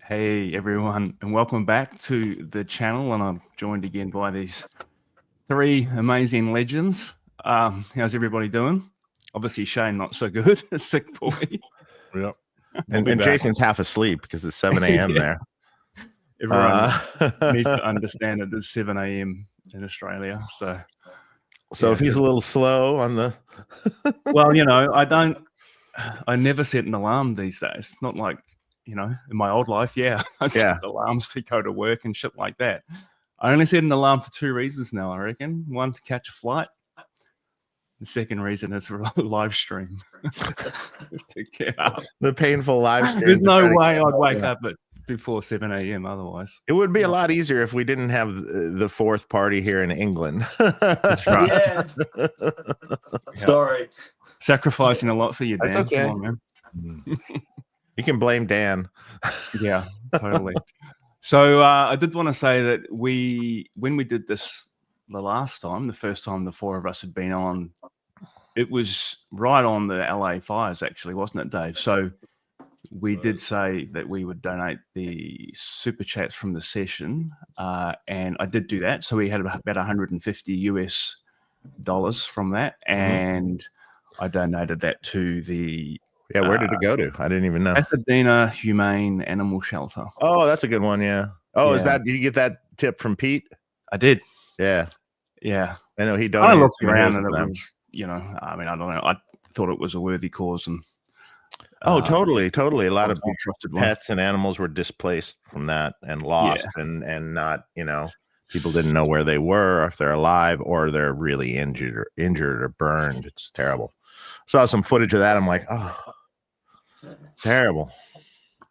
Hey everyone, and welcome back to the channel. And I'm joined again by these three amazing legends. How's everybody doing? Obviously, Shane not so good. Sick boy. Yep. And Jason's half asleep because it's 7 a.m. Yeah. there. Everyone needs to understand that it's 7 a.m. in Australia. So yeah, if he's a little slow on the well, I never set an alarm these days. Not like, in my old life, I set alarms to go to work and shit like that. I only set an alarm for two reasons now, I reckon. One, to catch a flight. The second reason is for a live stream. To get up. The painful live stream. There's no way I'd wake up before 7 a.m. otherwise. It would be a lot easier if we didn't have the fourth party here in England. That's right. Yeah. Sorry. Sacrificing a lot for you, Dan. That's okay. Come on, man. You can blame Dan. Yeah, totally. So I did want to say that when we did this the first time the four of us had been on, it was right on the LA fires, actually, wasn't it, Dave? So we did say that we would donate the super chats from the session, and I did do that. So we had about $150 US from that, and I donated that to the where did it go to? I didn't even know. Pasadena Humane Animal Shelter. Oh, that's a good one. Yeah. Oh, is that? Did you get that tip from Pete? I did. Yeah. Yeah. I know he donated. I looked around and it was, I mean, I don't know. I thought it was a worthy cause, and totally. A lot of pets and animals were displaced from that and lost, and not, people didn't know where they were, or if they're alive, or they're really injured or burned. It's terrible. Saw some footage of that. I'm like, oh, terrible.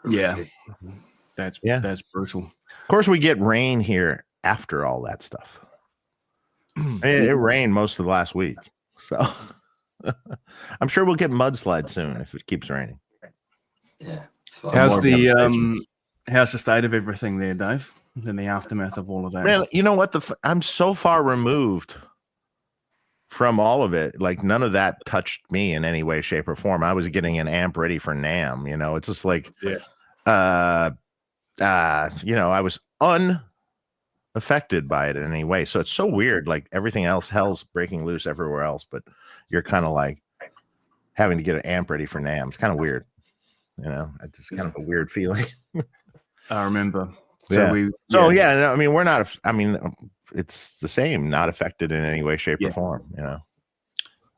Yeah, that's brutal. Of course, we get rain here after all that stuff. It rained most of the last week, so I'm sure we'll get mudslides soon if it keeps raining. Yeah. How's the state of everything there, Dave? In the aftermath of all of that, man, you know what? I'm so far removed from all of it. Like, none of that touched me in any way, shape, or form. I was getting an amp ready for NAMM. It's just like, I was unaffected by it in any way. So it's so weird. Like, everything else, hell's breaking loose everywhere else, but you're kind of like having to get an amp ready for NAMM. It's kind of weird. It's just kind of a weird feeling. I remember. I mean, we're not. I mean, it's the same. Not affected in any way, shape, or form.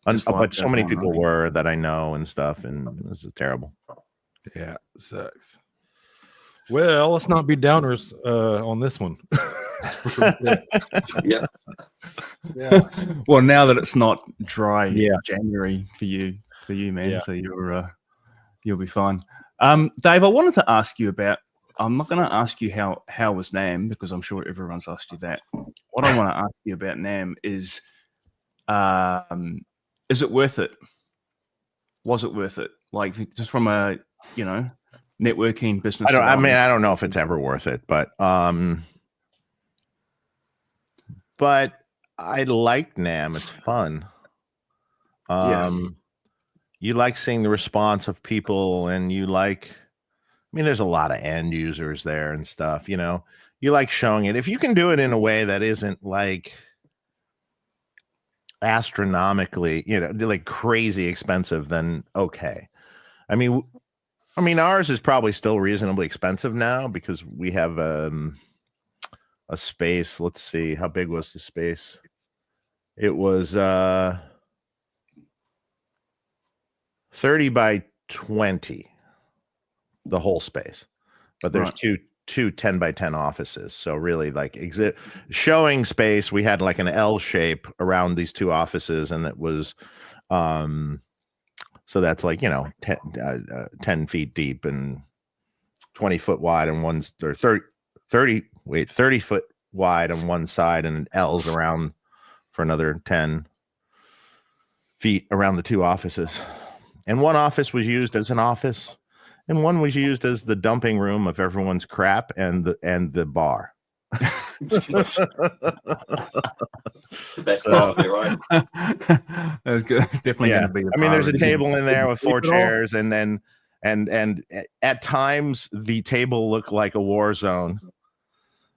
But so many people were that I know and stuff, and this is terrible. Yeah, it sucks. Well, let's not be downers on this one. Yeah. Well, now that it's not dry January for you, man. Yeah. So you'll be fine. Dave, I wanted to ask you about. I'm not going to ask you how was NAMM, because I'm sure everyone's asked you that. What I want to ask you about NAMM is it worth it? Was it worth it? Like, just from a networking business. I don't know if it's ever worth it, but I like NAMM. It's fun. You like seeing the response of people, and you like. I mean, there's a lot of end users there and stuff, you like showing it. If you can do it in a way that isn't like astronomically, like crazy expensive, then okay. I mean, ours is probably still reasonably expensive now because we have a space. Let's see, how big was the space? It was 30 by 20. The whole space, but there's two 10 by 10 offices. So really, like, showing space, we had like an L shape around these two offices, and it was so that's like 10 feet deep and 20 foot wide, and 30 foot wide on one side, and L's around for another 10 feet around the two offices. And one office was used as an office, and one was used as the dumping room of everyone's crap and the bar. The best part of it, right? That's good. It's definitely going to be. I mean, there's a table in there with 4 chairs, and then and at times the table looked like a war zone.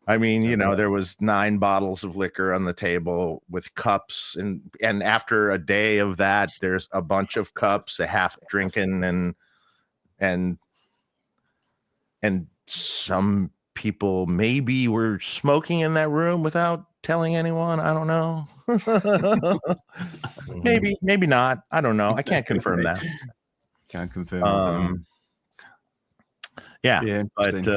I mean, you know, there was 9 bottles of liquor on the table with cups, and after a day of that, there's a bunch of cups, a half drinking, and some people maybe were smoking in that room without telling anyone. I don't know. maybe not. I don't know. I can't confirm that. Can't confirm. Yeah, but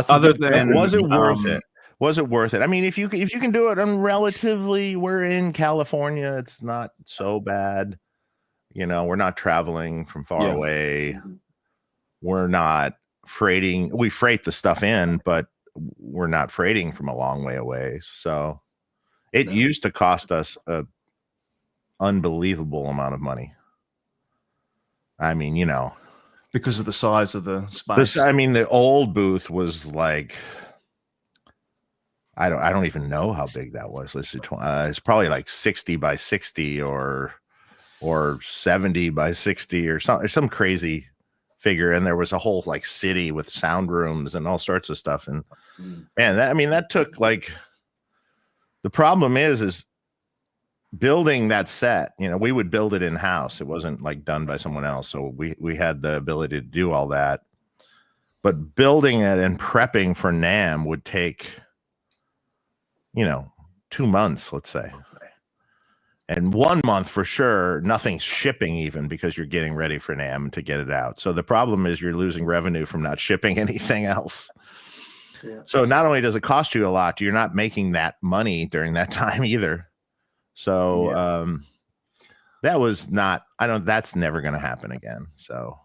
other than was it worth it? Was it worth it? I mean, if you can do it on relatively, we're in California, it's not so bad. You know, we're not traveling from far away. We're not freighting. We freight the stuff in, but we're not freighting from a long way away. So it used to cost us a unbelievable amount of money. I mean, you know, because of the size of the space. I mean, the old booth was like, I don't even know how big that was. Let's see, it's probably like 60 by 60 or 70 by 60 or some crazy figure. And there was a whole like city with sound rooms and all sorts of stuff. And man, that took like, the problem is building that set. You know, we would build it in house. It wasn't like done by someone else. So we had the ability to do all that, but building it and prepping for NAMM would take, you know, 2 months, let's say. And 1 month for sure, nothing's shipping even because you're getting ready for NAMM to get it out. So the problem is you're losing revenue from not shipping anything else. Yeah. So not only does it cost you a lot, you're not making that money during that time either. So that was not, that's never going to happen again. So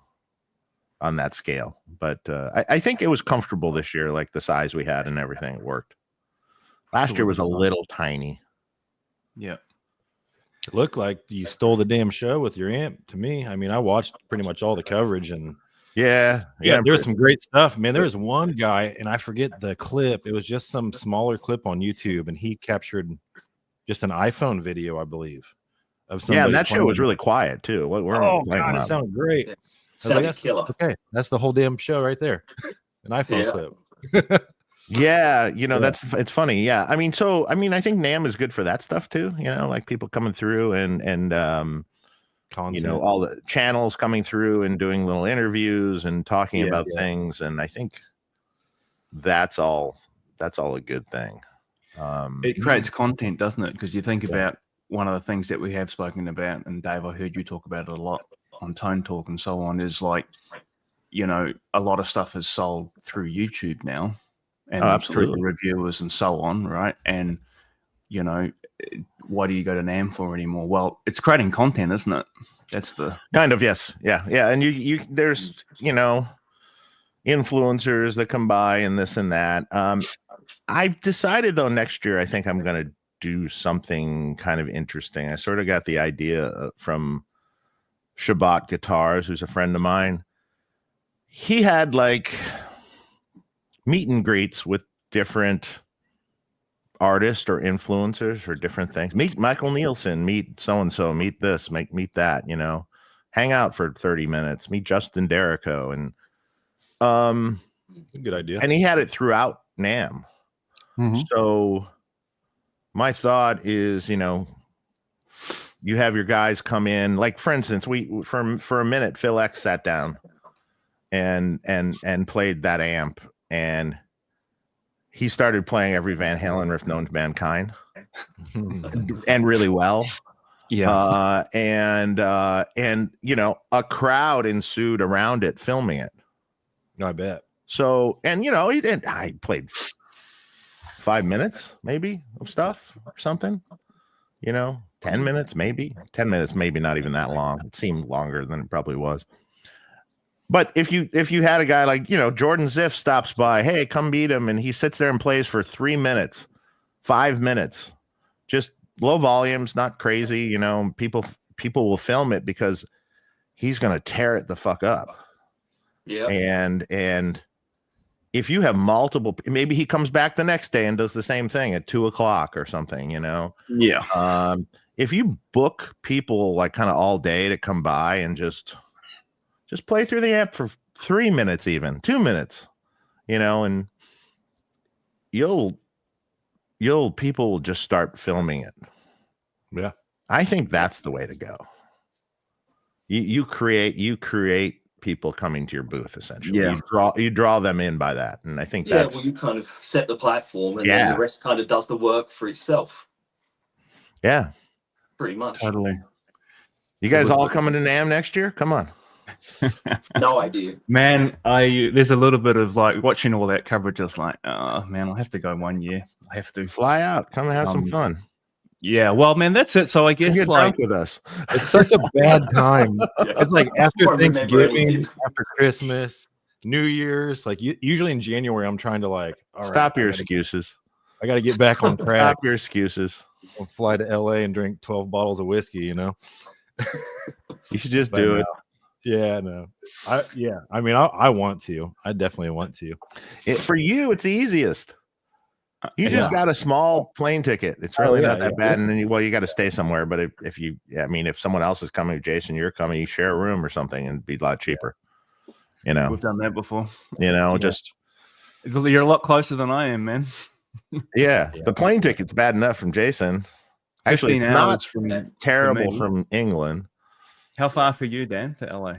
on that scale, but I think it was comfortable this year, like the size we had and everything, it worked. Last year was a little tiny. Yeah. It looked like you stole the damn show with your amp to me. I mean, I watched pretty much all the coverage and yeah, there's some great stuff, man. There was one guy, and I forget the clip. It was just some smaller clip on YouTube, and he captured just an iPhone video, I believe, of somebody. Yeah, and that show was really quiet too. Oh God, it sounded great. Okay, that's the whole damn show right there. An iPhone clip. Yeah, you know, it's funny. Yeah, I mean, I think NAMM is good for that stuff too. You know, like people coming through and you know, all the channels coming through and doing little interviews and talking about things. And I think that's all a good thing. It creates content, doesn't it? Because you think about one of the things that we have spoken about, and Dave, I heard you talk about it a lot on Tone Talk and so on, is like, you know, a lot of stuff is sold through YouTube now. And through the reviewers and so on, right? And, you know, why do you go to NAMM for anymore? Well, it's creating content, isn't it? That's the kind of, yes. Yeah. And you there's, you know, influencers that come by and this and that. I've decided though, next year, I think I'm going to do something kind of interesting. I sort of got the idea from Shabbat Guitars, who's a friend of mine. He had like meet and greets with different artists or influencers or different things. Meet Michael Nielsen, meet so-and-so, meet this, meet that, you know, hang out for 30 minutes, meet Justin Derrico. And good idea. And he had it throughout NAMM. Mm-hmm. So my thought is, you know, you have your guys come in, like for instance, for a minute, Phil X sat down and played that amp. And he started playing every Van Halen riff known to mankind, and really well. Yeah. And you know, a crowd ensued around it, filming it. I bet. So, and you know, I played 5 minutes maybe of stuff or something. You know, 10 minutes maybe. 10 minutes maybe, not even that long. It seemed longer than it probably was. But if you had a guy like, you know, Jordan Ziff stops by, hey, come beat him, and he sits there and plays for 3 minutes, 5 minutes, just low volumes, not crazy, you know, people will film it because he's going to tear it the fuck up. Yeah. And if you have multiple, maybe he comes back the next day and does the same thing at 2:00 or something, you know? Yeah. If you book people like kind of all day to come by and just Just play through the amp for 3 minutes, even 2 minutes, and people will just start filming it. Yeah. I think that's the way to go. You create people coming to your booth, essentially. Yeah. You draw them in by that. And I think well, you kind of set the platform and then the rest kind of does the work for itself. Yeah. Pretty much. Totally. You guys all coming to NAMM next year? Come on. No idea. Man, there's a little bit of like watching all that coverage, just like, oh man, I'll have to go 1 year. I have to fly out, come and have some fun. Yeah, well, man, that's it. So I guess get drunk with us. It's such a bad time. It's like after Thanksgiving, after Christmas, New Year's. Like usually in January, I'm trying to like stop your excuses. I got to get back on track. Stop your excuses. I'll fly to LA and drink 12 bottles of whiskey. You should just do it. Yeah, no. I mean, I want to. I definitely want to. For you, it's the easiest. You just got a small plane ticket. It's really not that bad. And then you got to stay somewhere. But if someone else is coming, Jason, you're coming, you share a room or something, and it'd be a lot cheaper. We've done that before. Just you're a lot closer than I am, man. Yeah, the plane ticket's bad enough from Jason. Actually, it's not terrible from England. How far for you, Dan, to LA?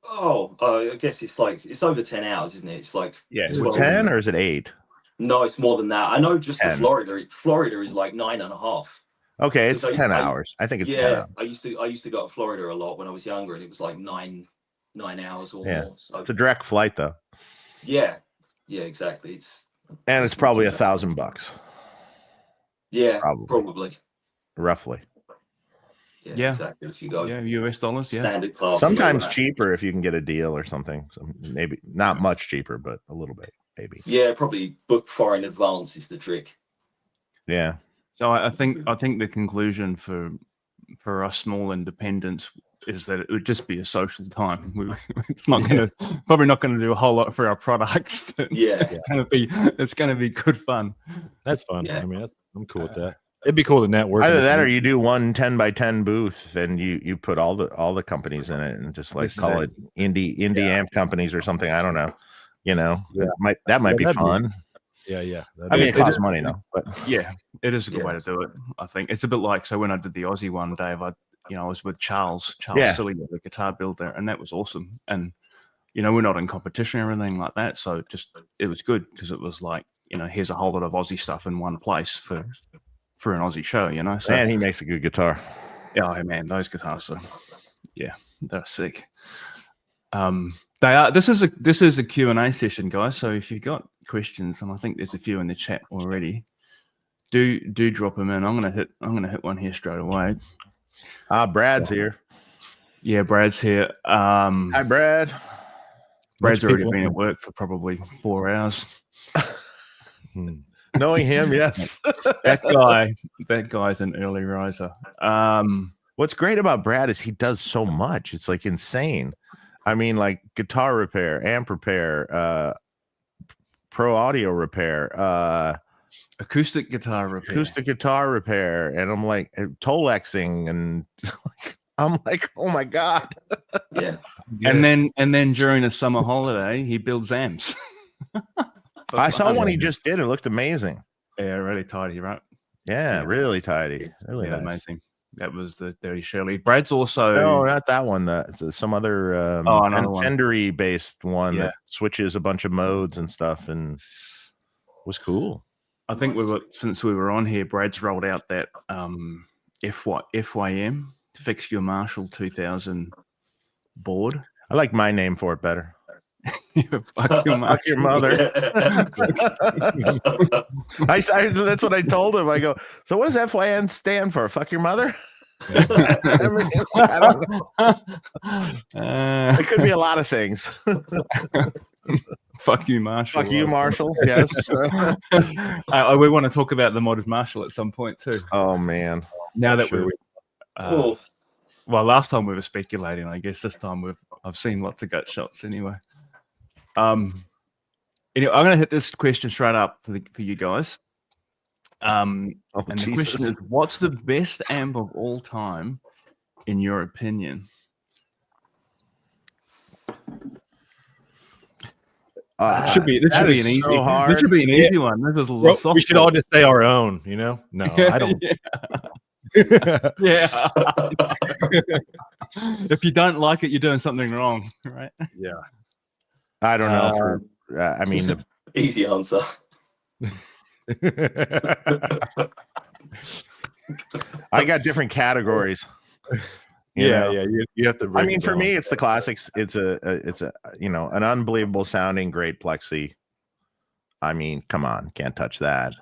Oh, I guess it's over 10 hours, isn't it? It's like is it 10 or is it 8? No, it's more than that. I know just to Florida. Florida is like 9.5. Okay, it's 10 hours. I think it's 10 hours. I used to go to Florida a lot when I was younger, and it was like 9 hours or more. So it's a direct flight, though. Yeah, exactly. It's probably $1,000. Yeah, probably. Roughly. Yeah, exactly. If you go, US dollars, standard class. Sometimes cheaper if you can get a deal or something. So maybe not much cheaper, but a little bit, maybe. Yeah, probably book far in advance is the trick. Yeah. So I think the conclusion for us small independents is that it would just be a social time. It's not probably not going to do a whole lot for our products. But it's going to be good fun. That's fun. Yeah. I mean, I'm cool with that. It'd be cool to network. Either that, or you do one 10x10 booth, and you put all the companies in it, and just call it indie amp companies or something. I don't know. That might be fun. Yeah. I mean, it costs money though, but yeah, it is a good way to do it. I think it's a bit like, so when I did the Aussie one, Dave, I was with Charles Silly, the guitar builder, and that was awesome. And we're not in competition or anything like that, so it was good because it was like, here's a whole lot of Aussie stuff in one place for an Aussie show, So, and he makes a good guitar. Yeah, man, those guitars are, they're sick. They are. This is a Q&A session, guys. So if you've got questions, and I think there's a few in the chat already, do drop them in. I'm gonna hit one here straight away. Brad's here. Yeah, Brad's here. Hi, Brad. Brad's already been at work for probably 4 hours. Knowing him, yes. that guy's an early riser. What's great about Brad is he does so much. It's like insane. I mean, like guitar repair, amp repair, pro audio repair, acoustic guitar repair, and I'm like Tolexing, and I'm like, oh my god. Yeah. And then during a summer holiday, he builds amps. I saw one he just did. It looked amazing. Yeah, really tidy, right? Yeah, really tidy. Really nice. Amazing. That was the Dirty Shirley. Brad's also no, not that one. It's some other Fendery based one that switches a bunch of modes and stuff, and was cool. I think since we were on here, Brad's rolled out that FYM Fix Your Marshall 2000 board. I like my name for it better. Fuck your mother. That's what I told him. I go, so what does FYN stand for? Fuck your mother? I don't know. It could be a lot of things. Fuck you, Marshall. Fuck you, Marshall. Yes. We want to talk about the modded Marshall at some point too. Oh man. Now that well, last time we were speculating. I guess this time I've seen lots of gut shots anyway. I'm going to hit this question straight up for you guys. The question is, what's the best amp of all time, in your opinion? This should be an easy. So this should be an easy one. This is a little soft. We should all just say our own, you know? No, I don't. Yeah. If you don't like it, you're doing something wrong, right? Yeah. I don't know. I mean, easy answer. I got different categories. You have to. I mean, for me, it's the classics. It's a an unbelievable sounding great plexi. I mean, come on, can't touch that.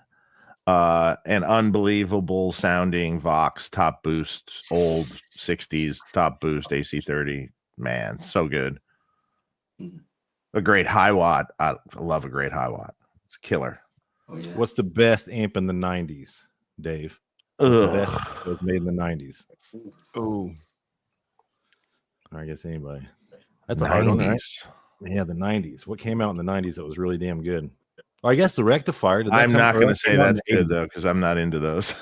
An unbelievable sounding Vox top boost, old 60s top boost AC30. Man, so good. A great Hiwatt. I love a great Hiwatt. It's a killer. Oh, yeah. What's the best amp in the 90s, Dave? What's the best that was made in the 90s? Oh, I guess anybody. That's a hard one, right? Yeah, the 90s. What came out in the 90s that was really damn good? Well, I guess the rectifier. I'm not going to say that's good, though, because I'm not into those.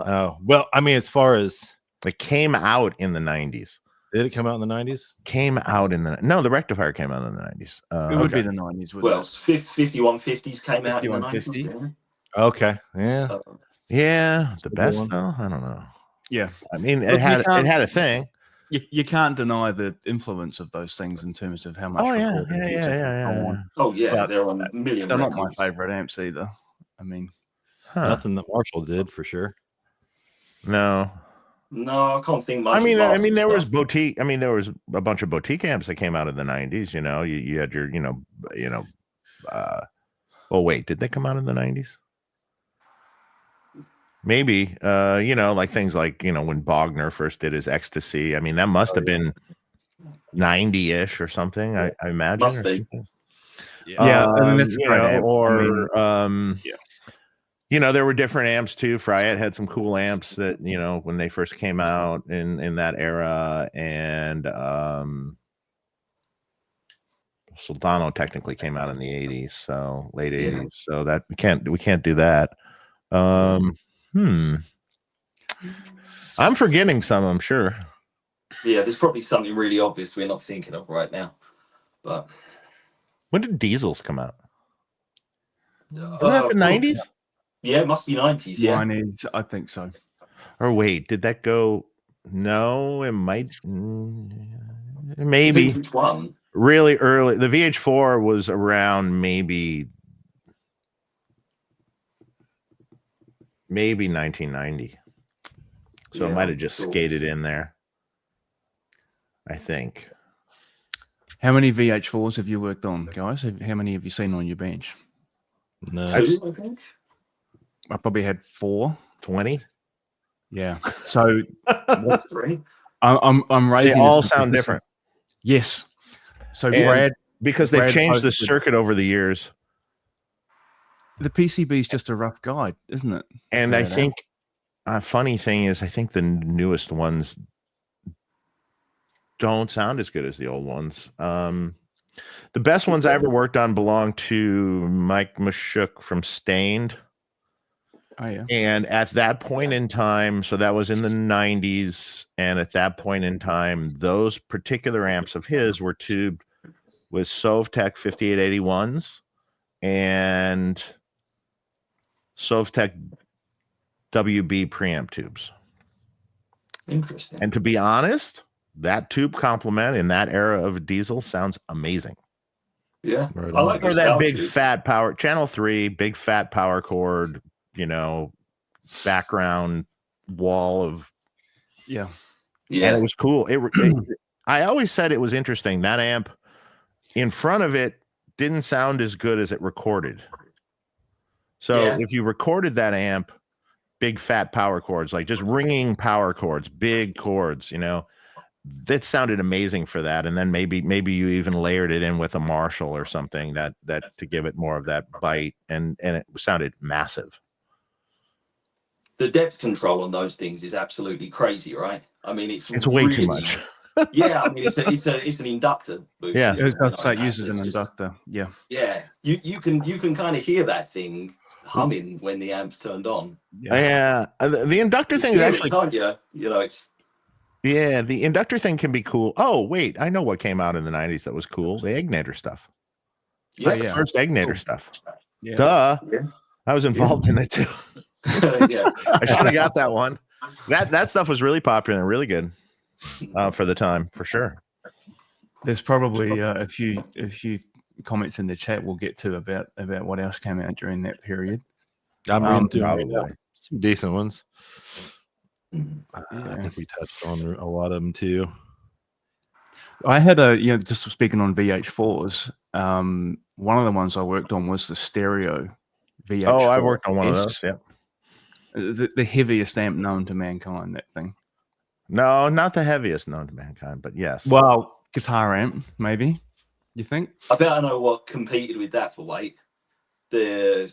Oh, well, I mean, as far as it came out in the 90s. Did it come out in the 90s? Came out in the the rectifier came out in the 90s. It would be the 90s. Well, 5150s came out in the 90s. Okay, yeah, yeah. The best though, I don't know. Yeah, I mean, it had a thing. You can't deny the influence of those things in terms of how much. Oh yeah. Oh yeah, but they're on a million. They're records. not my favorite amps either. I mean, nothing that Marshall did for sure. No, I can't think much. I mean, there was boutique. I mean, there was a bunch of boutique amps that came out in the 90s. You know, you had your, oh wait, did they come out in the 90s? Maybe, like things like, when Bogner first did his Ecstasy. I mean, that must have been 90-ish or something. I imagine. Must be. Yeah, I mean, that's there were different amps too. Friedman had some cool amps that, when they first came out in that era, and Soldano technically came out in the 80s, so late 80s. So that we can't do that. I'm forgetting some, I'm sure. Yeah, there's probably something really obvious we're not thinking of right now. But when did Diesels come out? Isn't that the 90s? Yeah, it must be 90s. Yeah, 90s, I think so. Or wait, did that go? No, it might. Maybe. Which one? Really early. The VH4 was around maybe 1990. So it might have just skated in there, I think. How many VH4s have you worked on, guys? How many have you seen on your bench? No. 2, I think. I probably had 4. 20. Yeah. So What's 3? I'm raising. They all sound different. Yes. So because they've changed the circuit over the years. The PCB is just a rough guide, isn't it? And I think a funny thing is, I think the newest ones don't sound as good as the old ones. The best ones I ever worked on belong to Mike Mashuk from Stained. Oh yeah. And at that point in time, so that was in the 90s, and at that point in time, those particular amps of his were tubed with Sovtek 5881s and Sovtek WB preamp tubes. Interesting. And to be honest, that tube complement in that era of a diesel sounds amazing. Yeah, right. I like that big fat power channel 3, big fat power cord, background wall of yeah. And it was cool. I always said it was interesting. That amp in front of it didn't sound as good as it recorded. So if you recorded that amp, big fat power chords, like just ringing power chords, big chords, that sounded amazing for that. And then maybe you even layered it in with a Marshall or something that to give it more of that bite, and it sounded massive. The depth control on those things is absolutely crazy, right? I mean, it's way too much. Yeah, I mean, it's an inductor boost. Yeah, it uses an inductor. Yeah, yeah. You can kind of hear that thing humming when the amp's turned on. Yeah, the inductor thing is actually, can't you? It's Yeah, the inductor thing can be cool. Oh, wait, I know what came out in the 90s that was cool. The Egnator stuff. Yes. yeah. First Egnator stuff. Yeah. Duh. Yeah. I was involved in it too. Yeah. I should have got that one. That stuff was really popular and really good for the time, for sure. There's probably a few comments in the chat we'll get to about what else came out during that period. I'm reading through them right probably. now. Some decent ones. I Yeah. think we touched on a lot of them too. I had just speaking on VH4s, one of the ones I worked on was the stereo VH4. Oh, I worked on one of those, yeah. The heaviest amp known to mankind, that thing. No, not the heaviest known to mankind, but yes. Well, guitar amp, maybe, you think? I bet I know what competed with that for weight. The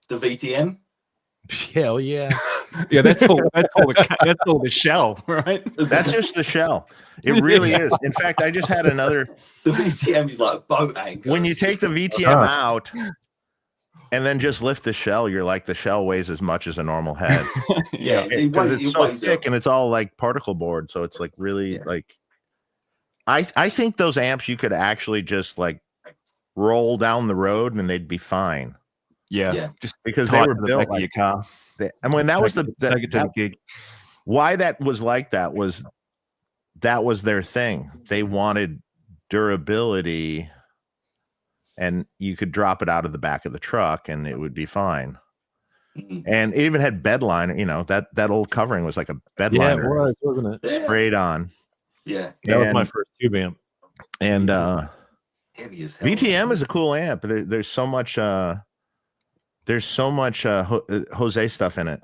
VTM. Hell yeah. Yeah, that's all the shell, right? That's just the shell. It really is. In fact, I just had another. The VTM is like a boat anchor. When you take the VTM out and then just lift the shell, you're like, the shell weighs as much as a normal head. Yeah, Because it's so thick and it's all like particle board. So it's like really like, I think those amps you could actually just like roll down the road and they'd be fine. Yeah. Just because they were the built back like of your car. I mean, that was take it to the gig. Why that was like that was their thing. They wanted durability, and you could drop it out of the back of the truck and it would be fine. And it even had bed liner, that old covering was like a bed liner. Yeah, it was, wasn't it? Sprayed on. Yeah. That was my first tube amp. And heavy as hell. VTM is a cool amp. There's so much Jose stuff in it.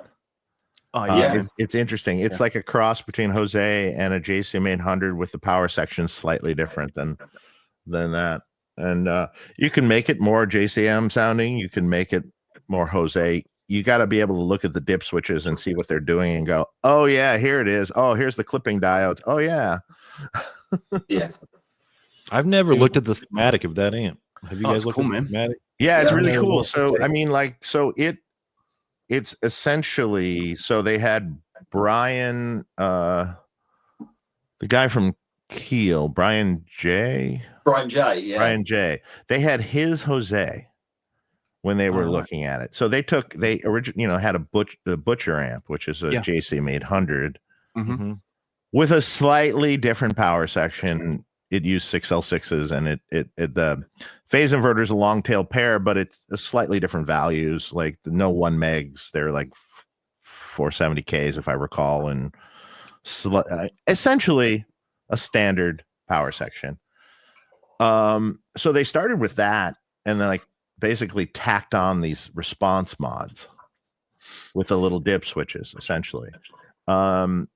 Oh yeah, it's interesting. It's like a cross between Jose and a JCM900 with the power section slightly different than that. And you can make it more JCM sounding. You can make it more Jose. You got to be able to look at the dip switches and see what they're doing and go, oh yeah, here it is. Oh, here's the clipping diodes. Oh yeah. Yeah. I've never looked at the schematic of that amp. Have you guys looked at the schematic? Yeah, it's really cool. So I mean, it's essentially, so they had Brian, the guy from Keel, Brian J. They had his Jose when they were looking at it. So they originally had a Butcher amp, which is a JCM900 with a slightly different power section. It used 6L6s, and the phase inverter is a long tail pair, but it's a slightly different values. Like no 1 megs, they're like 470Ks if I recall, and essentially a standard power section. So they started with that, and then like basically tacked on these response mods with the little dip switches, essentially. And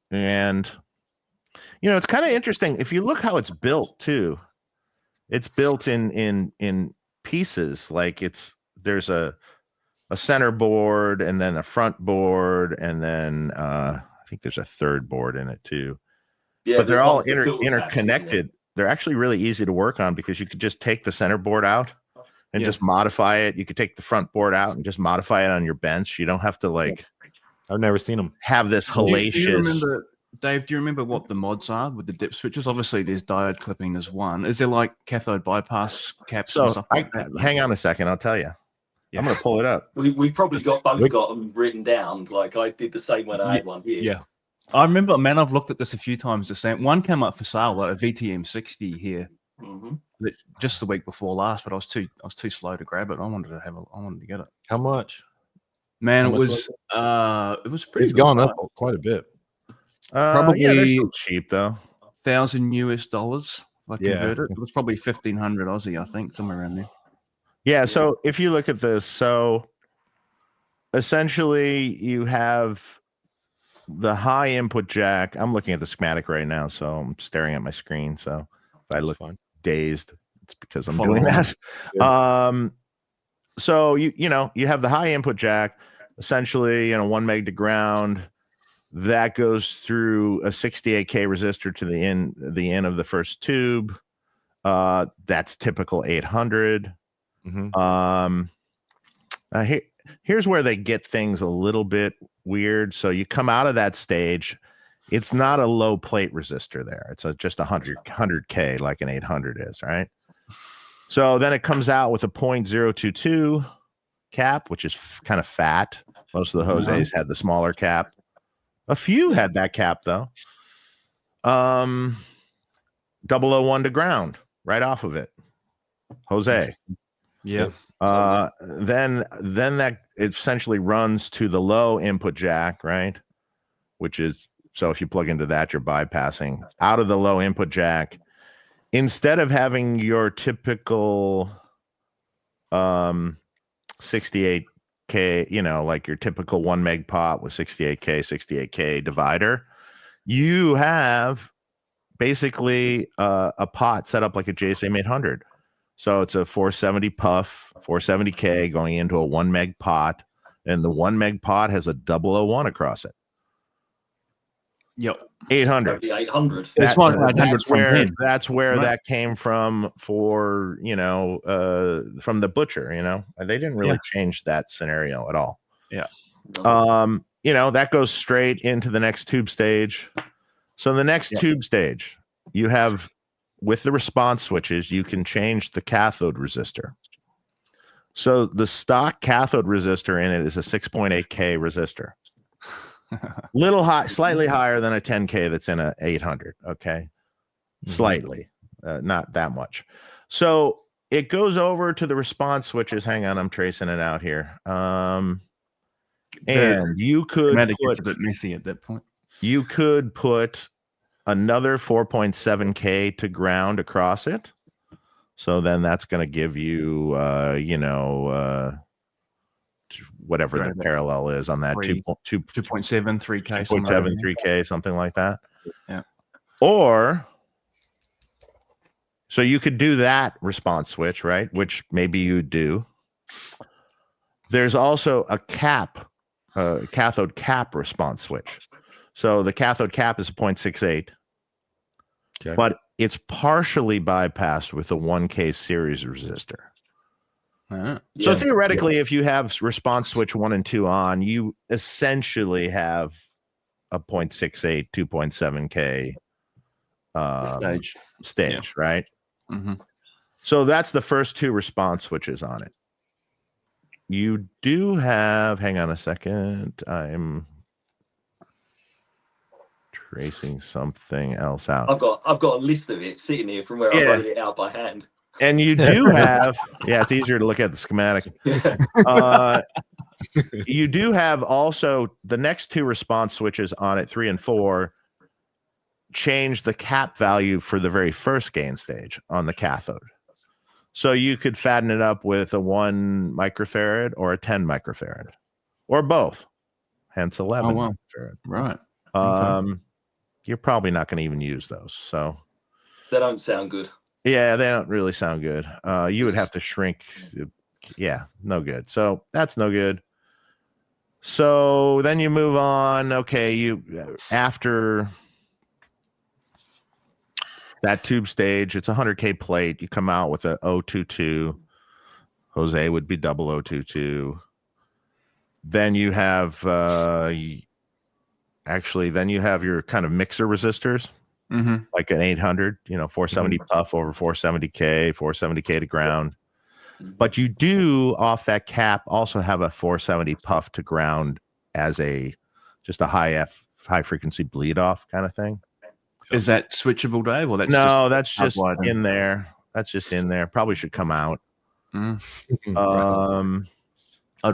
it's kind of interesting if you look how it's built too. It's built in pieces. Like there's a center board and then a front board, and then I think there's a third board in it too. Yeah, but they're all interconnected. They're actually really easy to work on because you could just take the center board out and just modify it. You could take the front board out and just modify it on your bench. You don't have to I've never seen them have this hellacious. Dave, do you remember what the mods are with the dip switches? Obviously, there's diode clipping as one. Is there like cathode bypass caps and stuff like that? Hang on a second, I'll tell you. Yeah. I'm going to pull it up. We've probably got them written down. Like I did the same when I had one here. Yeah, I remember, man. I've looked at this a few times. The same one came up for sale, like a VTM60 here, just the week before last. But I was too slow to grab it. I wanted to get it. How much? Man, it was pretty. It's gone up quite a bit. Probably they're still cheap though. $1,000 if I convert it. It was probably 1,500 Aussie, I think, somewhere around there. Yeah. So if you look at this, so essentially you have the high input jack. I'm looking at the schematic right now, so I'm staring at my screen. So if I look dazed, it's because I'm doing that. Yeah. So you have the high input jack, essentially 1 meg to ground. That goes through a 68K resistor to the end of the first tube. That's typical 800. Here's where they get things a little bit weird. So you come out of that stage, It's not a low plate resistor there. It's just 100K like an 800 is, right? So then it comes out with a 0.022 cap, which is kind of fat. Most of the Jose's had the smaller cap. A few had that cap though. 001 to ground right off of it. Jose. Yeah. Then that essentially runs to the low input jack, right? Which is, so if you plug into that, you're bypassing out of the low input jack. Instead of having your typical 68K, like your typical 1 meg pot with 68K divider, you have basically a pot set up like a JCM900. So it's a 470 puff, 470K going into a 1 meg pot, and the 1 meg pot has a 001 across it. Yep. 800. 800. That's where that came from for, from the butcher, they didn't really change that scenario at all. Yeah. That goes straight into the next tube stage. So the next tube stage, you have, with the response switches, you can change the cathode resistor. So the stock cathode resistor in it is a 6.8K resistor. Little high, slightly higher than a 10K that's in a 800. Okay. Slightly, not that much. So it goes over to the response switches. Hang on, I'm tracing it out here. And you could it's a bit messy at that point. You could put another 4.7K to ground across it. So then that's going to give you, whatever that parallel is on that 2.73K, 2.73K, something like that. Yeah. Or, so you could do that response switch, right? Which maybe you do. There's also a cathode cap response switch. So the cathode cap is a 0.68, but it's partially bypassed with a 1K series resistor. So theoretically, if you have response switch 1 and 2 on, you essentially have a 0.68, 2.7K stage, right? Mm-hmm. So that's the first two response switches on it. You do have, hang on a second, I'm tracing something else out. I've got a list of it sitting here from where I wrote it out by hand. And you do have, it's easier to look at the schematic. You do have also the next two response switches on it, 3 and 4, change the cap value for the very first gain stage on the cathode. So you could fatten it up with a 1 microfarad or a 10 microfarad, or both, hence 11 microfarad. Right. You're probably not going to even use those. So they don't sound good. Yeah, they don't really sound good. You would have to shrink. Yeah, no good. So that's no good. So then you move on. Okay, after that tube stage, it's a 100K plate. You come out with a 022. Jose would be 0022. Then you have then you have your kind of mixer resistors. Mm-hmm. Like an 800, 470 puff over 470K, 470K to ground. But you do, off that cap, also have a 470 puff to ground as just a high frequency bleed off kind of thing. Is that switchable, Dave? Or that's just in there. That's just in there. Probably should come out. I'd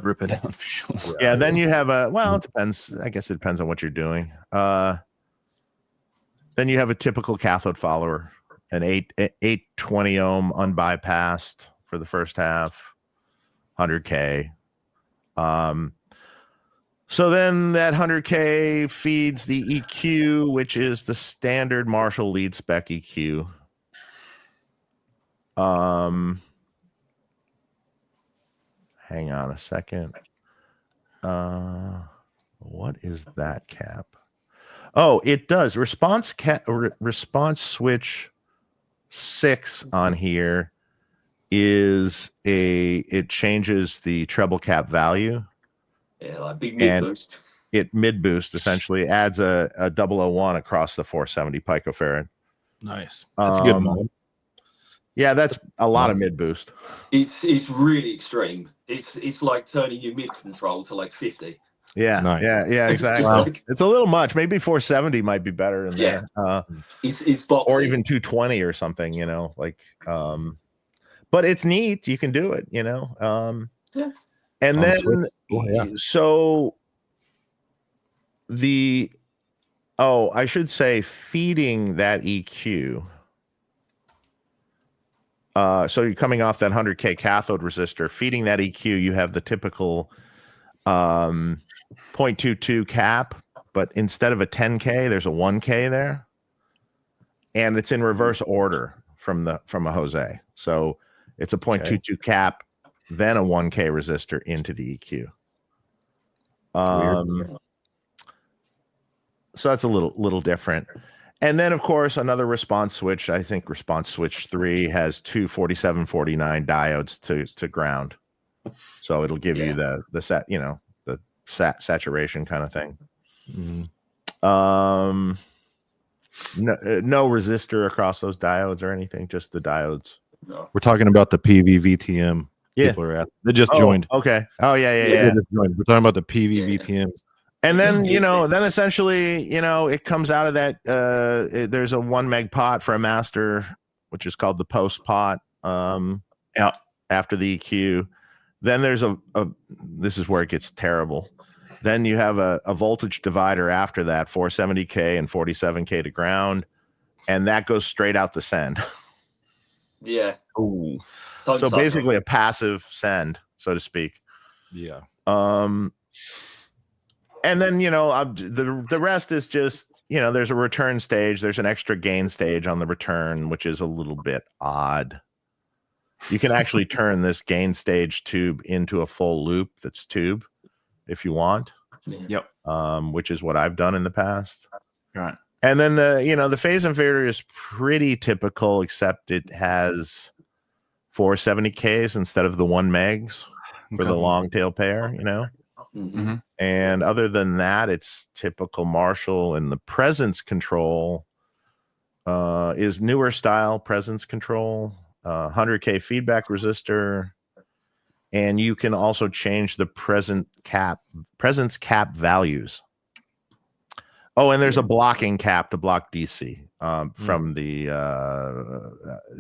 rip it out for sure. Yeah, then you have it depends. I guess it depends on what you're doing. Then you have a typical cathode follower, an 820 ohm unbypassed for the first half, 100K. So then that 100K feeds the EQ, which is the standard Marshall lead spec EQ. Hang on a second. What is that cap? Oh, it does. Response switch 6 on here it changes the treble cap value. Yeah, like big mid boost. it mid boost essentially adds a 001 across the 470 picofarad. Nice. That's a good mod. Yeah, that's a lot of mid boost. It's really extreme. It's like turning your mid control to like 50. Yeah, nice. yeah, exactly. Like, it's a little much. Maybe 470 might be better in there. It's boxy. Or even 220 or something, you know, like but it's neat. You can do it, you know. Yeah. And then so I should say feeding that EQ. So you're coming off that 100K cathode resistor, feeding that EQ, you have the typical 0.22 cap, but instead of a 10K, there's a 1K there. And it's in reverse order from a Jose. So it's a 0.22 cap, then a 1K resistor into the EQ. So that's a little different. And then, of course, another response switch. I think response switch 3 has two 4749 diodes to ground. So it'll give you the set, you know, the saturation kind of thing. No resistor across those diodes or anything, just the diodes. No. We're talking about the Peavey VTM. Yeah. People are at. They just joined. Okay. Oh, yeah. We're talking about the Peavey VTM. And then, you know, then essentially, you know, it comes out of that. There's a 1 meg pot for a master, which is called the post pot. After the EQ. Then there's this is where it gets terrible. Then you have a voltage divider after that, 470K and 47K to ground. And that goes straight out the send. Yeah. Ooh. So basically a passive send, so to speak. Yeah. And then, you know, the rest is just, you know, there's a return stage. There's an extra gain stage on the return, which is a little bit odd. You can actually turn this gain stage tube into a full loop that's tube if you want. Yep. Which is what I've done in the past. Right. And then the phase inverter is pretty typical, except it has 470Ks instead of the 1 megs for the long tail pair, you know. Mm-hmm. And other than that, it's typical Marshall, and the presence control is newer style presence control, 100K feedback resistor, and you can also change the presence cap values. Oh, and there's a blocking cap to block DC from the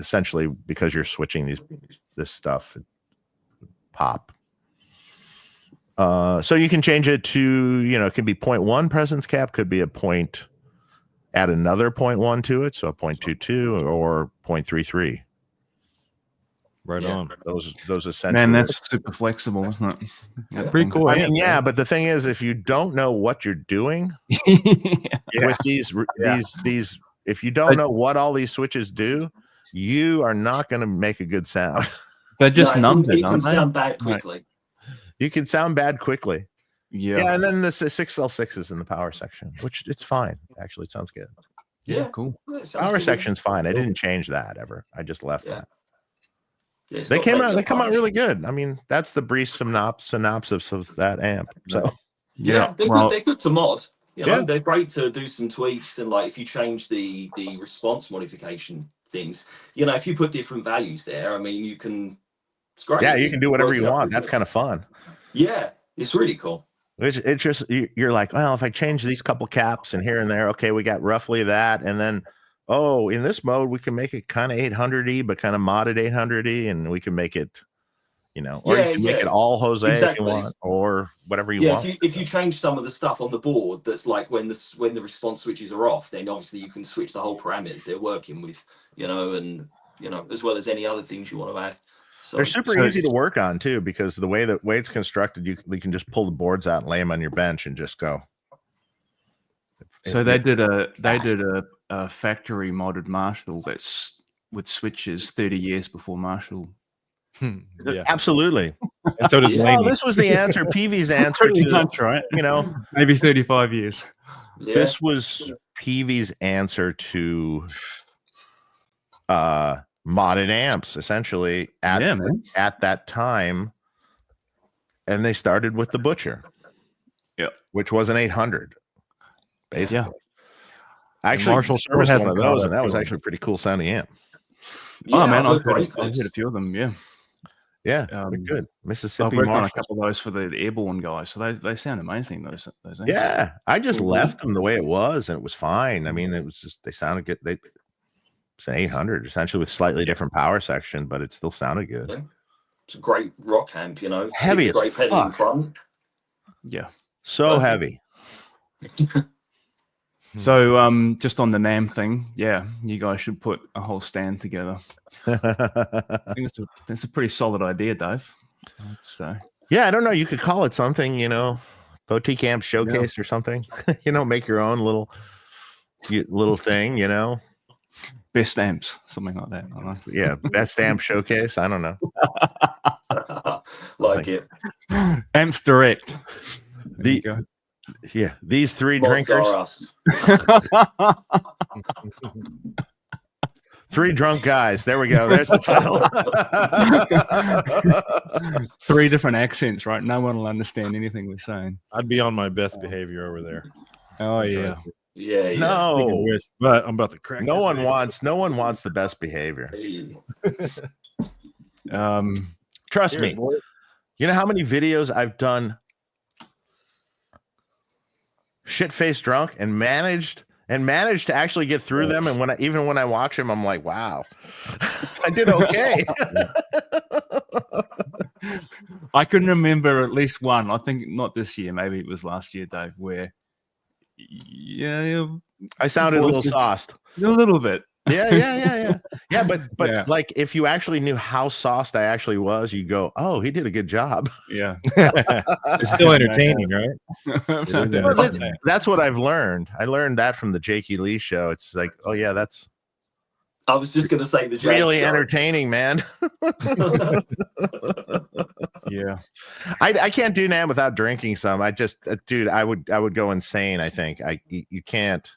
essentially because you're switching this stuff pop. So you can change it to, you know, it can be 0.1 presence cap, could be add another 0.1 to it, so a 0.22 or 0.33. Right on. Those essentially. Man, that's super flexible, isn't it? Pretty cool. I mean, yeah, but the thing is, if you don't know what you're doing with these, if you don't know what all these switches do, you are not going to make a good sound. They're just numbers. It can sound bad quickly. Right. You can sound bad quickly. Yeah, and then the 6L6 in the power section, which it's fine. Actually, it sounds good. Yeah, cool. Power section's fine. I didn't change that ever. I just left that. Yeah, they come out really good. I mean, that's the brief synopsis of that amp. So they're good to mod. You know, they're great to do some tweaks, and like if you change the response modification things, you know, if you put different values there, I mean, you can. It's great. Yeah, you can do whatever you want. That's kind of fun. Yeah, it's really cool. It's just you're like, well, if I change these couple caps and here and there, okay, we got roughly that, and then in this mode we can make it kind of 800y, but kind of modded 800y, and we can make it, you know, or you can make it all Jose if you want, or whatever you want. If you change some of the stuff on the board, that's like when the response switches are off, then obviously you can switch the whole parameters they're working with, you know, and you know, as well as any other things you want to add. So, they're super easy to work on too, because the way it's constructed, you can just pull the boards out and lay them on your bench and just go. So they did a factory modded Marshall that's with switches 30 years before Marshall. Yeah, absolutely. And so did Laney. This was the answer. Peavey's answer to right? You know, maybe 35 years. Yeah. This was Peavey's answer to modded amps, essentially at that time, and they started with the Butcher. Yeah, which was an 800, basically. Yeah. Actually, Marshall serviced hasn't one of those, caught and that up was to actually a pretty cool sounding amp. Oh man, I've I've heard a few of them. Yeah, Yeah, they're good. Mississippi I've worked on a Marshalls. couple of those for the airborne guys, so they sound amazing. Those amps. Yeah, I just left them the way it was, and it was fine. I mean, it was just they sounded good. It's an 800 essentially with slightly different power section, but it still sounded good. Yeah. It's a great rock amp, you know. Heavy as great pedal in fuck. front. Yeah, so Perfect. heavy. So just on the NAMM thing, yeah, you guys should put a whole stand together. I think it's a pretty solid idea, Dave. So Yeah, I don't know. You could call it something, you know, boutique amp showcase or something. You know, make your own little thing, you know. best amps, something like that. I don't know. Yeah, best amp showcase. I don't know. like it. Amps Direct. There you The go. yeah, these three Mods drinkers, are us. 3 drunk guys. There we go. There's the title. 3 different accents, right? No one will understand anything we're saying. I'd be on my best behavior over there. Oh yeah. Yeah. No, But I'm about to crack. no one wants the best behavior. Hey. Trust me. You know how many videos I've done shit-faced drunk and managed to actually get through them, and even when I watch them, I'm like, wow, I did okay. I can remember at least one. I think not this year, maybe it was last year, Dave, where I sounded a little voices- sauced. a little bit. Yeah. But Yeah. like if you actually knew how sauced I actually was, you go, oh, he did a good job. Yeah. It's still entertaining, right? Well, that's what I've learned. I learned that from the Jakey Lee show. It's like, oh yeah, that's I was just going to say the Jake really show. entertaining, man. Yeah. I can't do NAMM without drinking some. I just, dude, I would go insane. I think you can't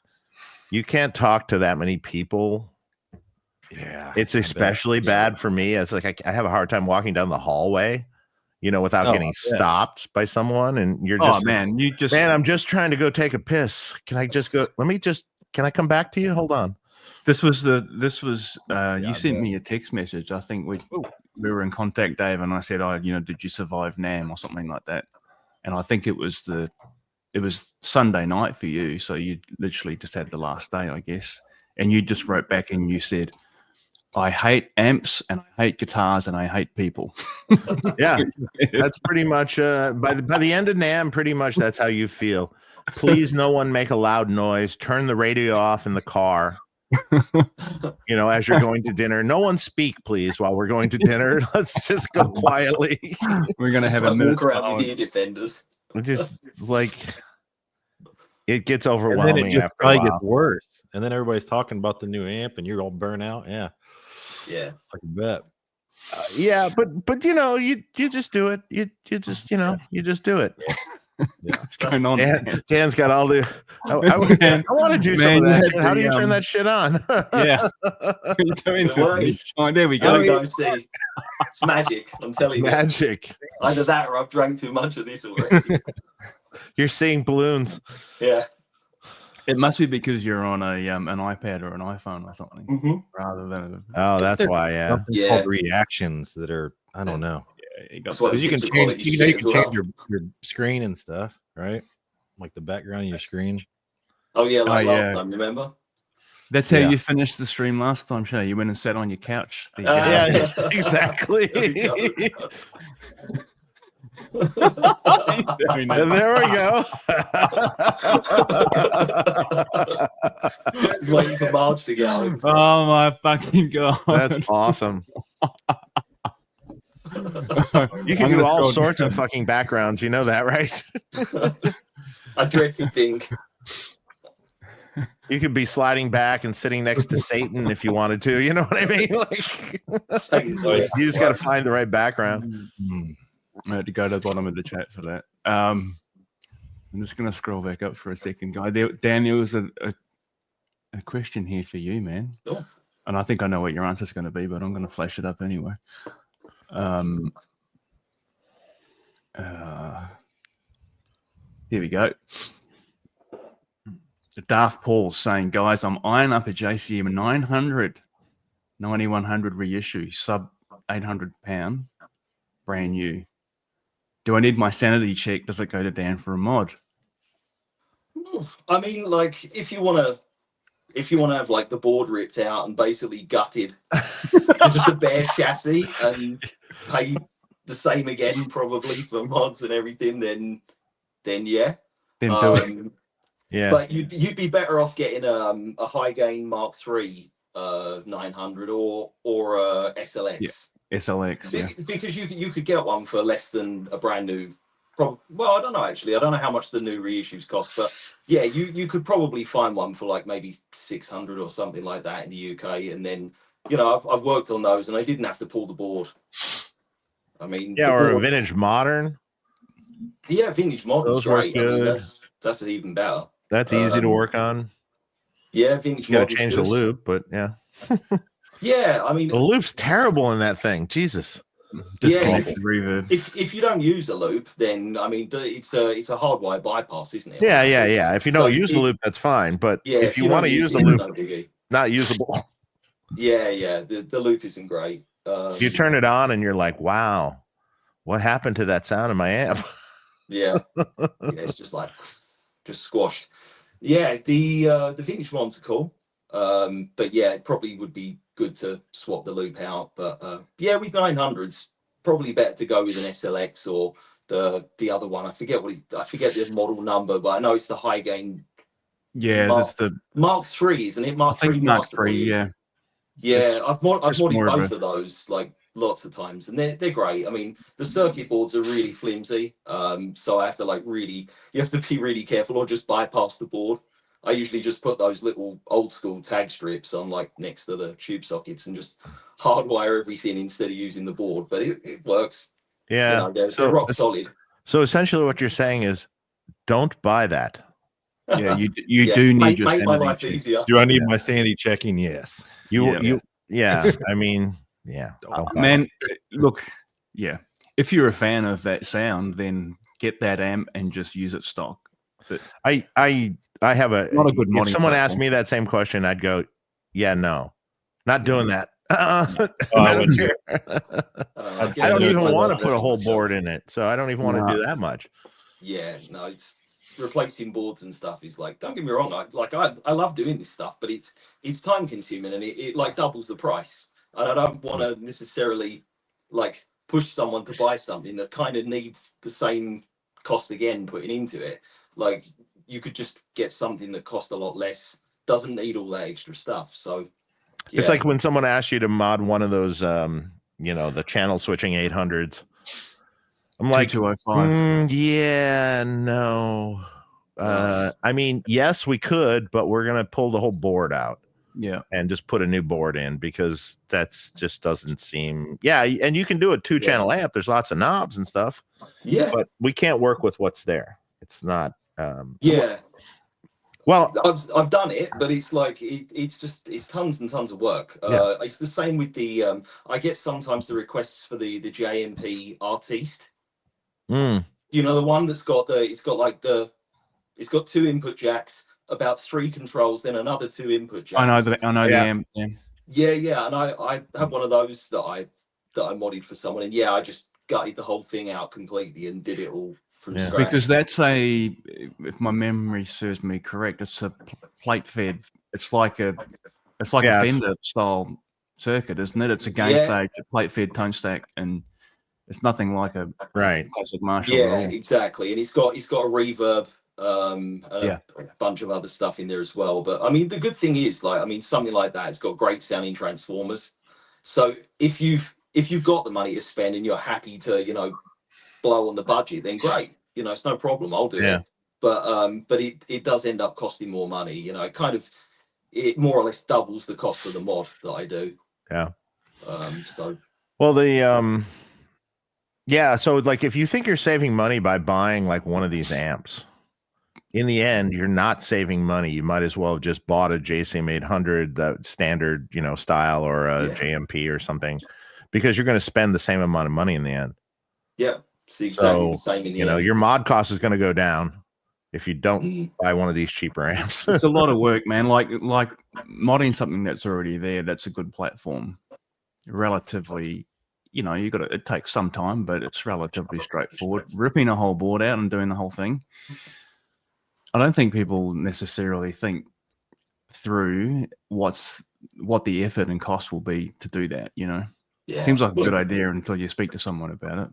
talk to that many people. Yeah, It's especially bad for me. It's like I have a hard time walking down the hallway, you know, without getting stopped by someone. And you're just, man, I'm just trying to go take a piss. Can I just go? Can I come back to you? Hold on. you sent me a text message. I think we were in contact, Dave, and I said, did you survive NAMM or something like that? And I think it was Sunday night for you, so you literally just had the last day, I guess. And you just wrote back and you said, I hate amps and I hate guitars and I hate people. Yeah, that's pretty much by the end of NAMM, pretty much that's how you feel. Please, no one make a loud noise. Turn the radio off in the car. You know, as you're going to dinner, no one speak, please, while we're going to dinner. Let's just go quietly. We're gonna have a Like, minute. walk around with ear defenders. Just like it gets And overwhelming. then it just after a probably while. gets worse. And then everybody's talking about the new amp, and you're all burnt out. Yeah, Yeah. I can bet. Yeah, but you know, you just do it. You just you just do it. What's going on? Dan's got all the. I want to do some of that. Shit. How do you turn that shit on? Yeah. You're doing It works. Oh, there we Go go. see. It's magic. I'm telling you. Magic. Either that or I've drank too much of this already. You're seeing balloons. Yeah. It must be because you're on an iPad or an iPhone or something, Mm-hmm. rather than. Oh, that's why. Yeah. Something Yeah. called reactions that are, I don't know. You got That's what Because you can picture change, quality you shit can as change well. your screen and stuff, right? Like the background of your screen. Oh yeah, like last yeah. time, remember? That's how Yeah. you finished the stream last time, Shea. You went and sat on your couch. Yeah, exactly. There we go. And there we go. He's waiting for Marge to get home. Oh my fucking god! That's awesome. You can do all sorts of fucking backgrounds. You know that, right? I dread to think. You could be sliding back and sitting next to Satan if you wanted to. You know what I mean? Like, you just got to find the right background. I had to go to the bottom of the chat for that. I'm just going to scroll back up for a second, guy. Dan, there was a question here for you, man. Sure. And I think I know what your answer is going to be, but I'm going to flash it up anyway. Here we go. Darth Paul's saying, guys, I'm eyeing up a JCM900 9100 reissue, sub 800 pound, brand new. Do I need my sanity check? Does it go to Dan for a mod? I mean, like, if you want to have like the board ripped out and basically gutted to just a bare chassis and pay the same again probably for mods and everything, then yeah. Then do it. Yeah. But you'd be better off getting a high gain Mark III 900 or a SLX. Yeah, SLX. Yeah. Because you could get one for less than a brand new. Well, I don't know actually. I don't know how much the new reissues cost, but yeah, you could probably find one for like maybe 600 or something like that in the UK. And then I've worked on those, and I didn't have to pull the board. I mean, yeah, or a vintage modern. Yeah, vintage modern's Those work great. good. I mean, that's even better. That's easy to work on. Yeah, vintage You got modern's to change good. the loop, but yeah. Yeah, I mean, The loop's terrible in that thing. Jesus. Disconnected reverb. If you don't use the loop, then I mean, it's a hardwire bypass, isn't it? Yeah. If you don't use the loop, that's fine. But yeah, if you want to use the loop, not usable. Yeah. The loop isn't great. You turn it on and you're like, wow, what happened to that sound in my amp? Yeah, it's just squashed. Yeah, the vintage ones are cool. But yeah, it probably would be good to swap the loop out. But yeah, with 900s, probably better to go with an SLX or the other one. I forget the model number, but I know it's the high gain. Yeah, that's the Mark III, isn't it? Mark III. Mark III, yeah. Yeah, I've modded both of those like lots of times, and they're great. I mean, the circuit boards are really flimsy, so I have to you have to be really careful or just bypass the board. I usually just put those little old school tag strips on like next to the tube sockets and just hardwire everything instead of using the board, but it works. Yeah, they're rock solid. So essentially what you're saying is don't buy that. Yeah, you do need your make my sanity life check. easier. Do I need my sanity checking? Yes. I mean, yeah. Man, look, yeah. If you're a fan of that sound, then get that amp and just use it stock. But I have not a good if someone asked me that same question, I'd go, yeah, no, not doing that. I don't even want to put a whole board in it, so I don't even want to do that much. Yeah, no, it's replacing boards and stuff is like, don't get me wrong, I love doing this stuff, but it's time consuming and it like doubles the price, and I don't want to necessarily like push someone to buy something that kind of needs the same cost again putting into it. Like, you could just get something that costs a lot less, doesn't need all that extra stuff. So yeah. It's like when someone asks you to mod one of those the channel switching 800s. I'm like, 2205. Yeah, no. I mean, yes, we could, but we're gonna pull the whole board out. Yeah, and just put a new board in, because that's just doesn't seem. Yeah, and you can do a 2-channel amp. There's lots of knobs and stuff. Yeah, but we can't work with what's there. It's not. Yeah. Well, I've done it, but it's like it's tons and tons of work. It's the same with the I get sometimes the requests for the JMP Artiste. You know, the one that's got it's got 2 input jacks, about 3 controls, then another 2 input jacks. I know the amp. Yeah, and I had one of those that I modded for someone, and I just gutted the whole thing out completely and did it all from scratch. Because that's if my memory serves me correct, it's a plate fed. It's like a Fender style circuit, isn't it? It's a gain stage, a plate fed tone stack, and it's nothing like a classic Marshall. Yeah, exactly. And it's got a reverb, and a bunch of other stuff in there as well. But I mean, the good thing is, something like that, it's got great sounding transformers. So if you've got the money to spend and you're happy to, blow on the budget, then great. It's no problem. I'll do it. But it does end up costing more money. It more or less doubles the cost of the mod that I do. Yeah. So like if you think you're saving money by buying like one of these amps, in the end, you're not saving money. You might as well have just bought a JCM900, the standard, style, or a JMP or something, because you're going to spend the same amount of money in the end. Yeah. See, exactly the same in the end. Your mod cost is going to go down. if you don't buy one of these cheaper amps. It's a lot of work, man. Like modding something that's already there, that's a good platform. Relatively, you know, it takes some time, but it's relatively straightforward. Ripping a whole board out and doing the whole thing, I don't think people necessarily think through what the effort and cost will be to do that, you know. Yeah. Seems like a good idea until you speak to someone about it.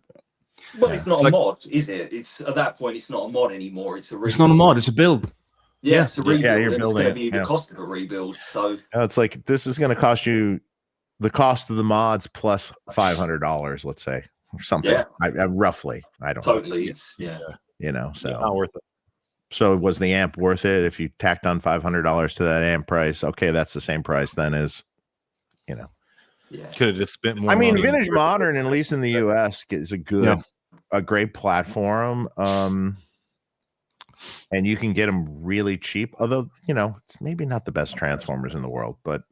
Well, it's not a mod, is it? It's at that point, it's not a mod anymore. It's a rebuild. It's not a mod, it's a build. Yeah, it's a rebuild. Yeah, you're and building it's going to be the cost of a rebuild. So it's like this is going to cost you the cost of the mods plus $500, let's say, or something. Yeah. I roughly, I don't totally, know. it's you know, so not worth it. So was the amp worth it? If you tacked on $500 to that amp price, okay, that's the same price then as, you know. Yeah. Could have just spent more. I mean, money. Vintage Modern, at least in the US, is a great platform. And you can get them really cheap, although, you know, it's maybe not the best transformers in the world, but,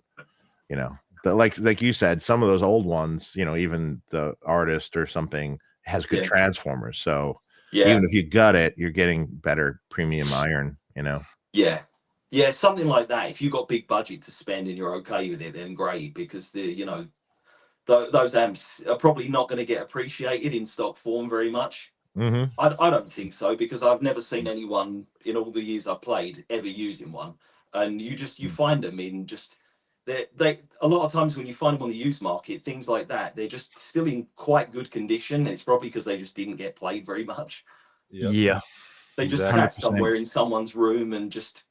you know, like you said, some of those old ones, you know, even the Artist or something has good transformers. So even if you gut it, you're getting better premium iron, you know. Yeah, something like that. If you got big budget to spend and you're okay with it, then great, because those amps are probably not going to get appreciated in stock form very much. I don't think so, because I've never seen anyone in all the years I've played ever using one. And you find them in they a lot of times when you find them on the used market, things like that, they're just still in quite good condition. And it's probably because they just didn't get played very much. Yeah. They just sat somewhere in someone's room and just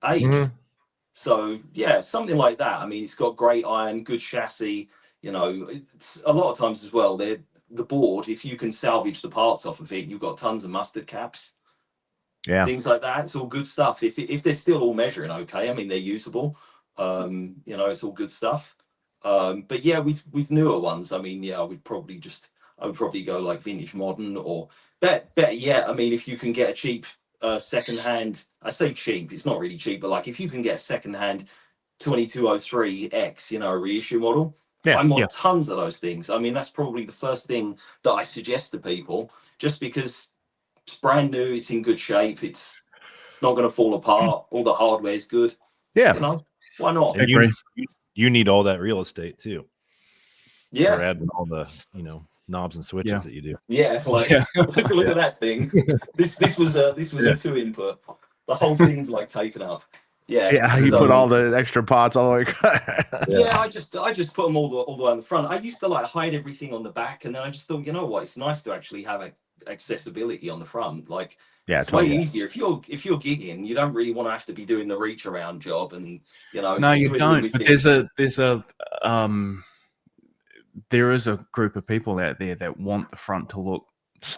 aged. So yeah, something like that. I mean, it's got great iron, good chassis. You know, it's a lot of times as well, the board, if you can salvage the parts off of it, you've got tons of mustard caps. Yeah. Things like that. It's all good stuff. If they're still all measuring okay, I mean, they're usable. You know, it's all good stuff. But yeah, with newer ones, I mean, I would probably go like Vintage Modern, or better yet, I mean, if you can get a cheap secondhand, I say cheap, it's not really cheap, but like if you can get a secondhand 2203X, you know, a reissue model, I mod tons of those things. I mean, that's probably the first thing that I suggest to people, just because it's brand new, it's in good shape, it's not going to fall apart, all the hardware is good. Yeah. You know, why not? And you need all that real estate too. Yeah. For adding all the, you know, knobs and switches that you do. Yeah, like look at that thing. This was a 2-input. The whole thing's like taken up. Yeah, you put all the extra pots all the way. Yeah, I just put them all the way on the front. I used to like hide everything on the back, and then I just thought, you know what, it's nice to actually have accessibility on the front. Like, it's way easier if you're gigging. You don't really want to have to be doing the reach around job, and you know. No, you don't. But there is a group of people out there that want the front to look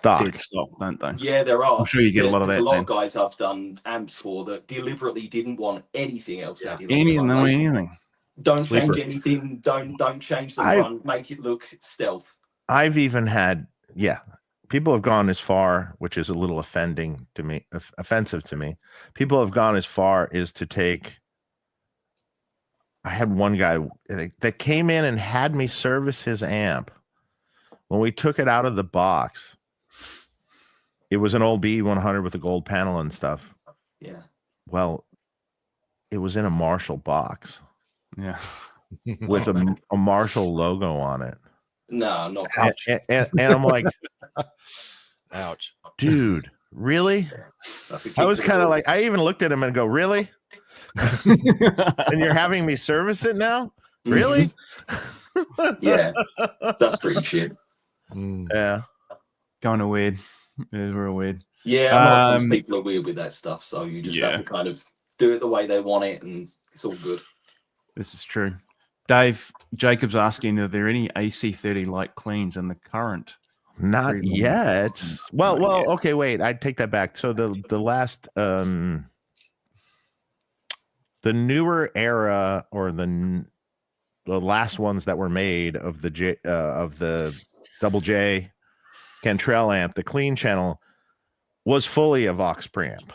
dead stock, don't they? Yeah, there are. I'm sure you get a lot of that. There's a lot of guys I've done amps for that deliberately didn't want anything else added. Anything. Don't change anything. Don't change the front. Make it look stealth. I've even had people have gone as far, which is a little offensive to me. People have gone as far as to take. I had one guy that came in and had me service his amp. When we took it out of the box, it was an old B100 with a gold panel and stuff. Yeah. Well, it was in a Marshall box. Yeah. With a Marshall logo on it. No, not and I'm like, ouch, dude, really? I was kind of like, I even looked at him and go, really? And you're having me service it now? Really? Yeah, that's pretty shit. Yeah, kind of weird. It's real weird. Yeah, a lot of times people are weird with that stuff, so you just have to kind of do it the way they want it, and it's all good. This is true. Dave Jacob's asking, are there any AC30 light cleans in the current? Not yet. Well, okay, wait, I take that back. So the last the newer era, or the last ones that were made of the Double J Cantrell amp, the clean channel was fully a Vox preamp.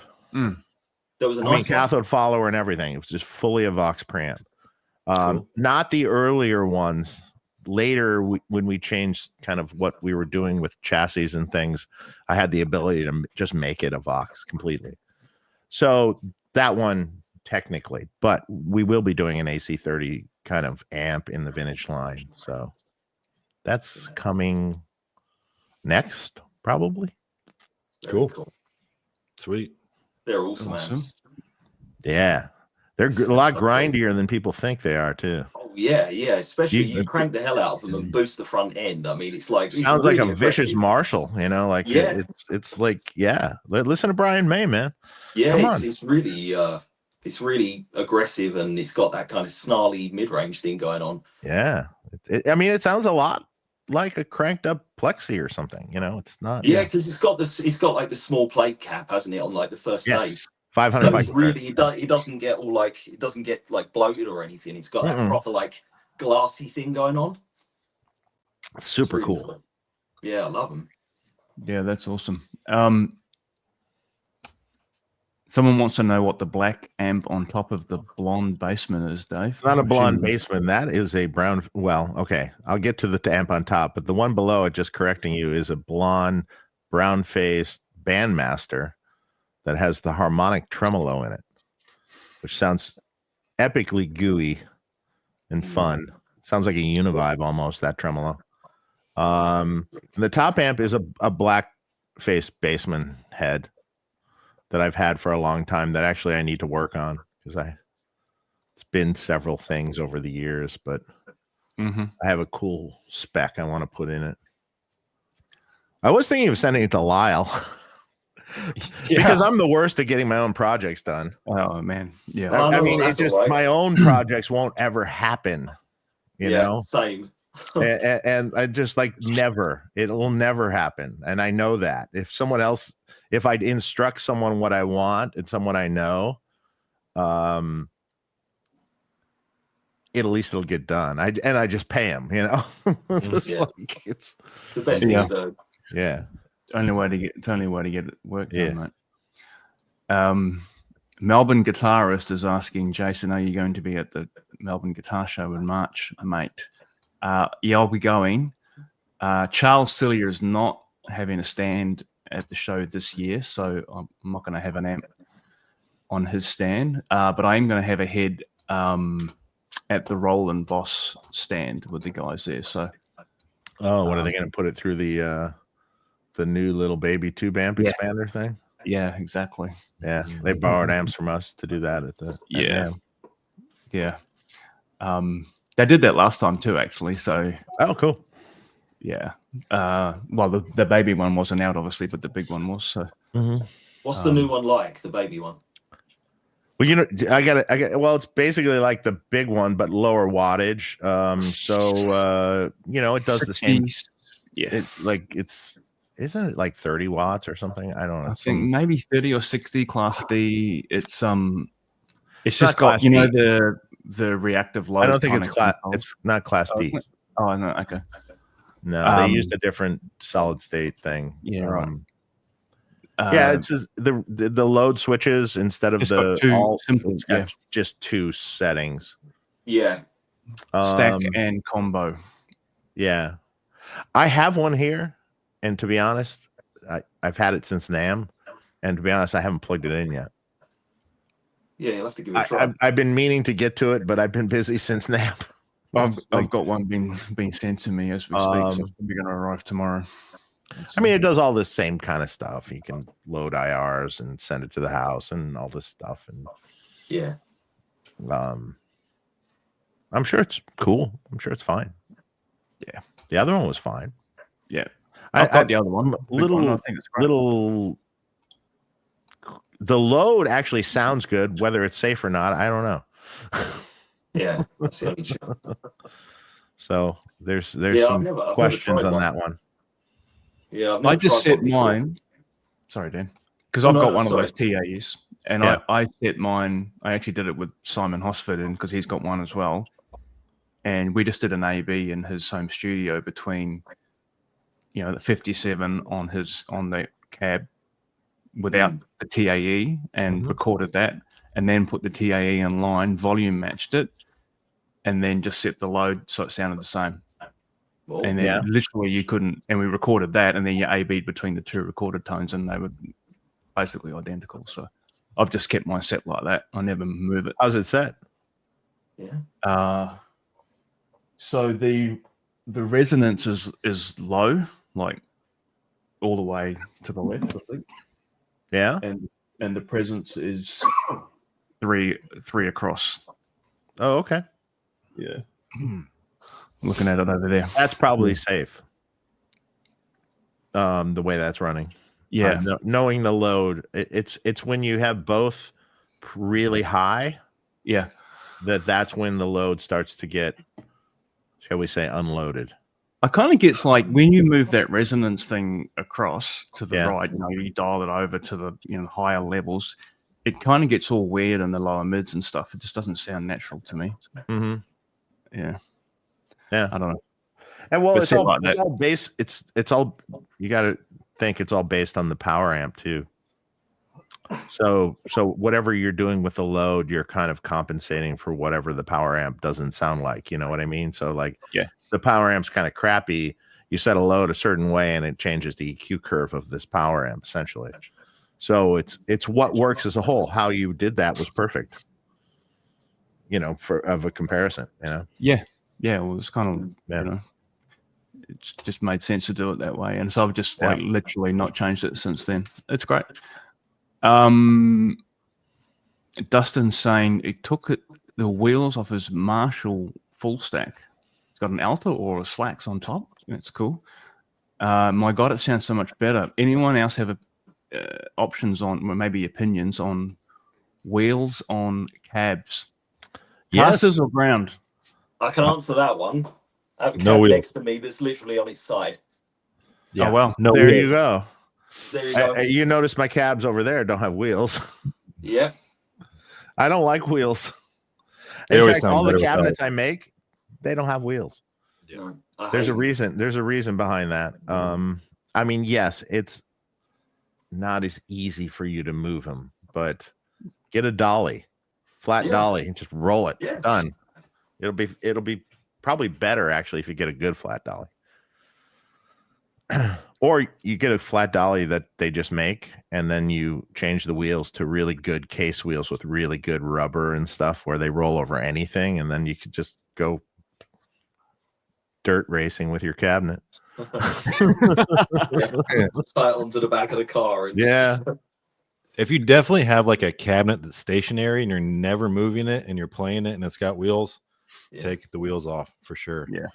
There was a cathode follower and everything. It was just fully a Vox preamp. Cool. Not the earlier ones. Later, when we changed kind of what we were doing with chassis and things, I had the ability to just make it a Vox completely. So that one technically, but we will be doing an AC30 kind of amp in the vintage line. So that's coming next, probably. Cool. Sweet. They're awesome. Yeah. They're a lot grindier than people think they are, too. Oh, yeah. Especially you crank the hell out of them and boost the front end. I mean, it's like... Sounds really like a vicious Marshall, you know? Like, it's like, listen to Brian May, man. Yeah, it's really aggressive, and it's got that kind of snarly mid-range thing going on. Yeah. I mean, it sounds a lot like a cranked up Plexi or something, you know? It's not... Yeah, because it's got like the small plate cap, hasn't it, on like the first stage? 500 so it's really it doesn't get all like bloated or anything. It's got that proper like glassy thing going on. Super really cool. Yeah, I love them. Yeah, that's awesome. Someone wants to know what the black amp on top of the blonde Bassman is, Dave. It's not a blonde Bassman. That is a brown. Well, okay. I'll get to the amp on top, but the one below it, just correcting you, is a blonde, brown-faced Bandmaster that has the harmonic tremolo in it, which sounds epically gooey and fun. Sounds like a Univibe almost, that tremolo. The top amp is a black-faced Bassman head that I've had for a long time that actually I need to work on because it's been several things over the years, but I have a cool spec I want to put in it. I was thinking of sending it to Lyle. Because I'm the worst at getting my own projects done. Oh man, yeah. I mean, it's just my own projects won't ever happen. You know, same. and I just like never. It will never happen, and I know that. If I'd instruct someone what I want and someone I know, at least it'll get done. I just pay them. You know, it's the best thing to do. Yeah. Only way to get it work done, mate. Melbourne guitarist is asking, Jason, are you going to be at the Melbourne Guitar Show in March, mate? Yeah, I'll be going. Charles Cillier is not having a stand at the show this year, so I'm not going to have an amp on his stand, but I am going to have a head at the Roland Boss stand with the guys there. So, what are they going to put it through the new little baby tube amp expander thing? Yeah, exactly. Yeah, they borrowed amps from us to do that at the they did that last time too, actually. So cool. Yeah. Well, the baby one wasn't out, obviously, but the big one was. So what's the new one like? The baby one? Well, you know, I got. Well, it's basically like the big one, but lower wattage. You know, it does 60s. The same. Yeah. Isn't it like 30 watts or something? I don't know. I think maybe 30 or 60 Class D. It's just got, you know, the reactive load. I don't think it's class. It's not Class D. Oh no, okay. No, they used a different solid state thing. Yeah, right. It's just the load switches instead of it's got just two settings. Yeah. Stack and combo. Yeah. I have one here. And to be honest, I've had it since NAMM, and to be honest, I haven't plugged it in yet. Yeah, you'll have to give it a try. I've been meaning to get to it, but I've been busy since NAMM. I've got one being sent to me as we speak, so it's probably going to arrive tomorrow. I mean, it does all this same kind of stuff. You can load IRs and send it to the house and all this stuff. And I'm sure it's cool. I'm sure it's fine. Yeah, the other one was fine. Yeah. I've got the other one. The load actually sounds good. Whether it's safe or not, I don't know. Yeah. So there's some questions on that one. Yeah, I just set mine. Sorry, Dan, because I've got one of those TAs, and I set mine. I actually did it with Simon Hosford, and because he's got one as well, and we just did an A/B in his home studio between, you know, the 57 on the cab without the TAE and recorded that, and then put the TAE in line, volume matched it, and then just set the load so it sounded the same. Well, and then literally you couldn't, and we recorded that, and then you A/B'd between the two recorded tones, and they were basically identical. So I've just kept my set like that. I never move it. How's it set? Yeah. So the resonance is low, like all the way to the left, I think. Yeah. And the presence is three across. Oh, okay. Yeah. Looking at it over there. That's probably safe. The way that's running. Yeah. Knowing the load, it's when you have both really high. Yeah. That's when the load starts to get, shall we say, unloaded. I kind of gets like when you move that resonance thing across to the Yeah. right, you dial it over to the higher levels, it kind of gets all weird in the lower mids and stuff. It just doesn't sound natural to me. Mm-hmm. Yeah. Yeah. I don't know. And well, But it's shit all, like it's that. all based. It's all, you got to think it's all based on the power amp too. So whatever you're doing with the load, you're kind of compensating for whatever the power amp doesn't sound like. You know what I mean? So like, Yeah. the power amp's kind of crappy. You set a load a certain way, and it changes the EQ curve of this power amp essentially. So it's what works as a whole. How you did that was perfect. Of a comparison. Yeah. Yeah. Well, it's kind of Yeah. it's just made sense to do it that way, and so I've just like literally not changed it since then. It's great. Dustin's saying he took the wheels off his Marshall full stack. It's got an Alta or a Slacks on top. That's cool. My God, it sounds so much better. Anyone else have options on, or maybe opinions on wheels on cabs? Yes. Casters or ground? I can answer that one. I have a No cab wheel. next to me that's literally on its side. Yeah. Oh, well. No There wheel. you go. There you go. You notice my cabs over there don't have wheels. Yeah. I don't like wheels. They In always fact, sound all the better without. cabinets I make, they don't have wheels. No, I There's hate a reason. There's a reason behind that. I mean, yes, it's not as easy for you to move them, but get a dolly, flat dolly, and just roll it. Yeah. Done. It'll be probably better actually if you get a good flat dolly. Or you get a flat dolly that they just make, and then you change the wheels to really good case wheels with really good rubber and stuff where they roll over anything, and then you could just go dirt racing with your cabinet. Tie it onto the back of the car. And Yeah. If you definitely have like a cabinet that's stationary and you're never moving it and you're playing it and it's got wheels, take the wheels off for sure. Yeah.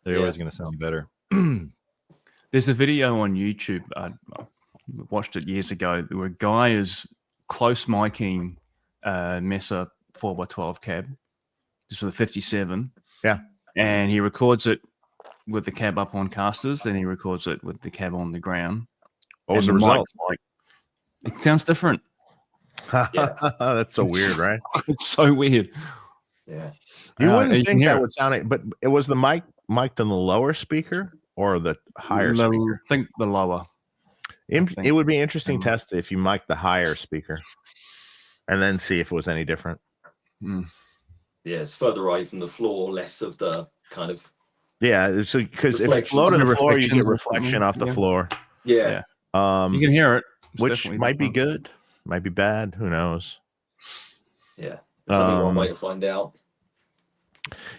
They're always going to sound better. There's a video on YouTube. I watched it years ago where a guy is close miking Mesa 4x12 cab, just with a 57. Yeah. And he records it with the cab up on casters, and he records it with the cab on the ground. What was And the result? mic's it sounds different. That's so weird, right? It's so weird. Yeah. You you wouldn't can think hear that it. would sound, but it was the mic mic'd in the lower speaker or the higher speaker? I think the lower. It would be interesting test if you mic the higher speaker and then see if it was any different. Mm. Yeah, it's further away from the floor, less of the kind of. Yeah, so because if it's Reflections. low to the floor, you Reflections get or reflection something. off the Yeah. floor. Yeah. You can hear it. It's Which definitely might be different. good, might be bad. Who knows? Yeah. There's only one way to find out.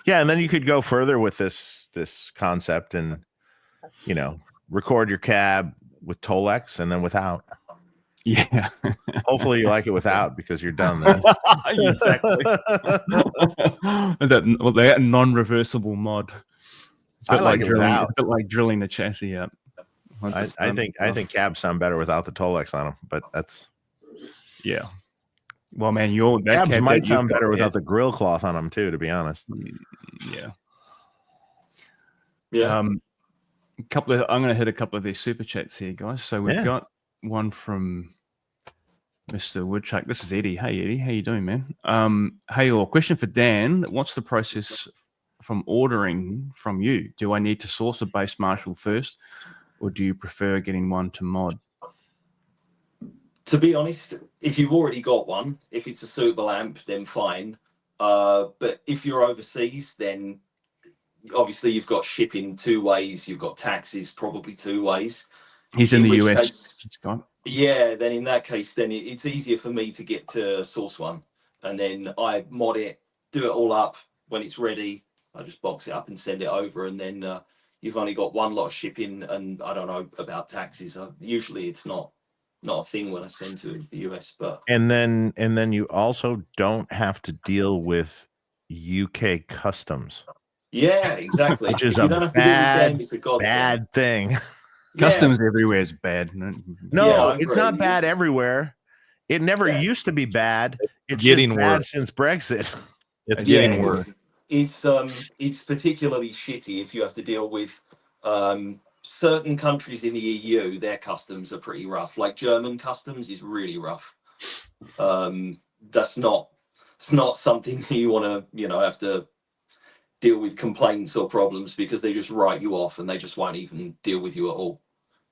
Yeah, and then you could go further with this concept and record your cab with Tolex and then without. Yeah. Hopefully you like it without because you're done then. Exactly. That non-reversible mod. It's a I bit like it drilling. without. It's a bit like drilling the chassis up. I think cabs sound better without the Tolex on them, but that's Yeah. Well, man, that cabs cab might that sound you've got better without there- the grill cloth on them too, to be honest. Yeah. Yeah. I'm going to hit a couple of these super chats here, guys. So we've got one from Mr. Woodchuck. This is Eddie. Hey, Eddie. How you doing, man? Hey, or question for Dan. What's the process from ordering from you? Do I need to source a bass Marshall first, or do you prefer getting one to mod? To be honest, if you've already got one, if it's a suitable amp, then fine. But if you're overseas, then obviously you've got shipping 2 ways. You've got taxes probably 2 ways. He's in the which US. case- Yeah, then in that case, then it's easier for me to get to source one, and then I mod it, do it all up. When it's ready, I just box it up and send it over, and then you've only got one lot of shipping, and I don't know about taxes. Usually, it's not a thing when I send to the US, but and then you also don't have to deal with UK customs. Yeah, exactly. Which is if you don't have to deal with them, it's a bad thing. Customs everywhere is bad. No, it's not bad everywhere. It never used to be bad. It's getting bad since Brexit. It's getting worse. It's particularly shitty if you have to deal with certain countries in the EU. Their customs are pretty rough. Like German customs is really rough. It's not something you want to have to deal with complaints or problems, because they just write you off and they just won't even deal with you at all.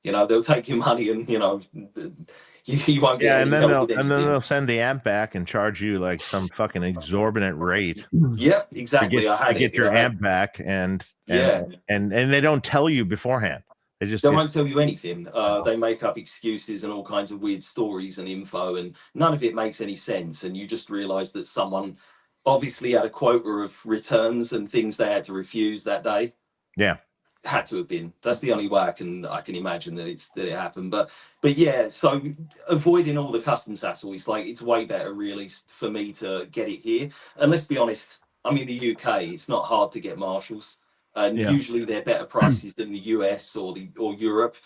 They'll take your money and you won't get any help with anything. And then they'll send the amp back and charge you like some fucking exorbitant rate. Yep, exactly. To get your amp back, and they don't tell you beforehand. They won't tell you anything. They make up excuses and all kinds of weird stories and info, and none of it makes any sense. And you just realize that someone obviously had a quota of returns and things they had to refuse that day. Yeah. Had to have been. That's the only way I can imagine that it happened. But yeah, so avoiding all the customs hassle, it's way better really for me to get it here. And let's be honest, I'm in the UK. It's not hard to get marshals, and usually they're better prices than the US or Europe,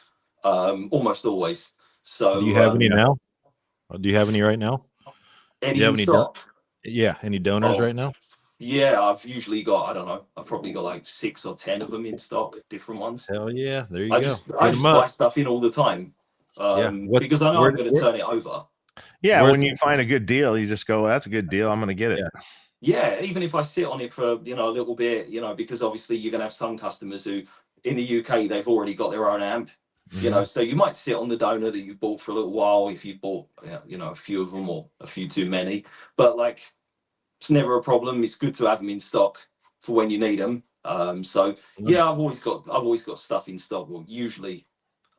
almost always. So do you have any now? Do you have any right now? Any in stock? Any donors right now? Yeah, I've usually got, I don't know, I've probably got like 6 or 10 of them in stock, different ones. Hell yeah, there you go. I just buy stuff in all the time because I know I'm going to turn it over. Yeah, when you find a good deal, you just go, well, that's a good deal, I'm going to get it. Yeah, even if I sit on it for, a little bit, because obviously you're going to have some customers who, in the UK, they've already got their own amp, so you might sit on the donor that you've bought for a little while if you've bought, a few of them or a few too many. But like, it's never a problem. It's good to have them in stock for when you need them. So yeah, I've always got stuff in stock. Well, usually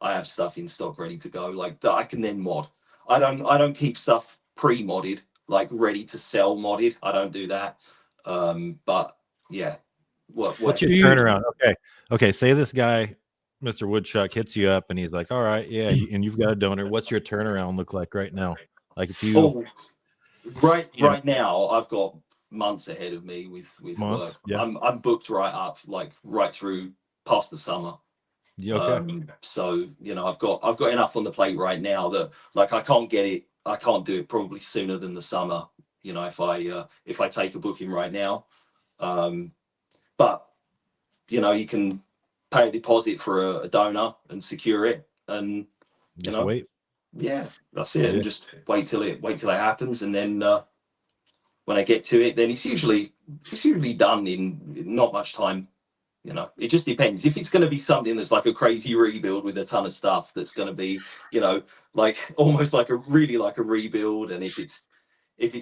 I have stuff in stock ready to go, like that I can then mod. I don't keep stuff pre-modded, like ready to sell modded. I don't do that. But yeah, what's your turnaround? Okay. Say this guy, Mr. Woodchuck, hits you up and he's like, "All right, yeah," and you've got a donor. What's your turnaround look like right now? Like if you. Right now, I've got months ahead of me with work. Yeah. I'm booked right up, like right through past the summer. Yeah, okay. So I've got enough on the plate right now that like I can't do it probably sooner than the summer. If I take a booking right now, but you can pay a deposit for a donor and secure it, and just wait. Yeah, that's it. And just wait till it happens, and then when I get to it, then it's usually done in not much time. It just depends. If it's going to be something that's like a crazy rebuild with a ton of stuff, that's going to be like almost like a rebuild, and if it's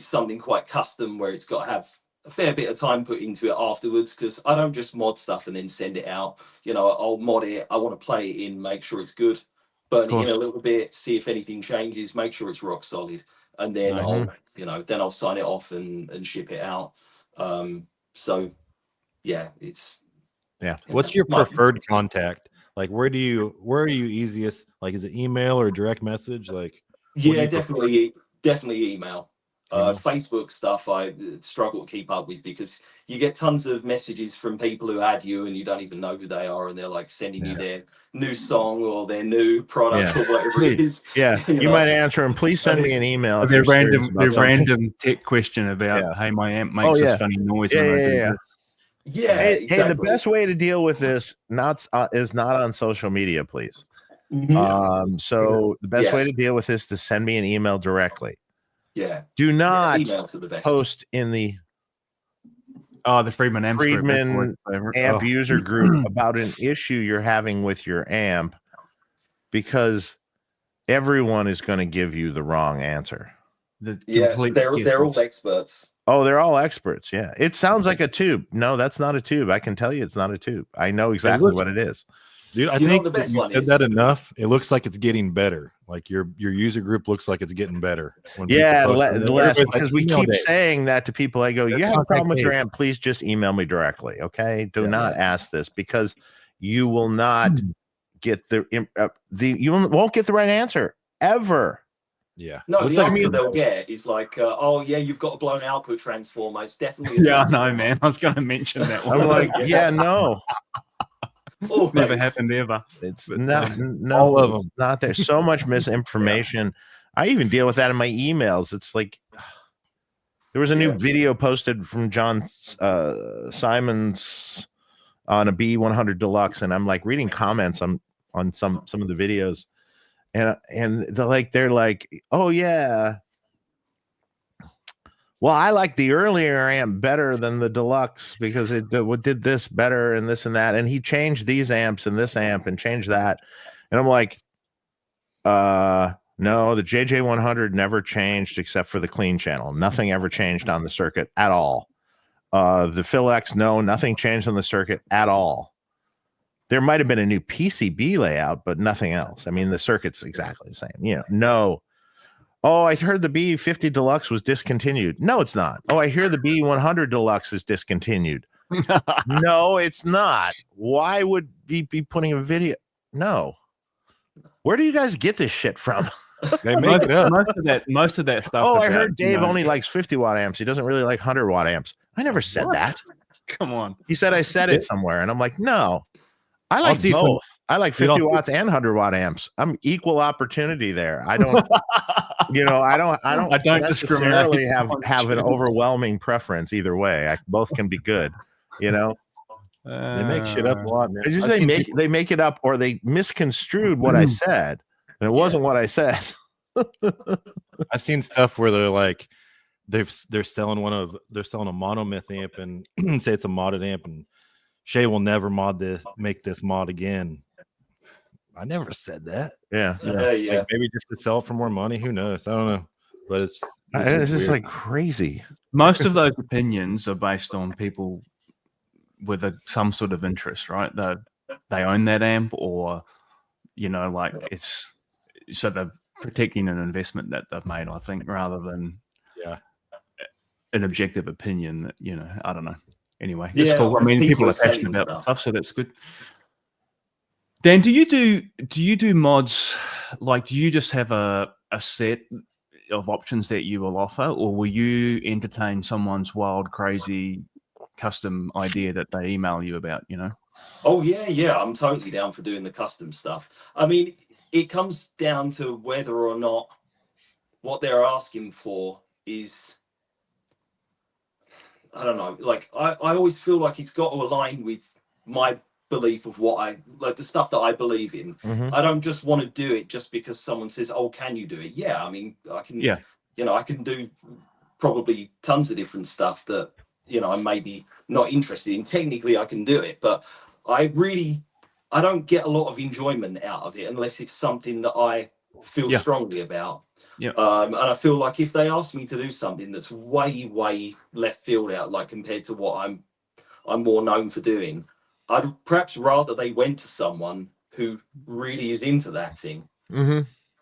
something quite custom where it's got to have a fair bit of time put into it afterwards, because I don't just mod stuff and then send it out. I'll mod it. I want to play it in, make sure it's good. Burn it in a little bit, see if anything changes, make sure it's rock solid, and then I'll sign it off and ship it out. So yeah, it's What's your preferred contact? Like where are you easiest? Like is it email or direct message? Like definitely email. Facebook stuff I struggle to keep up with, because you get tons of messages from people who add you and you don't even know who they are, and they're like sending you their new song or their new product or whatever it is. Yeah, you might answer them. Please send me an email. Their random tech question about, hey, my amp makes this funny noise. Yeah, exactly. Hey, the best way to deal with this is not on social media, please. So the best way to deal with this is to send me an email directly. Yeah. Do not post in the Friedman amp user group about an issue you're having with your amp, because everyone is going to give you the wrong answer. They're all experts. Oh, they're all experts. Yeah. It sounds like a tube. No, that's not a tube. I can tell you it's not a tube. I know exactly what it is. Dude, I think that you said that enough. It looks like it's getting better. Like your user group looks like it's getting better. Yeah, less because we keep saying that to people. I go, you have a problem with your amp, please just email me directly. Okay, do not ask this because you will not get you won't get the right answer ever. Yeah. No, the answer they'll get is like, oh yeah, you've got a blown output transformer. It's definitely I know, man. I was going to mention that one. I'm like, yeah, no. Never happened ever. It's not no, it's not. There's so much misinformation. I even deal with that in my emails. It's like there was a new video posted from John Simons on a B100 Deluxe, and I'm like reading comments on some of the videos, and they're like, oh yeah. Well, I like the earlier amp better than the Deluxe because it did this better and this and that. And he changed these amps and this amp and changed that. And I'm like, no, the JJ100 never changed except for the clean channel. Nothing ever changed on the circuit at all. The Phil X, no, nothing changed on the circuit at all. There might have been a new PCB layout, but nothing else. I mean, the circuit's exactly the same. No. Oh, I heard the B50 Deluxe was discontinued. No, it's not. Oh, I hear the B100 Deluxe is discontinued. No, it's not. Why would we be putting a video? No. Where do you guys get this shit from? They make it up. Most of that stuff. Oh, I heard Dave only likes 50 watt amps. He doesn't really like 100 watt amps. I never said that. Come on. He said I said it somewhere, and I'm like, no. I like both. I like 50 watts and 100 watt amps. I'm equal opportunity there. I don't, I don't necessarily have an overwhelming preference either way. Both can be good, They make shit up a lot, man. They make it up, or they misconstrued what I said, and it wasn't what I said. I've seen stuff where they're like, they're selling a Monomyth amp and say it's a modded amp, and Shea will never make this mod again. I never said that. Yeah. Like maybe just to sell for more money. Who knows? I don't know. But it's just like crazy. Most of those opinions are based on people with some sort of interest, right? They own that amp, or it's so they're protecting an investment that they've made, I think, rather than an objective opinion that I don't know. Anyway, that's cool. I mean, people are passionate about the stuff, so that's good. Dan, do you do mods? Like, do you just have a set of options that you will offer, or will you entertain someone's wild, crazy custom idea that they email you about? Oh yeah, I'm totally down for doing the custom stuff. I mean, it comes down to whether or not what they're asking for is, I don't know, like I always feel like it's got to align with my belief of what I like, the stuff that I believe in. Mm-hmm. I don't just want to do it just because someone says, oh, can you do it? Yeah, I mean, I can, I can do probably tons of different stuff that, I'm maybe not interested in. Technically, I can do it, but I don't get a lot of enjoyment out of it unless it's something that I feel strongly about. Yeah. And I feel like if they ask me to do something that's way left field out, like compared to what I'm more known for doing, I'd perhaps rather they went to someone who really is into that thing. Mm-hmm.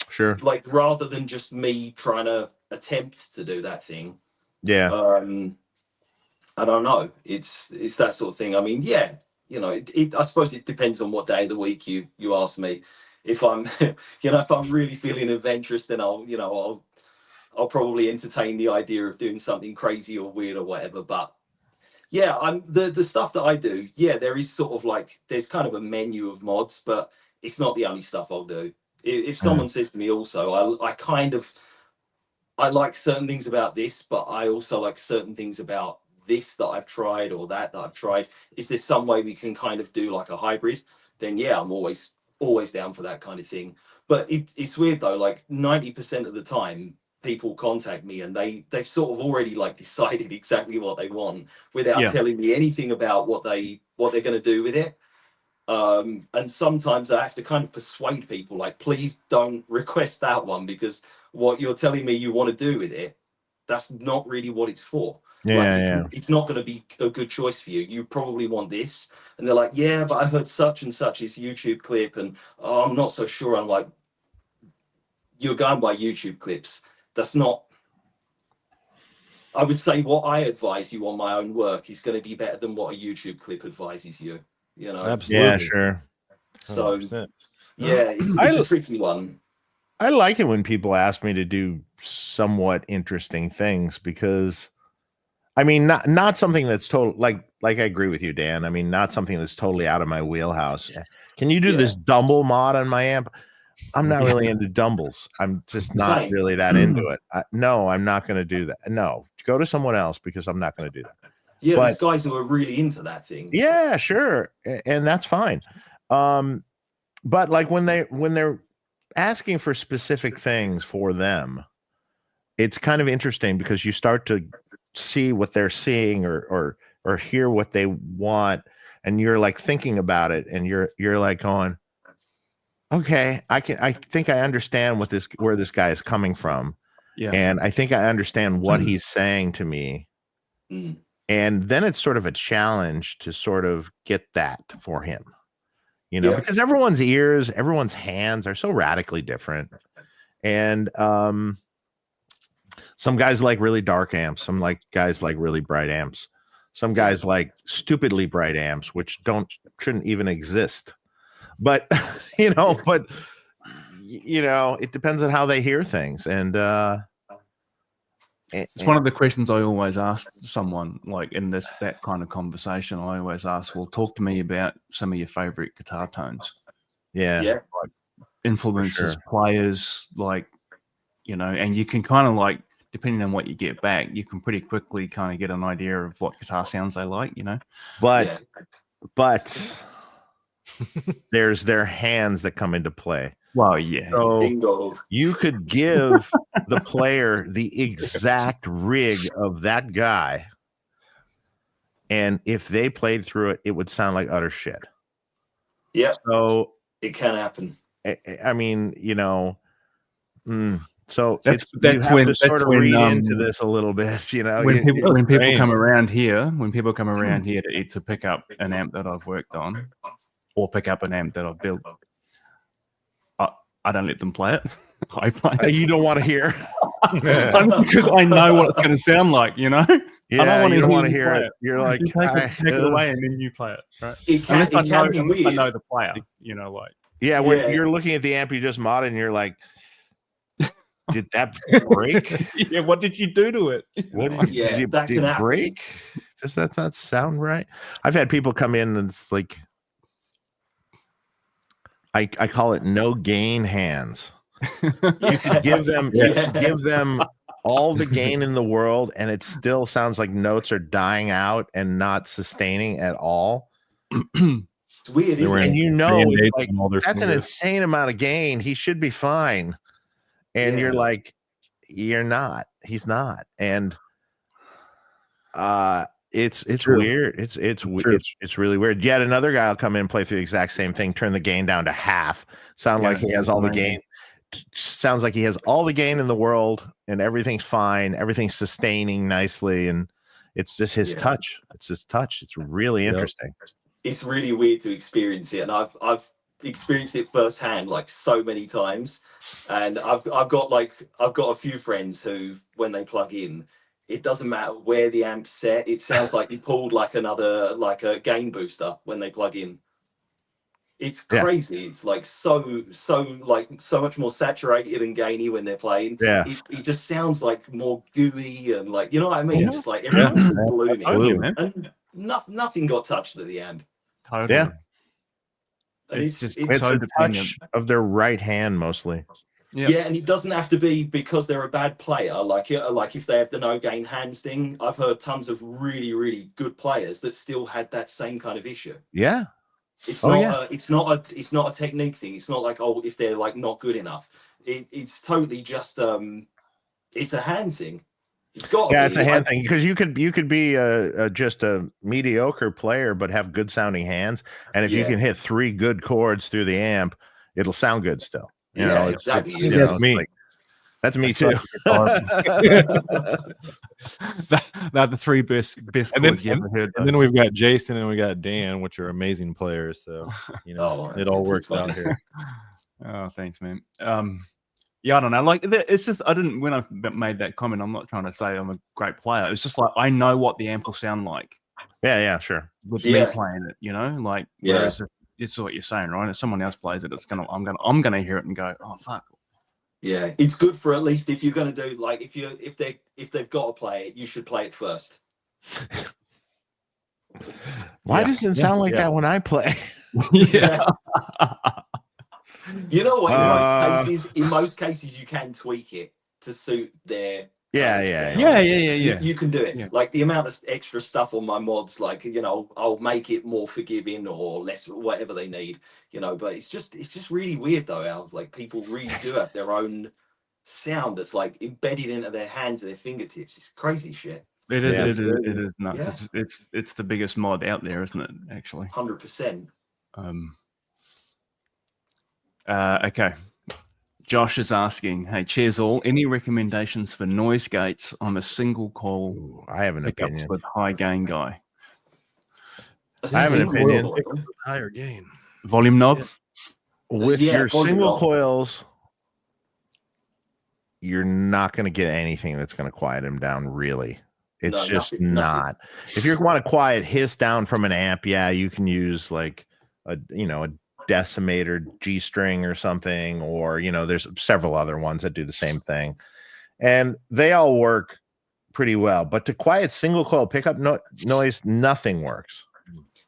Sure. Like, rather than just me trying to attempt to do that thing. Yeah. I don't know. It's that sort of thing. I mean, I suppose it depends on what day of the week you ask me. If I'm, if I'm really feeling adventurous, then I'll probably entertain the idea of doing something crazy or weird or whatever. But yeah, the stuff that I do. Yeah, there is sort of like, there's kind of a menu of mods, but it's not the only stuff I'll do. If someone says to me also, I like certain things about this, but I also like certain things about this that I've tried or that I've tried. Is there some way we can kind of do like a hybrid? Then yeah, I'm always down for that kind of thing. But it's weird though, like 90% of the time people contact me and they've sort of already like decided exactly what they want without telling me anything about what they're going to do with it. And sometimes I have to kind of persuade people, like, please don't request that one, because what you're telling me you want to do with it that's not really what it's for. Yeah, It's not going to be a good choice for you. You probably want this. And they're like, yeah, but I heard such and such is YouTube clip, and I'm not so sure. I'm like, you're going by YouTube clips. That's not. I would say what I advise you on my own work is going to be better than what a YouTube clip advises you. You know, Absolutely. Yeah, sure. so 100%. yeah, it's a tricky one. I like it when people ask me to do somewhat interesting things because, I mean, not something that's total like I agree with you, Dan. I mean, not something that's totally out of my wheelhouse. Can you do this Dumble mod on my amp? I'm not really into Dumbles. I'm just not really that into it. No, I'm not going to do that. No, go to someone else because I'm not going to do that. Yeah, there's guys who are really into that thing. Yeah, sure, and that's fine. But like when they're asking for specific things for them, it's kind of interesting because you start to see what they're seeing or hear what they want, and you're like thinking about it, and you're like going, okay, I think I understand where this guy is coming from. Yeah. And I think I understand what he's saying to me. And then it's sort of a challenge to sort of get that for him, you know, because everyone's ears, everyone's hands are so radically different. And some guys like really dark amps, some guys like really bright amps, some guys like stupidly bright amps, which shouldn't even exist. But it depends on how they hear things. And it's one of the questions I always ask someone, like in that kind of conversation. I always ask, well, talk to me about some of your favorite guitar tones. Like Influences, players, like, you know, and you can kind of like, depending on what you get back, you can pretty quickly kind of get an idea of what guitar sounds they like, you know. But there's their hands that come into play. Well, yeah. So you could give the player the exact rig of that guy, and if they played through it, it would sound like utter shit. Yeah. So it can happen. I mean, you know, so that's you have when to sort of read into this a little bit, you know. When people come around here, to pick up an amp that I've worked on, or pick up an amp that I've built, I don't let them play it. I play it. You don't want to hear because I know what it's going to sound like, you know. Yeah, I don't want to hear it. You're like, take it away and then you play it, right? It can be weird. I know the player, you know, like. Yeah, when you're looking at the amp you just modded, and you're like, did that break? Yeah, what did you do to it? Did it break? Does that not sound right? I've had people come in and it's like, I call it no gain hands. You could give them all the gain in the world, and it still sounds like notes are dying out and not sustaining at all. It's weird, isn't it? And you know, like, that's an insane amount of gain. He should be fine. And you're like, you're not. He's not. And it's weird. It's really weird. Yet another guy will come in and play through the exact same thing, turn the gain down to half. Sound like he has all the gain. Sounds like he has all the gain in the world, and everything's fine. Everything's sustaining nicely, and it's just his touch. It's his touch. It's really interesting. It's really weird to experience it, and I've experienced it firsthand, like so many times. And I've got a few friends who, when they plug in, it doesn't matter where the amp's set, it sounds like you pulled like a gain booster when they plug in. It's crazy. It's like so much more saturated and gainy when they're playing. It just sounds like more gooey and, like, you know what I mean? Just like everything's blooming. And nothing got touched at the amp. Totally. Yeah. And it's so the touch of their right hand mostly. Yeah, and it doesn't have to be because they're a bad player. Like if they have the no gain hands thing, I've heard tons of really, really good players that still had that same kind of issue. Yeah. It's not a technique thing. It's not like, if they're like not good enough. It's totally just it's a hand thing. It's a hand thing, because you could be just a mediocre player but have good sounding hands, and if you can hit 3 good chords through the amp, it'll sound good still. You know, exactly. It's me. That's me too. They're the three best chords you ever heard. And then we've got Jason and we got Dan, which are amazing players. So it all works out here. Oh, thanks, man. Yeah, I don't know. Like, it's just when I made that comment, I'm not trying to say I'm a great player. It's just like I know what the amp will sound like. Yeah, sure. With me playing it, like whereas it's what you're saying, right? If someone else plays it, I'm gonna hear it and go, oh fuck. Yeah, it's good for at least if you're gonna do like if they've got to play it, you should play it first. Why doesn't it sound like that when I play? Yeah. You know what? In most cases, you can tweak it to suit their. Yeah. You can do it. Yeah. Like the amount of extra stuff on my mods, like I'll make it more forgiving or less, whatever they need. But it's just really weird though. How like people really do have their own sound that's like embedded into their hands and their fingertips. It's crazy shit. It is. It is nuts. Yeah. It's the biggest mod out there, isn't it? Actually. 100%. Okay. Josh is asking, hey, cheers all. Any recommendations for noise gates on a single coil? Ooh, I have an opinion. With high gain guy. I have an opinion. Higher gain. Volume knob? With your single coils, you're not going to get anything that's going to quiet him down, really. It's just not. If you want to quiet hiss down from an amp, you can use like a decimator G string or something, or there's several other ones that do the same thing, and they all work pretty well. But to quiet single coil pickup noise, nothing works.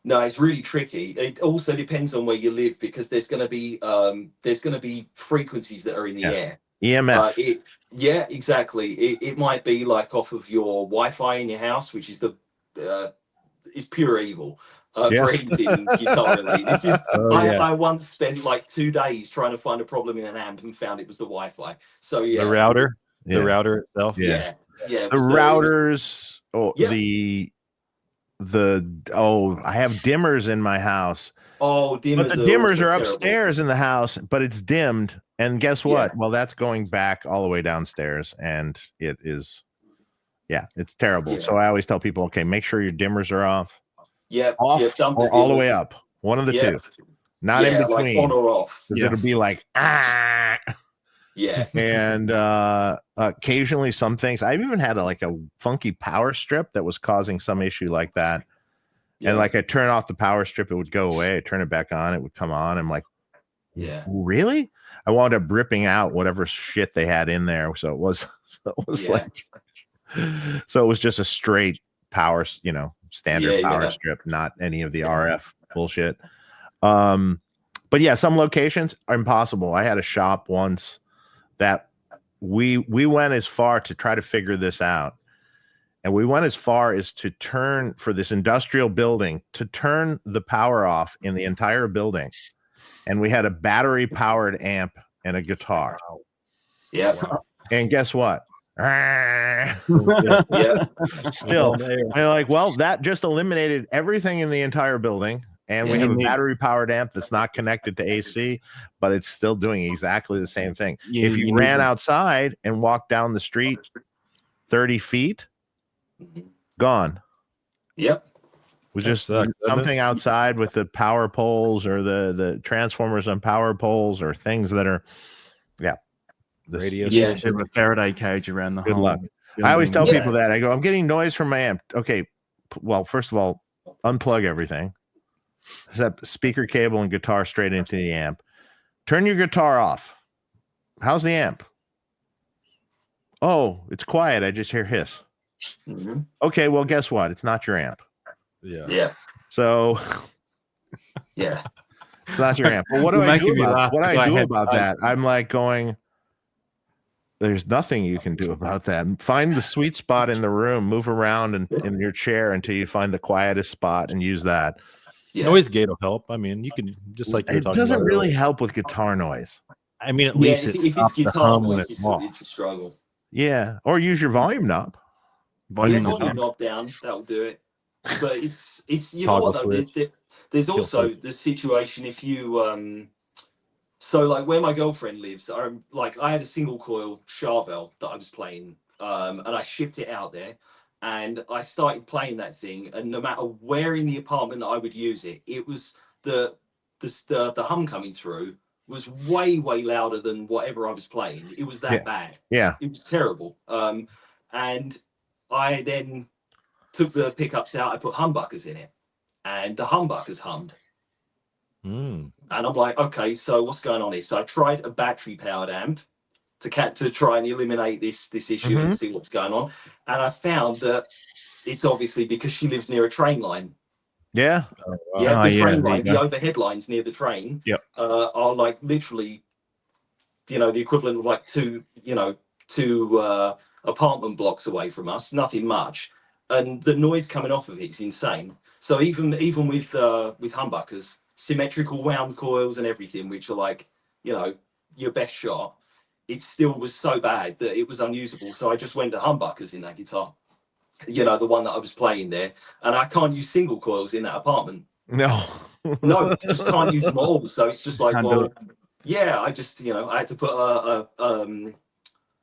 No, it's really tricky. It also depends on where you live, because there's going to be frequencies that are in the air. EMF. Exactly. It might be like off of your Wi-Fi in your house, which is is pure evil. For anything guitar related. I once spent like 2 days trying to find a problem in an amp and found it was the Wi-Fi. So the router itself. The routers. I have dimmers in my house. Oh, dimmers! But the dimmers are upstairs in the house, but it's dimmed. And guess what? Yeah. Well, that's going back all the way downstairs, and it is. Yeah, it's terrible. Yeah. So I always tell people, okay, make sure your dimmers are off. Off or all the way up. One of the two. Not in between. Like on or off. It'll be like Yeah. And occasionally some things. I've even had a funky power strip that was causing some issue like that. Yeah. And like I turn off the power strip, it would go away. I turn it back on, it would come on. I'm like, really? I wound up ripping out whatever shit they had in there. So it was just a straight power, standard power strip, not any of the RF bullshit. But yeah, some locations are impossible. I had a shop once that we went as far to try to figure this out. And we went as far as to turn, for this industrial building, to turn the power off in the entire building. And we had a battery powered amp and a guitar. Yeah. And guess what? Still, and like, well, that just eliminated everything in the entire building, and we have a battery powered amp that's not connected to AC, but it's still doing exactly the same thing. If you ran outside and walked down the street 30 feet, gone. Yep. We just something outside with the power poles or the transformers on power poles or things that are radio station with a Faraday cage around the Good luck. I always tell people that. I go, I'm getting noise from my amp. Okay, well, first of all, unplug everything. Set speaker cable and guitar straight into the amp. Turn your guitar off. How's the amp? Oh, it's quiet. I just hear hiss. Mm-hmm. Okay, well, guess what? It's not your amp. Yeah. So it's not your amp. But what do I do about that? I'm like going, there's nothing you can do about that. Find the sweet spot in the room, move around in your chair until you find the quietest spot and use that. Noise gate will help. I mean, you can just like it doesn't really help with guitar noise. I mean, at least if it's guitar noise, it's a struggle. Yeah, or use your volume knob. Volume knob down, that'll do it. But it's you know what though, there's also the situation if you So like where my girlfriend lives, I had a single coil Charvel that I was playing, and I shipped it out there, and I started playing that thing, and no matter where in the apartment that I would use it, it was the hum coming through was way louder than whatever I was playing. It was that bad. Yeah, it was terrible. And I then took the pickups out. I put humbuckers in it, and the humbuckers hummed. And I'm like, okay, so what's going on here? So I tried a battery powered amp to try and eliminate this issue and see what's going on. And I found that it's obviously because she lives near a train line. Yeah. The train line, the overhead lines near the train are like literally, the equivalent of like two apartment blocks away from us, nothing much. And the noise coming off of it's insane. So even with humbuckers, symmetrical wound coils and everything, which are like, your best shot, it still was so bad that it was unusable. So I just went to humbuckers in that guitar, the one that I was playing there. And I can't use single coils in that apartment. No, you just can't use them at all. So it's just like, well, yeah, I just, I had to put a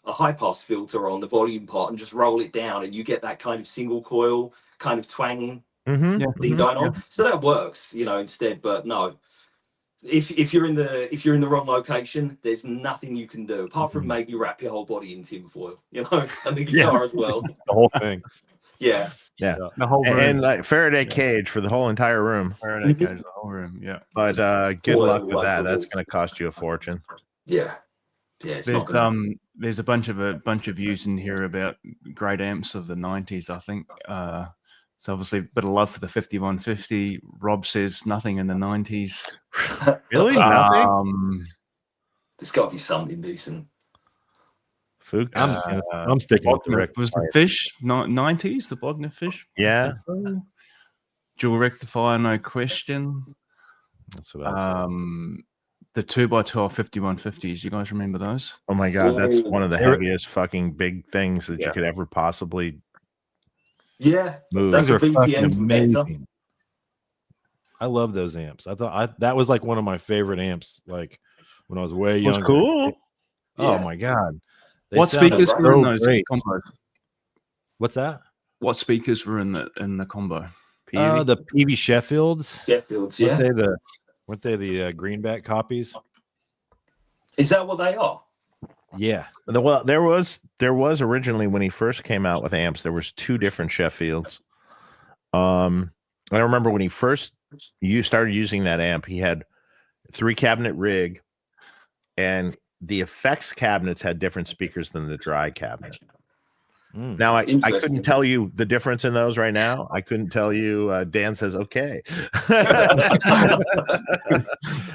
high pass filter on the volume pot and just roll it down, and you get that kind of single coil kind of twang thing going on. So that works, instead. But no, if you're in the wrong location, there's nothing you can do apart from maybe wrap your whole body in tinfoil, and the guitar as well. The whole thing. Yeah. The whole room. And like Faraday cage for the whole entire room. Faraday cage, the whole room. Yeah. But good luck with that. That's going to cost you a fortune. Yeah. There's a bunch of views in here about great amps of the 90s, I think. So obviously a bit of love for the 5150. Rob says nothing in the 90s. Really? Nothing? There's got to be something decent. Fuchs. I'm sticking with the Was the Fish 90s, the Bogner Fish? Yeah. Dual rectifier, no question. That's what I The 2x12 5150s. You guys remember those? Oh my God, that's one of the heaviest fucking big things that you could ever possibly move. That's a VTM amazing. I love those amps. I thought that was like one of my favorite amps. Like when I was way younger. That's cool. Oh my God. What speakers were in those combos? What's that? What speakers were in the combo? The Peavey Sheffields. Yeah. Weren't they the greenback copies? Is that what they are? Yeah. Well, there was originally when he first came out with amps, there was two different Sheffields. I remember when you started using that amp, he had 3 cabinet rig, and the effects cabinets had different speakers than the dry cabinet. Now, I couldn't tell you the difference in those right now. I couldn't tell you. Dan says, okay.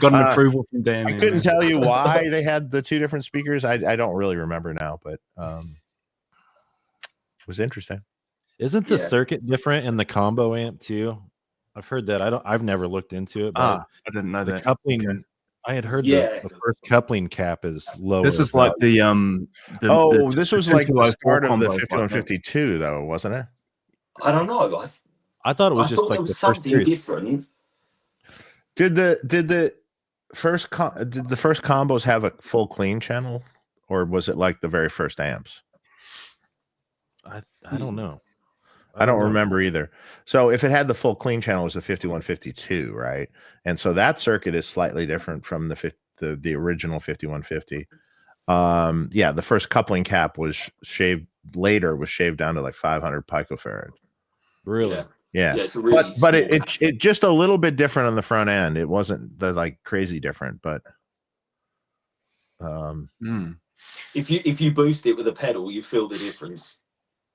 Got an approval from Dan. I couldn't tell you why they had the 2 different speakers. I don't really remember now, but it was interesting. Isn't the circuit different in the combo amp too? I've heard that. I've never looked into it, but I didn't know that. Coupling. Okay. I had heard the first coupling cap is lower. This is like this was like the start of the 5152 though, wasn't it? I don't know. I thought it was just like the first something different. Did the first combos have a full clean channel, or was it like the very first amps? I don't know. I don't remember either. So if it had the full clean channel, it was the 5152, right? And so that circuit is slightly different from the original 5150. The first coupling cap was shaved down to like 500 picofarad. Really? Yeah. It's really but it just a little bit different on the front end. It wasn't like crazy different, but if you boost it with a pedal, you feel the difference.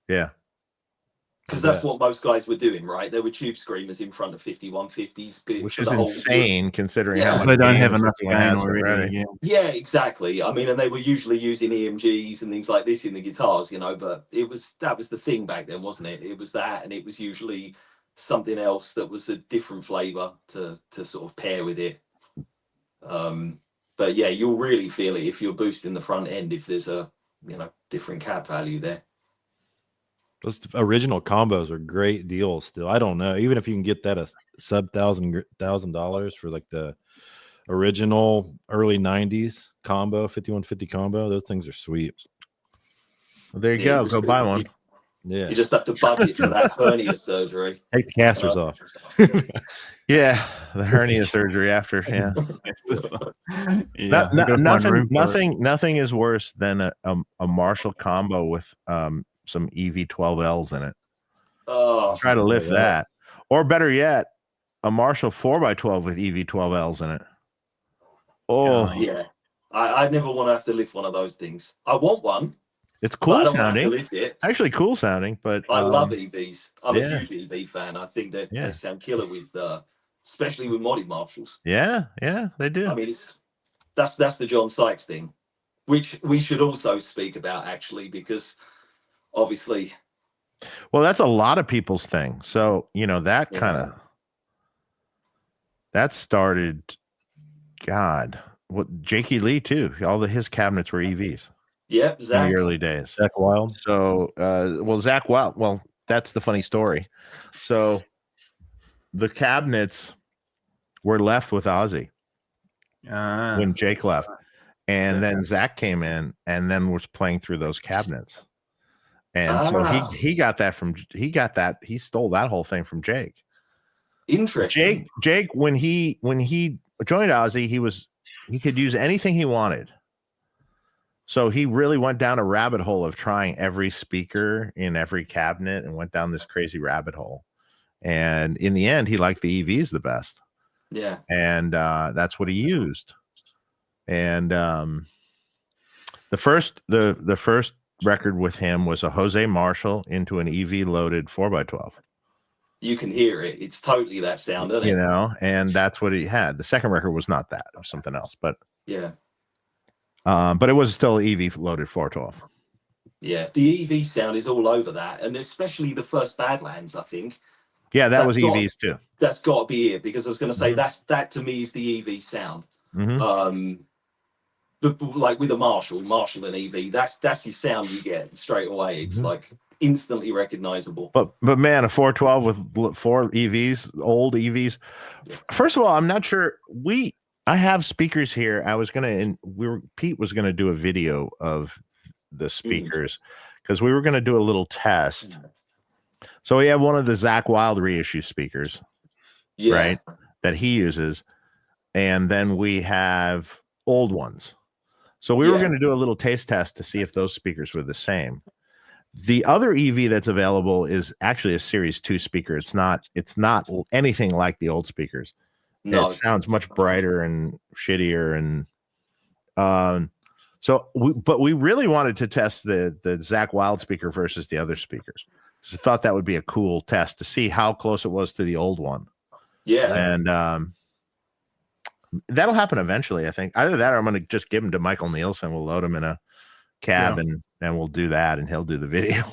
Yeah. Because that's what most guys were doing, right? They were tube screamers in front of 5150s, which is insane considering how much they don't have enough gain already. Yeah, exactly. I mean, and they were usually using EMGs and things like this in the guitars, but that was the thing back then, wasn't it? It was that, and it was usually something else that was a different flavor to sort of pair with it. But yeah, you'll really feel it if you're boosting the front end if there's a different cap value there. Those original combos are great deals still. I don't know. Even if you can get that a sub $1,000 for like the original early 90s combo, 5150 combo. Those things are sweet. Well, there you go. Go buy one. Yeah. You just have to budget for that hernia surgery. Take the casters off. Yeah, the hernia surgery after. Yeah. Yeah. Nothing is worse than a Marshall combo with some EV12Ls in it. Oh, try to lift that. Or better yet, a Marshall 4x12 with EV12Ls in it. Oh, yeah. I never want to have to lift one of those things. I want one. It's cool sounding. Lift it. It's actually cool sounding, but I love EVs. I'm a huge EV fan. I think that they sound killer with, especially with modded Marshalls. Yeah, they do. I mean, that's the John Sykes thing, which we should also speak about actually, because obviously. Well, that's a lot of people's thing. So that that started. God, what Jakey Lee too. All his cabinets were EVs. Yep, Zach. In the early days. Zach Wild. So, Zach Wild. Well, that's the funny story. So, the cabinets were left with Ozzy when Jake left, and then Zach came in and then was playing through those cabinets, and so he got that he stole that whole thing from Jake. Interesting. Jake when he joined Ozzy, he could use anything he wanted. So he really went down a rabbit hole of trying every speaker in every cabinet and went down this crazy rabbit hole. And in the end, he liked the EVs the best. Yeah. And that's what he used. And the first record with him was a Jose Marshall into an EV loaded 4x12. You can hear it. It's totally that sound, isn't it? And that's what he had. The second record was not that. It was something else. But yeah. But it was still EV loaded 412. Yeah, the EV sound is all over that, and especially the first Badlands, I think. Yeah, that was EVs too. That's got to be it, because I was going to say that to me is the EV sound. But like with a Marshall and EV, that's your sound you get straight away. It's like instantly recognizable. But man, a 412 with 4 EVs, old EVs. First of all, I'm not sure I have speakers here. Pete was gonna do a video of the speakers because we were gonna do a little test. So we have one of the Zach Wild reissue speakers, right, that he uses, and then we have old ones. So we were gonna do a little taste test to see if those speakers were the same. The other EV that's available is actually a Series 2 speaker. It's not anything like the old speakers. No. It sounds much brighter and shittier, and but we really wanted to test the Zach Wild speaker versus the other speakers, because I thought that would be a cool test to see how close it was to the old one. Yeah, and that'll happen eventually. I think either that or I'm going to just give him to Michael Nielsen. We'll load him in a cab and we'll do that, and he'll do the video.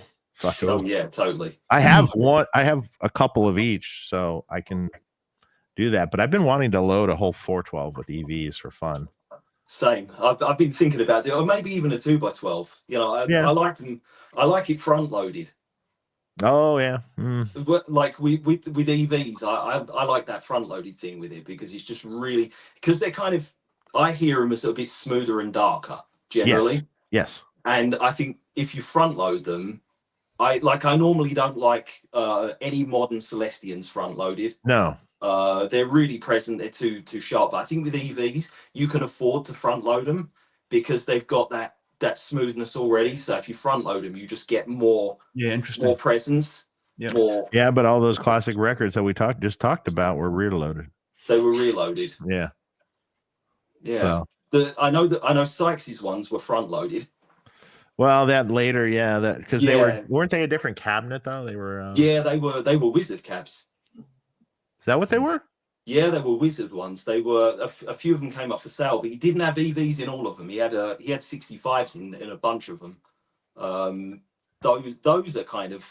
Yeah, totally. I have a couple of each, so I can do that, but I've been wanting to load a whole 412 with EVs for fun. Same. I've been thinking about it, or maybe even a 2x12. I like them. I like it front loaded. Oh yeah. Like with EVs, I like that front loaded thing with it, because it's just really, because they're kind of, I hear them as a bit smoother and darker generally. Yes. And I think if you front load them, I normally don't like any modern Celestians front loaded. No. They're really present. They're too sharp. But I think with EVs, you can afford to front load them because they've got that smoothness already. So if you front load them, you just get more presence. Yeah, but all those classic records that we just talked about were rear loaded. They were rear loaded. Yeah. So. I know Sykes's ones were front loaded. Well, that later, because they weren't they a different cabinet though? They were. They were Wizard cabs. Is that what they were? Yeah, they were Wizard ones. They were a few of them came up for sale, but he didn't have EVs in all of them. He had 65s in a bunch of them. Those are kind of,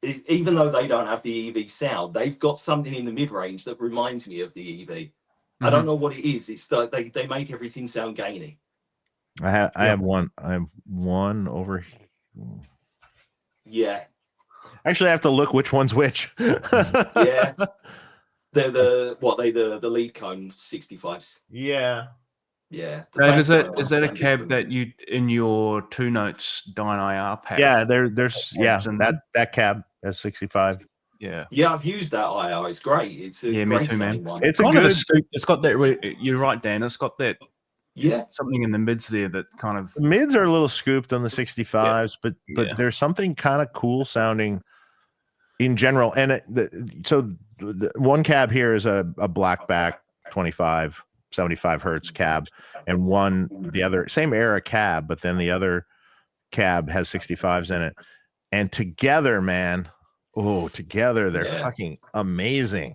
even though they don't have the EV sound, they've got something in the mid range that reminds me of the EV. I don't know what it is. It's they make everything sound gainy. I have one over here. Yeah. Actually, I have to look which one's which. Yeah. They're the lead cone 65s. Yeah. Yeah. Dave, is that a cab that you in your 2 notes Dyne IR pack? Yeah, there's that cab has 65. Yeah. Yeah, I've used that IR. It's great. It's a great me too, man. one. It's kind a good of a scoop. It's got that. You're right, Dan. It's got that. Yeah, something in the mids there that kind of. The mids are a little scooped on the 65s, but there's something kind of cool sounding in general. And so the one cab here is a blackback 75 hertz cab, and the other same era cab, but then the other cab has 65s in it, and together, man, they're fucking amazing.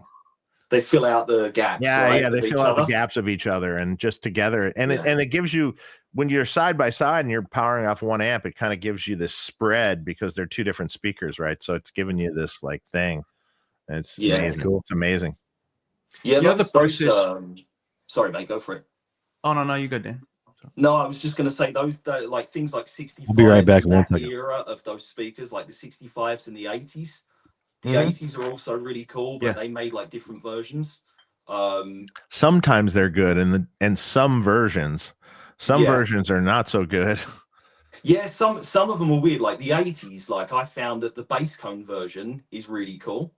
They fill out the gaps. Yeah, they fill out the gaps of each other, and just together, and it gives you, when you're side by side and you're powering off 1 amp, it kind of gives you this spread because they're 2 different speakers, right? So it's giving you this like thing. And it's amazing. Cool. It's amazing. Yeah, the process. Sorry, mate, go for it. Oh no, you go, Dan. No, I was just going to say those like things like 65. I'll be right back in 1 second. Era of those speakers, like the 65s in the 80s. The 80s are also really cool, but they made like different versions. Sometimes they're good, and some versions are not so good. Yeah, some of them are weird. Like the 80s, like I found that the bass cone version is really cool.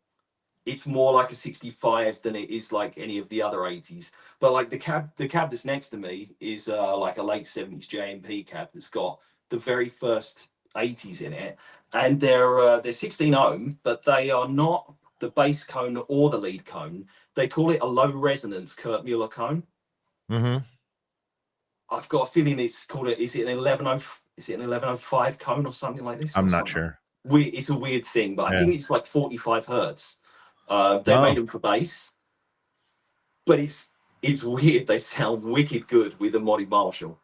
It's more like a 65 than it is like any of the other 80s. But like the cab that's next to me is like a late 70s JMP cab that's got the very first 80s in it, and they're 16 ohm, but they are not the bass cone or the lead cone. They call it a low resonance Kurt Mueller cone. Mm-hmm. I've got a feeling it's called it. Is it an 1105 cone or something like this? I'm not sure. It's a weird thing, but I think it's like 45 hertz. They made them for bass, but it's weird. They sound wicked good with a Monty Marshall.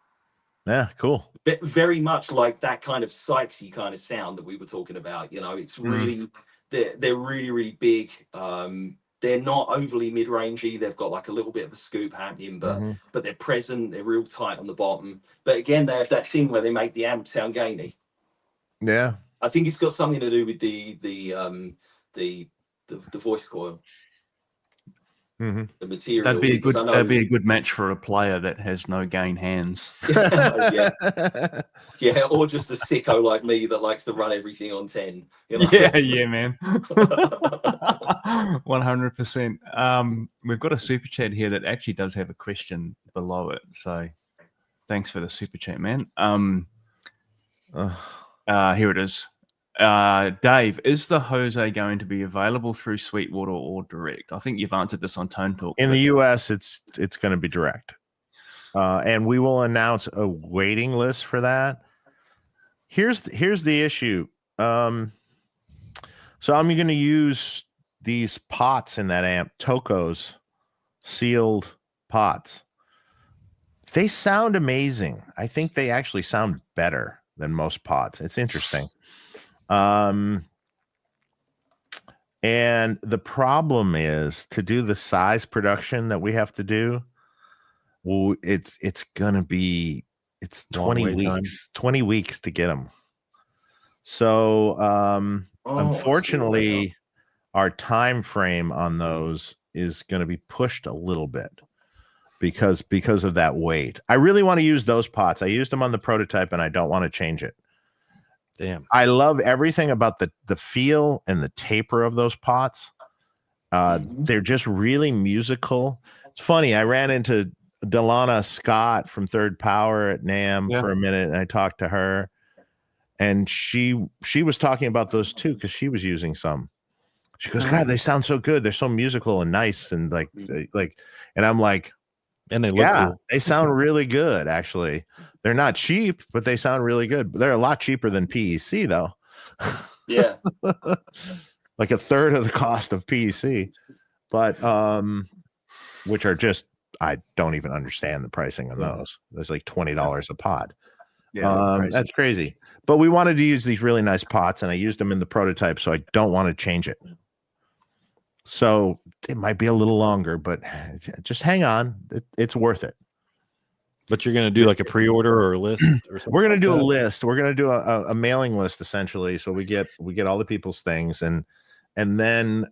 Yeah, cool. Very much like that kind of Sykesy kind of sound that we were talking about. You know, it's really they're really, really big. They're not overly mid-rangey. They've got like a little bit of a scoop happening, but they're present. They're real tight on the bottom. But again, they have that thing where they make the amp sound gainy. Yeah, I think it's got something to do with the voice coil. The material. That'd be a good match for a player that has no gain hands. Yeah, or just a sicko like me that likes to run everything on 10. You know? Yeah, man. 100%. We've got a super chat here that actually does have a question below it. So thanks for the super chat, man. Here it is. Dave, is the Jose going to be available through Sweetwater or direct? I think you've answered this on Tone Talk. In the US, it's going to be direct, and we will announce a waiting list for that. Here's the issue. So I'm going to use these pots in that amp, Toko's sealed pots. They sound amazing. I think they actually sound better than most pots. It's interesting. And the problem is to do the size production that we have to do. Well, it's 20 weeks to get them. So, unfortunately, our time frame on those is going to be pushed a little bit because of that weight. I really want to use those pots. I used them on the prototype and I don't want to change it. Damn. I love everything about the feel and the taper of those pots. They're just really musical. It's funny. I ran into Delana Scott from Third Power at NAMM for a minute, and I talked to her, and she was talking about those too because she was using some. She goes, "God, they sound so good. They're so musical and nice, and like," and I'm like, and they look cool. They sound really good. Actually, they're not cheap, but they sound really good. They're a lot cheaper than PEC, though. Yeah, like a third of the cost of PEC, but which are just, I don't even understand the pricing on those. There's like $20 a pod. Yeah, that's crazy. But we wanted to use these really nice pots, and I used them in the prototype, so I don't want to change it. So it might be a little longer, but just hang on. It's worth it. But you're going to do like a pre-order or a list or something? We're going to do a list. We're going to do a mailing list, essentially. So we get all the people's things, and then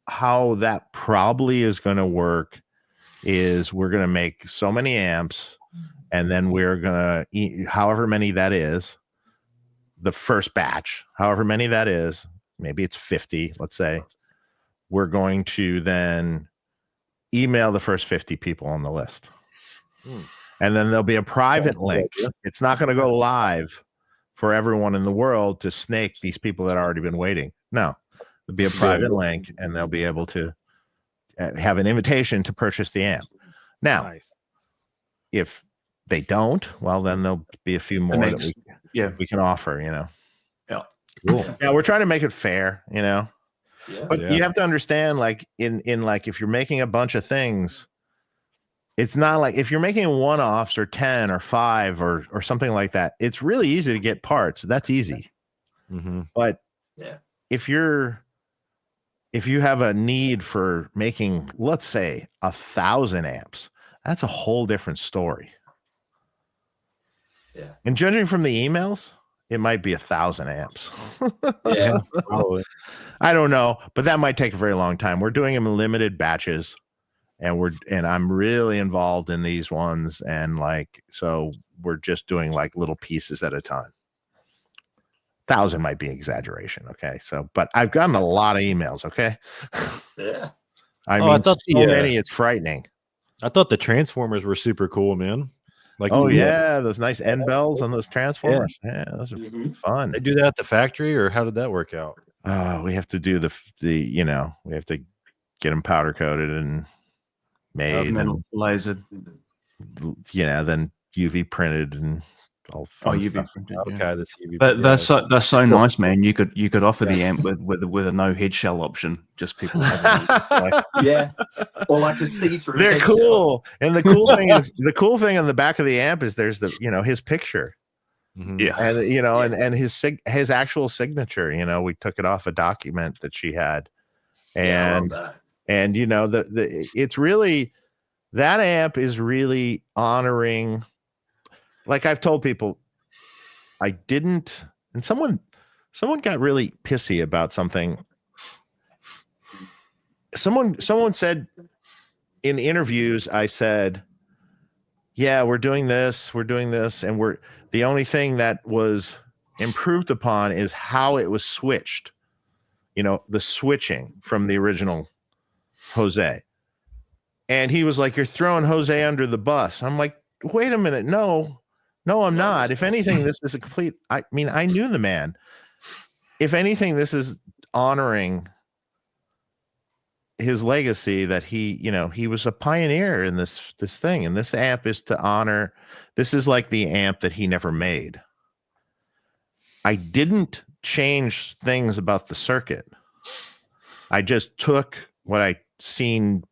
how that probably is going to work is we're going to make so many amps, and then we're going to, however many that is, the first batch, however many that is, maybe it's 50, let's say, we're going to then email the first 50 people on the list. And then there'll be a private link. It's not going to go live for everyone in the world to snake these people that have already been waiting. No, there'll be a private link, and they'll be able to have an invitation to purchase the amp. Now, if they don't, well, then there'll be a few more that we can offer, you know. Yeah. Cool. Yeah, we're trying to make it fair, you know. Yeah. But you have to understand, like in like if you're making a bunch of things, it's not like if you're making one-offs or 10 or 5 or something like that, it's really easy to get parts. That's easy. But if you have a need for making, let's say, 1,000 amps, that's a whole different story. Yeah. And judging from the emails, it might be 1,000 amps. Yeah. Probably. I don't know, but that might take a very long time. We're doing them in limited batches, and I'm really involved in these ones, and like, so we're just doing like little pieces at a time. 1,000 might be exaggeration. Okay. So, but I've gotten a lot of emails. Okay. Yeah. I mean, so many, it's frightening. I thought the transformers were super cool, man. Like, oh yeah, those nice end bells on those transformers. Yeah, those are fun. They do that at the factory, or how did that work out? We have to do the you know, we have to get them powder coated and made and lasered. Yeah, then UV printed and all fun stuff. Printed, okay, this UV. But that's so nice, man. You could offer the amp with a no head shell option. Just people having yeah, or like a see-through. They're cool, and the cool thing on the back of the amp is there's the, you know, his picture. Yeah, and you know, and his actual signature. You know, we took it off a document that she had, and you know, it's really, that amp is really honoring. Like I've told people, I didn't, and someone got really pissy about something. Someone said in interviews, I said, yeah, we're doing this, and the only thing that was improved upon is how it was switched. You know, the switching from the original Jose. And he was like, you're throwing Jose under the bus. I'm like, wait a minute, no, I'm not. If anything, this is a complete, I mean, I knew the man. If anything, this is honoring his legacy, that he, you know, he was a pioneer in this thing. And this amp is to honor, this is like the amp that he never made. I didn't change things about the circuit. I just took what I've seen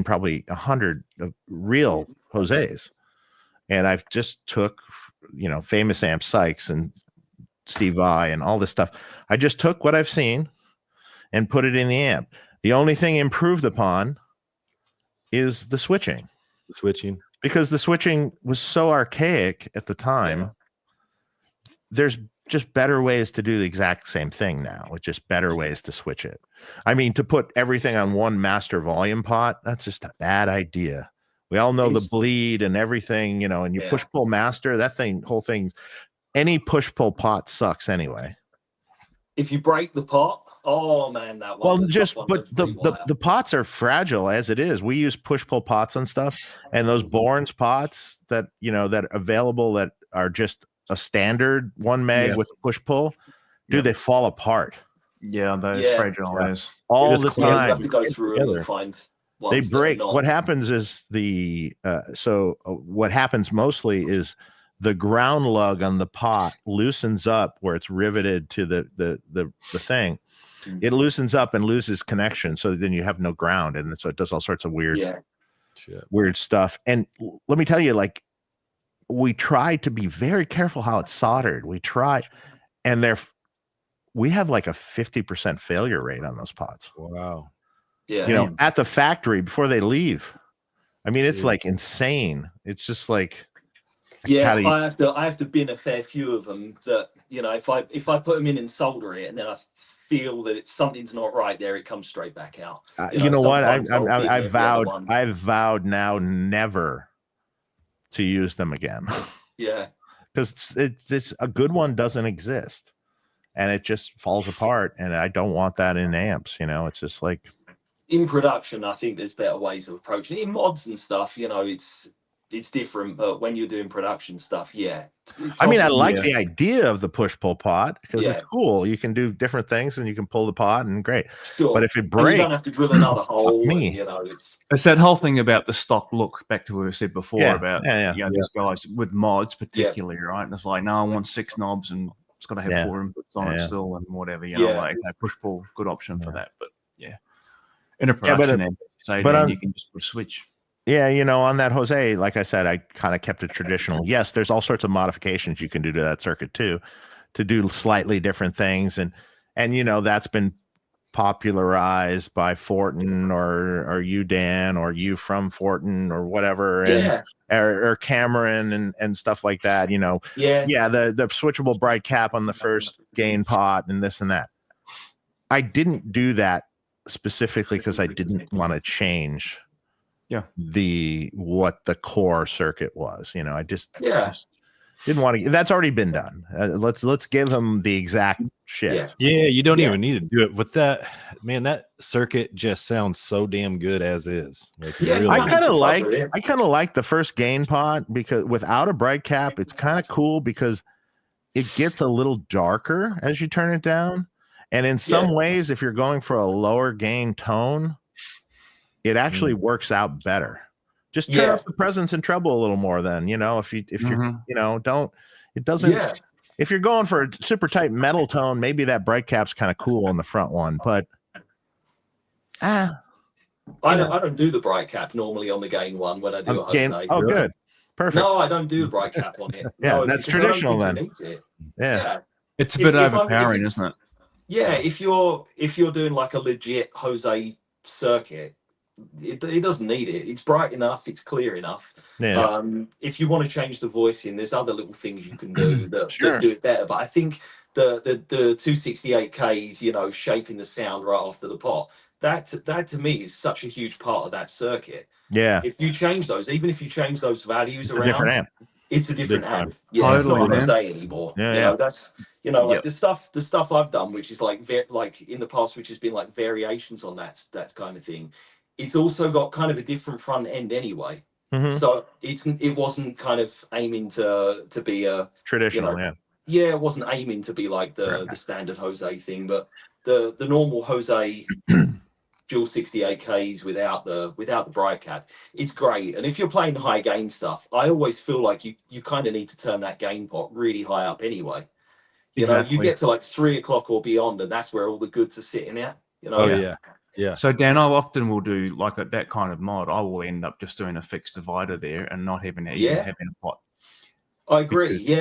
probably 100 of real Jose's. And I've just took, you know, Famous Amp Sykes and Steve Vai and all this stuff. I just took what I've seen and put it in the amp. The only thing improved upon is the switching. Because the switching was so archaic at the time. Yeah. There's just better ways to do the exact same thing now, with just better ways to switch it. I mean, to put everything on one master volume pot, that's just a bad idea. We all know the bleed and everything, you know, and you push-pull master, whole thing, any push-pull pot sucks anyway. If you break the pot, oh man, that one. Well, but the pots are fragile as it is. We use push-pull pots and stuff, and those Bourne's pots that, you know, that are available, that are just a standard 1 meg with push-pull, dude, they fall apart. Yeah, those fragile as all the time. You have to go through and find. They break. What happens is what happens mostly is the ground lug on the pot loosens up where it's riveted to the thing. It loosens up and loses connection, so then you have no ground, and so it does all sorts of weird stuff. And let me tell you, like, we try to be very careful how it's soldered. We try, and we have like a 50% failure rate on those pots. Wow. Yeah, you know, at the factory before they leave. I mean, it's like insane. It's just like, I have to bin a fair few of them that, you know, if I put them in and solder it, and then I feel that something's not right there, it comes straight back out. You know what? I've I've vowed now never to use them again. Yeah, because it's a good one doesn't exist, and it just falls apart. And I don't want that in amps. You know, it's just like in production, I think there's better ways of approaching it. In mods and stuff. You know, it's different, but when you're doing production stuff, yeah. I mean, I like the idea of the push-pull pot because it's cool. You can do different things and you can pull the pot and great. Sure. But if it breaks, you don't have to drill another hole. And, you know, it's that whole thing about the stock look. Back to what we said before about you know, these guys with mods, particularly, right? And it's like, no, I want 6 knobs and it's got to have 4 inputs on it still and whatever. You know, like push-pull, good option for that. But in a production amp, you can just put a switch. Yeah, you know, on that Jose, like I said, I kind of kept it traditional. Yes, there's all sorts of modifications you can do to that circuit too, to do slightly different things, and you know that's been popularized by Fortin or you Dan or you from Fortin or whatever, and or Cameron and stuff like that. You know, the switchable bright cap on the first gain pot and this and that. I didn't do that specifically because I didn't want to change what the core circuit was. You know, I just didn't want to. That's already been done. Let's give them the exact shit. Yeah, you don't even need to do it with that. Man, that circuit just sounds so damn good as is. Like, I kind of like the first gain pot because without a bright cap, it's kind of cool because it gets a little darker as you turn it down. And in some ways, if you're going for a lower gain tone, it actually works out better. Just turn up the presence and treble a little more. Then, you know, if you're, you know, if you're going for a super tight metal tone, maybe that bright cap's kind of cool on the front one. But I don't do the bright cap normally on the gain one when I do a Jose. Oh, good, perfect. No, I don't do a bright cap on it. That's traditional then. It's a bit overpowering, isn't it? Yeah, if you're doing like a legit Jose circuit, it doesn't need it. It's bright enough. It's clear enough. If you want to change the voicing, there's other little things you can do that do it better. But I think the 268Ks, you know, shaping the sound right after the pot, that to me is such a huge part of that circuit. Yeah. If you change those, even if you change those values it's a different amp. It's a different amp. Yeah, it's not Jose anymore. You know, that's like the stuff I've done, which is like in the past, which has been like variations on that kind of thing. It's also got kind of a different front end anyway. So it wasn't kind of aiming to be a traditional, it wasn't aiming to be like the standard Jose thing, but the normal Jose dual 68Ks without the bright cap, it's great. And if you're playing high gain stuff, I always feel like you kind of need to turn that gain pot really high up anyway. You know, you get to like 3 o'clock or beyond, and that's where all the goods are sitting at. You know, Yeah. So Dan, I often will do like that kind of mod. I will end up just doing a fixed divider there and not having a pot. I agree. You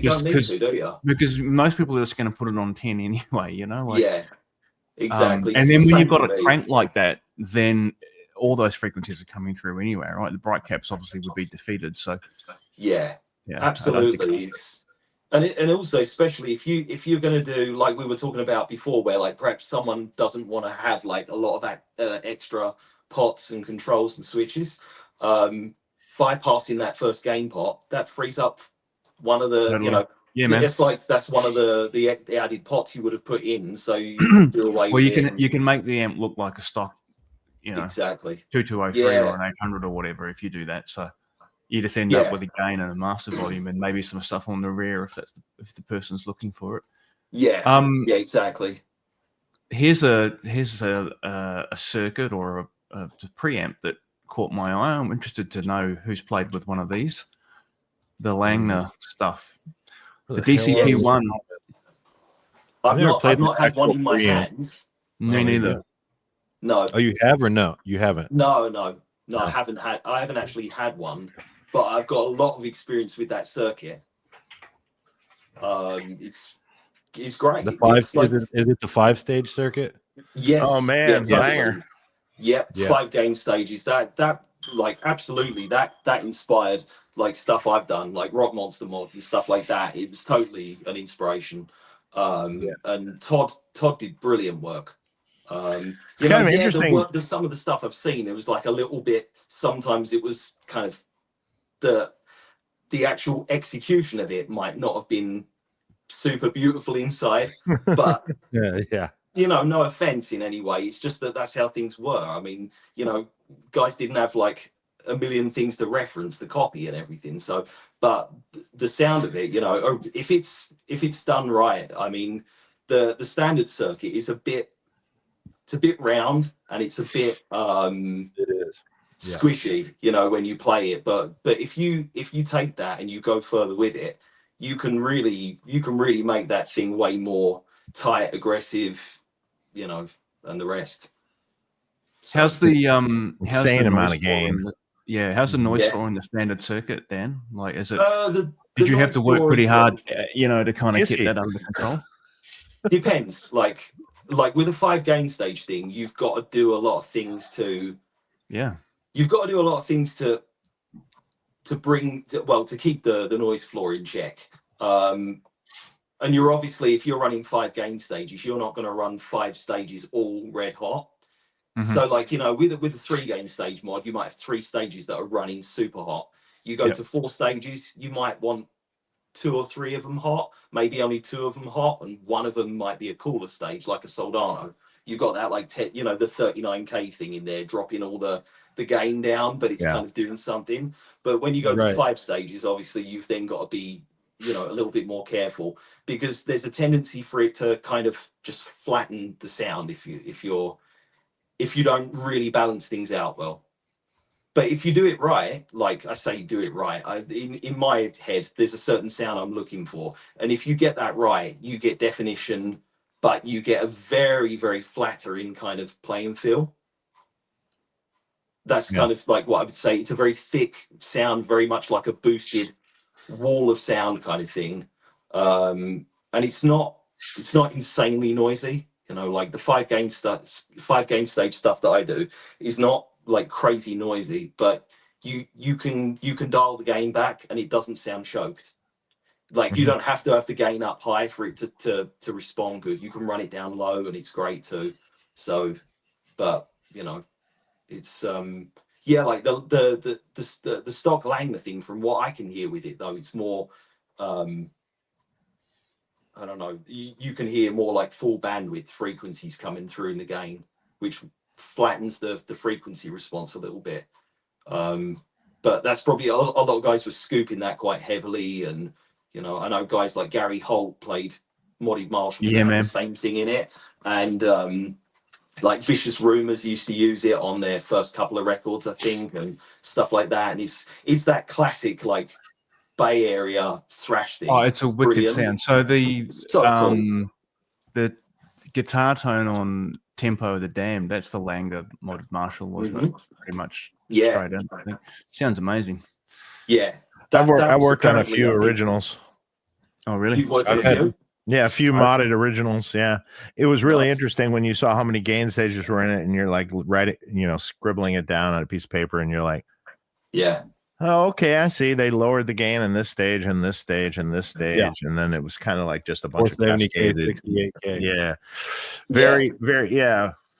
don't need to, do you? Because most people are just going to put it on 10 anyway. You know, like, exactly. And then when you've got a crank like that, then all those frequencies are coming through anyway, right? The bright caps obviously would be defeated. So absolutely. And also, especially if you're going to do like we were talking about before, where like perhaps someone doesn't want to have like a lot of that extra pots and controls and switches, bypassing that first gain pot, that frees up one of the it's like that's one of the added pots you would have put in, so you do away. Well, you can make the amp look like a stock, you know, 2203 or an 800 or whatever if you do that. So you just end up with a gain and a master volume and maybe some stuff on the rear if the person's looking for it. Exactly. Here's a circuit or a preamp that caught my eye. I'm interested to know who's played with one of these. The Langner stuff. The DCP one. I've not had one in my hands. Me neither. No. Oh, you have or no? You haven't? No. I haven't actually had one. But I've got a lot of experience with that circuit. It's great. The five, is it the 5-stage circuit? Yes. Oh man, Langner. Yep, 5 gain stages. That like absolutely that inspired like stuff I've done, like Rock Monster mod and stuff like that. It was totally an inspiration. And Todd did brilliant work. It's kind of interesting. Some of the stuff I've seen, it was like a little bit. Sometimes it was kind of the actual execution of it might not have been super beautiful inside, but yeah. No offense in any way. It's just that's how things were. I mean, guys didn't have like a million things to reference the copy and everything. So, but the sound of it, if it's done right, I mean, the standard circuit is a bit round and it's a bit it is squishy, when you play it. But if you take that and you go further with it, you can really make that thing way more tight, aggressive, and the rest. So, how's the insane amount of gain? How's the noise floor in the standard circuit, Dan? Like, is it? Did you have to work pretty hard, to kind of get that under control? Depends. Like with a 5 gain stage thing, you've got to do a lot of things to. Yeah. You've got to do a lot of things to keep the noise floor in check. And you're obviously, if you're running 5 gain stages, you're not going to run 5 stages all red hot. Mm-hmm. So with a 3 gain stage mod, you might have 3 stages that are running super hot. You go to 4 stages, you might want 2 or 3 of them hot, maybe only 2 of them hot, and one of them might be a cooler stage like a Soldano. You've got that like the 39k thing in there, dropping all the gain down, but it's kind of doing something. But when you go to 5 stages, obviously you've then got to be a little bit more careful, because there's a tendency for it to kind of just flatten the sound if you don't really balance things out well. But if you do it right, like I say, do it right. In my head, there's a certain sound I'm looking for, and if you get that right, you get definition, but you get a very, very flattering kind of playing feel. That's kind of like what I would say. It's a very thick sound, very much like a boosted wall of sound kind of thing. And it's not insanely noisy. Like the 5 gain stage stuff that I do is not like crazy noisy, but you can dial the gain back and it doesn't sound choked. Like you don't have to have the gain up high for it to respond good. You can run it down low and it's great too. So, but it's like the stock Langner thing, from what I can hear with it though, it's more I don't know, you can hear more like full bandwidth frequencies coming through in the gain, which flattens the frequency response a little bit. But that's probably a lot of guys were scooping that quite heavily, and I know guys like Gary Holt played Modded Marshall, the same thing in it, and like Vicious Rumors used to use it on their first couple of records, I think, and stuff like that. And it's that classic like Bay Area thrash thing. Oh, it's a wicked sound. So cool. The guitar tone on Tempo of the Damned, that's the Langner Modded Marshall, wasn't it? Pretty much straight in, I think. Sounds amazing. Yeah. I worked on a few originals. Oh, really? You've worked on a few? Yeah, a few modded originals. Yeah, it was really interesting when you saw how many gain stages were in it, and you're like scribbling it down on a piece of paper, and you're like, yeah, oh, okay, I see. They lowered the gain in this stage and this stage and this stage, and then it was kind of like just a bunch of 470K, 68K. Yeah, very,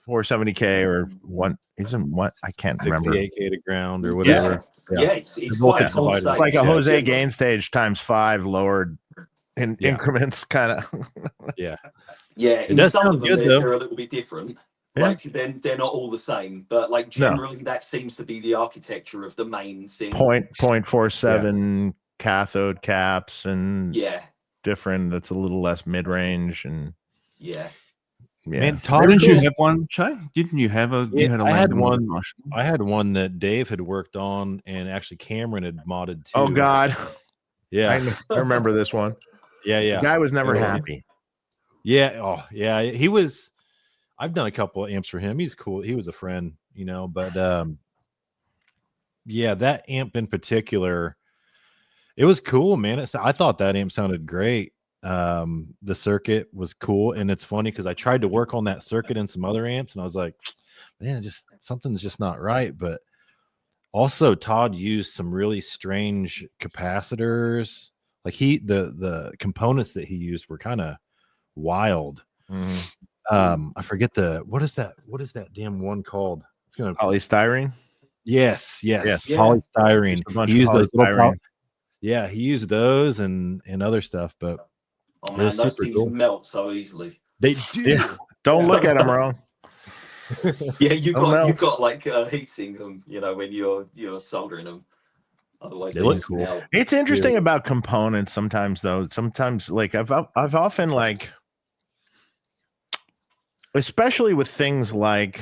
470K or one isn't what I can't remember. 68K to ground or whatever. Yeah, it's quite a whole stage. Like a Jose gain stage times 5 lowered. In increments, kind of. Yeah. It does sound good, though. They're a little bit different. Like they're not all the same, but like generally that seems to be the architecture of the main thing. 0.47 cathode caps and different. That's a little less mid range and Man, Todd, didn't you have one, Shea? Didn't you have a? You had a I had one. I had one that Dave had worked on, and actually Cameron had modded too. Oh God. Yeah, I remember this one. Yeah. The guy was never happy. Yeah. Oh, yeah. He was. I've done a couple of amps for him. He's cool. He was a friend, But that amp in particular, it was cool, man. I thought that amp sounded great. The circuit was cool, and it's funny because I tried to work on that circuit and some other amps, and I was like, man, something's just not right. But also, Todd used some really strange capacitors. Like the components that he used were kind of wild. I forget what is that damn one called? It's gonna polystyrene. Yes. Yeah. Polystyrene. He used those little he used those and other stuff, but oh man, those things melt so easily. They do. Yeah. Don't look at them wrong. Yeah, you've got like heating them, you know, when you're soldering them. Otherwise, they look cool. Melt. It's interesting about components sometimes, though. Sometimes, like I've often like, especially with things like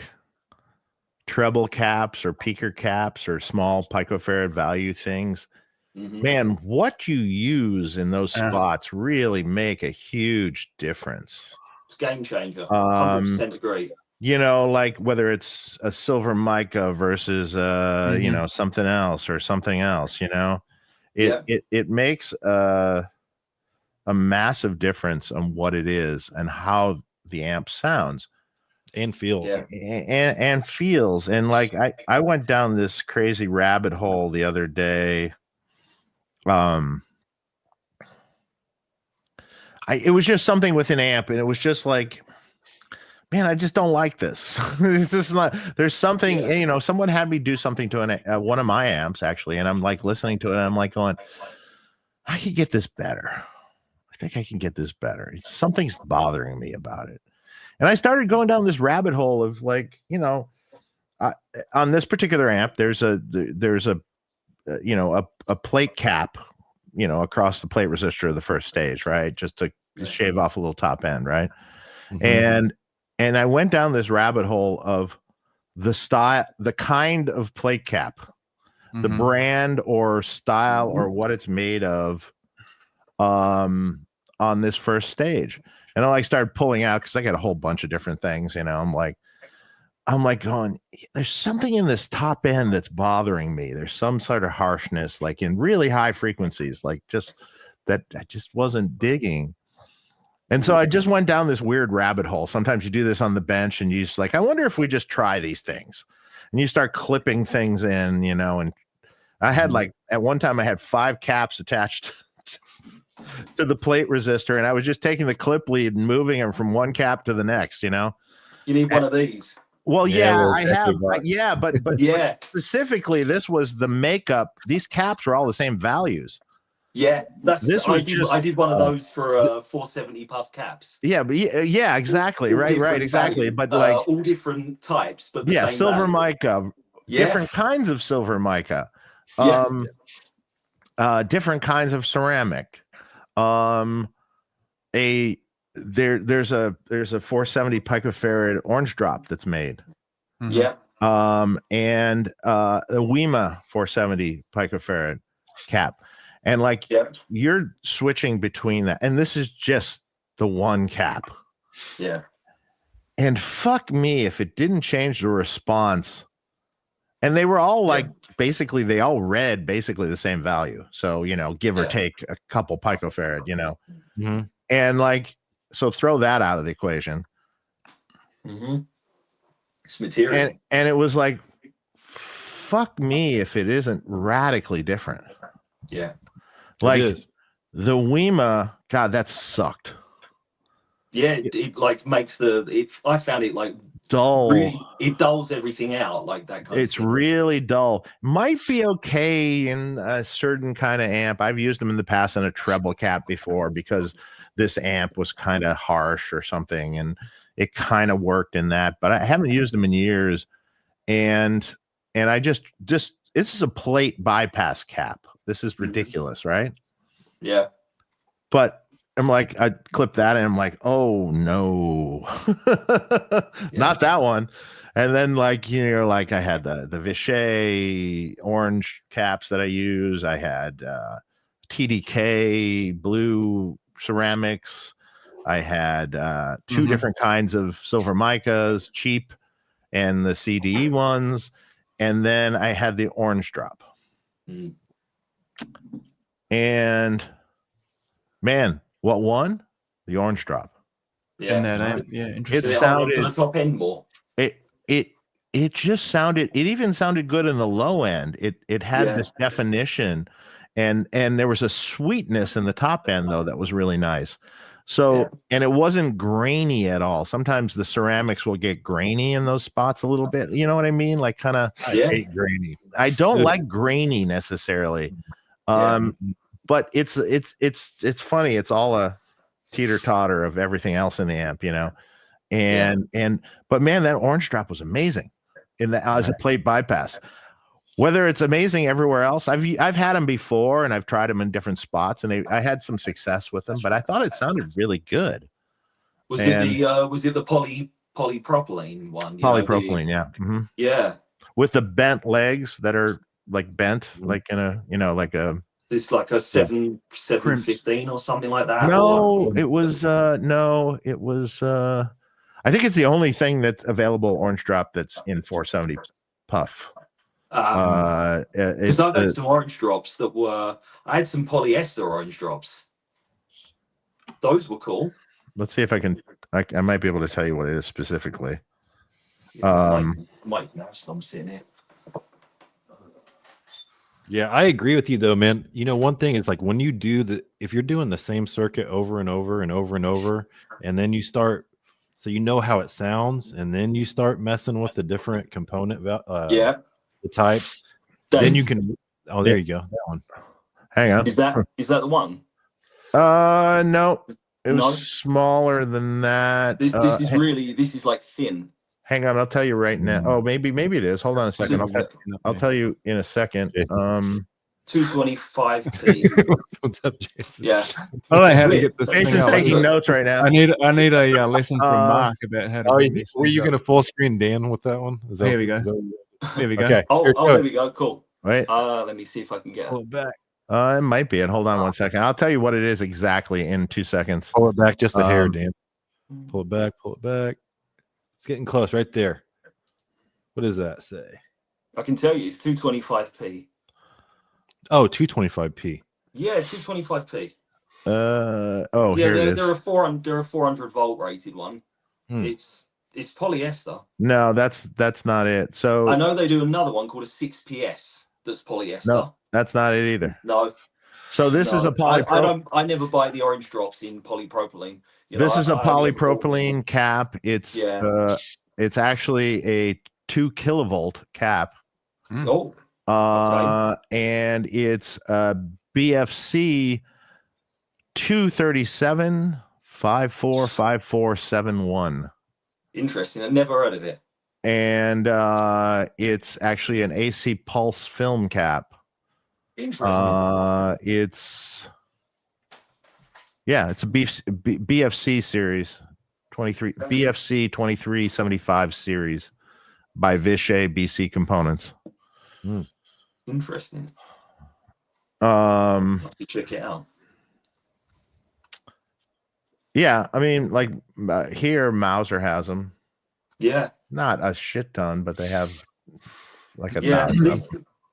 treble caps or peaker caps or small picofarad value things. Man, what you use in those spots really make a huge difference. It's game changer. 100% agree. You know, like whether it's a silver mica versus you know, something else, you know, it makes a massive difference on what it is and how the amp sounds and feels. And feels. And like I went down this crazy rabbit hole the other day. It was just something with an amp, and it was just like, man, I just don't like this. It's just not. There's something, you know. Someone had me do something to one of my amps actually, and I'm like listening to it, and I'm like going, I could get this better. I think I can get this better. Something's bothering me about it, and I started going down this rabbit hole of like, you know, on this particular amp, there's a you know, a plate cap, you know, across the plate resistor of the first stage, right? Just to shave off a little top end, right? And I went down this rabbit hole of the style, the kind of plate cap, the brand or style or what it's made of on this first stage. And I like started pulling out because I got a whole bunch of different things, you know. I'm like going, there's something in this top end that's bothering me. There's some sort of harshness, like in really high frequencies, like just that I just wasn't digging. And so I just went down this weird rabbit hole. Sometimes you do this on the bench and you just like, I wonder if we just try these things. And you start clipping things in, you know, and I had like, at one time I had 5 caps attached to the plate resistor, and I was just taking the clip lead and moving them from one cap to the next, you know. You need one of these. Well, I have, but specifically, this was the makeup. These caps were all the same values. Yeah, I did one of those for 470 puff caps. Yeah, but yeah, exactly, right, exactly. But like all different types, but same silver value. Mica, different kinds of silver mica, different kinds of ceramic. There's a 470 picofarad orange drop that's made. And a WEMA 470 picofarad cap. And like you're switching between that, and this is just the one cap. Yeah. And fuck me if it didn't change the response. And they were all like basically they all read basically the same value. So, you know, give or take a couple picofarad, you know. And like, so throw that out of the equation. It's material. And it was like, fuck me if it isn't radically different. Yeah. Like the WEMA, God, that sucked. Yeah, it like makes I found it like dull. Really, it dulls everything out like that kind of thing. Really dull. Might be okay in a certain kind of amp. I've used them in the past in a treble cap before because this amp was kind of harsh or something, and it kind of worked in that. But I haven't used them in years, and I just this is a plate bypass cap. This is ridiculous, right? Yeah. But I'm like, I clip that and I'm like, oh no, not that one. And then like, you know, like I had the Shea orange caps that I use. I had TDK blue ceramics. I had 2 different kinds of silver micas, cheap, and the CDE ones. And then I had the orange drop. And man, what won? The orange drop. Yeah, interesting. It sounded to the top end more. It just sounded. It even sounded good in the low end. It had this definition, and there was a sweetness in the top end though that was really nice. So, and it wasn't grainy at all. Sometimes the ceramics will get grainy in those spots a little bit. You know what I mean? Like kind of. I hate grainy. I don't like grainy necessarily. But it's funny. It's all a teeter totter of everything else in the amp, you know. But man, that orange drop was amazing in the as a plate bypass. Whether it's amazing everywhere else, I've had them before and I've tried them in different spots, and I had some success with them. But I thought it sounded really good. Was it the polypropylene one? Polypropylene, yeah, yeah, with the bent legs that are like bent, like in a like a. It's like a 715 or something like that. No, it was I think it's the only thing that's available orange drop that's in 470 puff. Because I've had some orange drops that were. I had some polyester orange drops. Those were cool. Let's see if I can. I might be able to tell you what it is specifically. Might have some in it. Yeah, I agree with you though, man. You know, one thing is like when you do if you're doing the same circuit over and over and over and over, and then you start, so you know how it sounds, and then you start messing with the different component, the types, then you can. Oh, there you go. That one. Hang on. Is that the one? No, it was smaller than that. This is like thin. Hang on, I'll tell you right now. Oh, maybe it is. Hold on a second. I'll tell you in a second. 225p. What's up, Jason? Yeah. I don't know how to get this. Jason's taking notes right now. I need a lesson from Mark about how to. Were you going to full screen Dan with that one? Here we go. There we go. Okay. Oh, there we go. Cool. Wait. Let me see if I can get it back. It might be it. Hold on 1 second. I'll tell you what it is exactly in 2 seconds. Pull it back just a hair, Dan. Pull it back. Pull it back. It's getting close right there. What does that say? I can tell you it's 225p. Oh, 225p. Yeah, 225p. Here it is. They're a 400 volt rated one. It's polyester. No, that's not it. So I know they do another one called a 6PS that's polyester. No, that's not it either. No. So this is a polypropylene. I never buy the orange drops in polypropylene. This is a polypropylene cap. It's actually a 2 kilovolt cap. Oh. And it's BFC 237 545471. Interesting. I've never heard of it. And it's actually an AC pulse film cap. Interesting. It's a BFC series 23 BFC 2375 series by Shea BC Components. Interesting. Check it out. Yeah, I mean, like here Mauser has them. Yeah, not a shit ton, but they have like a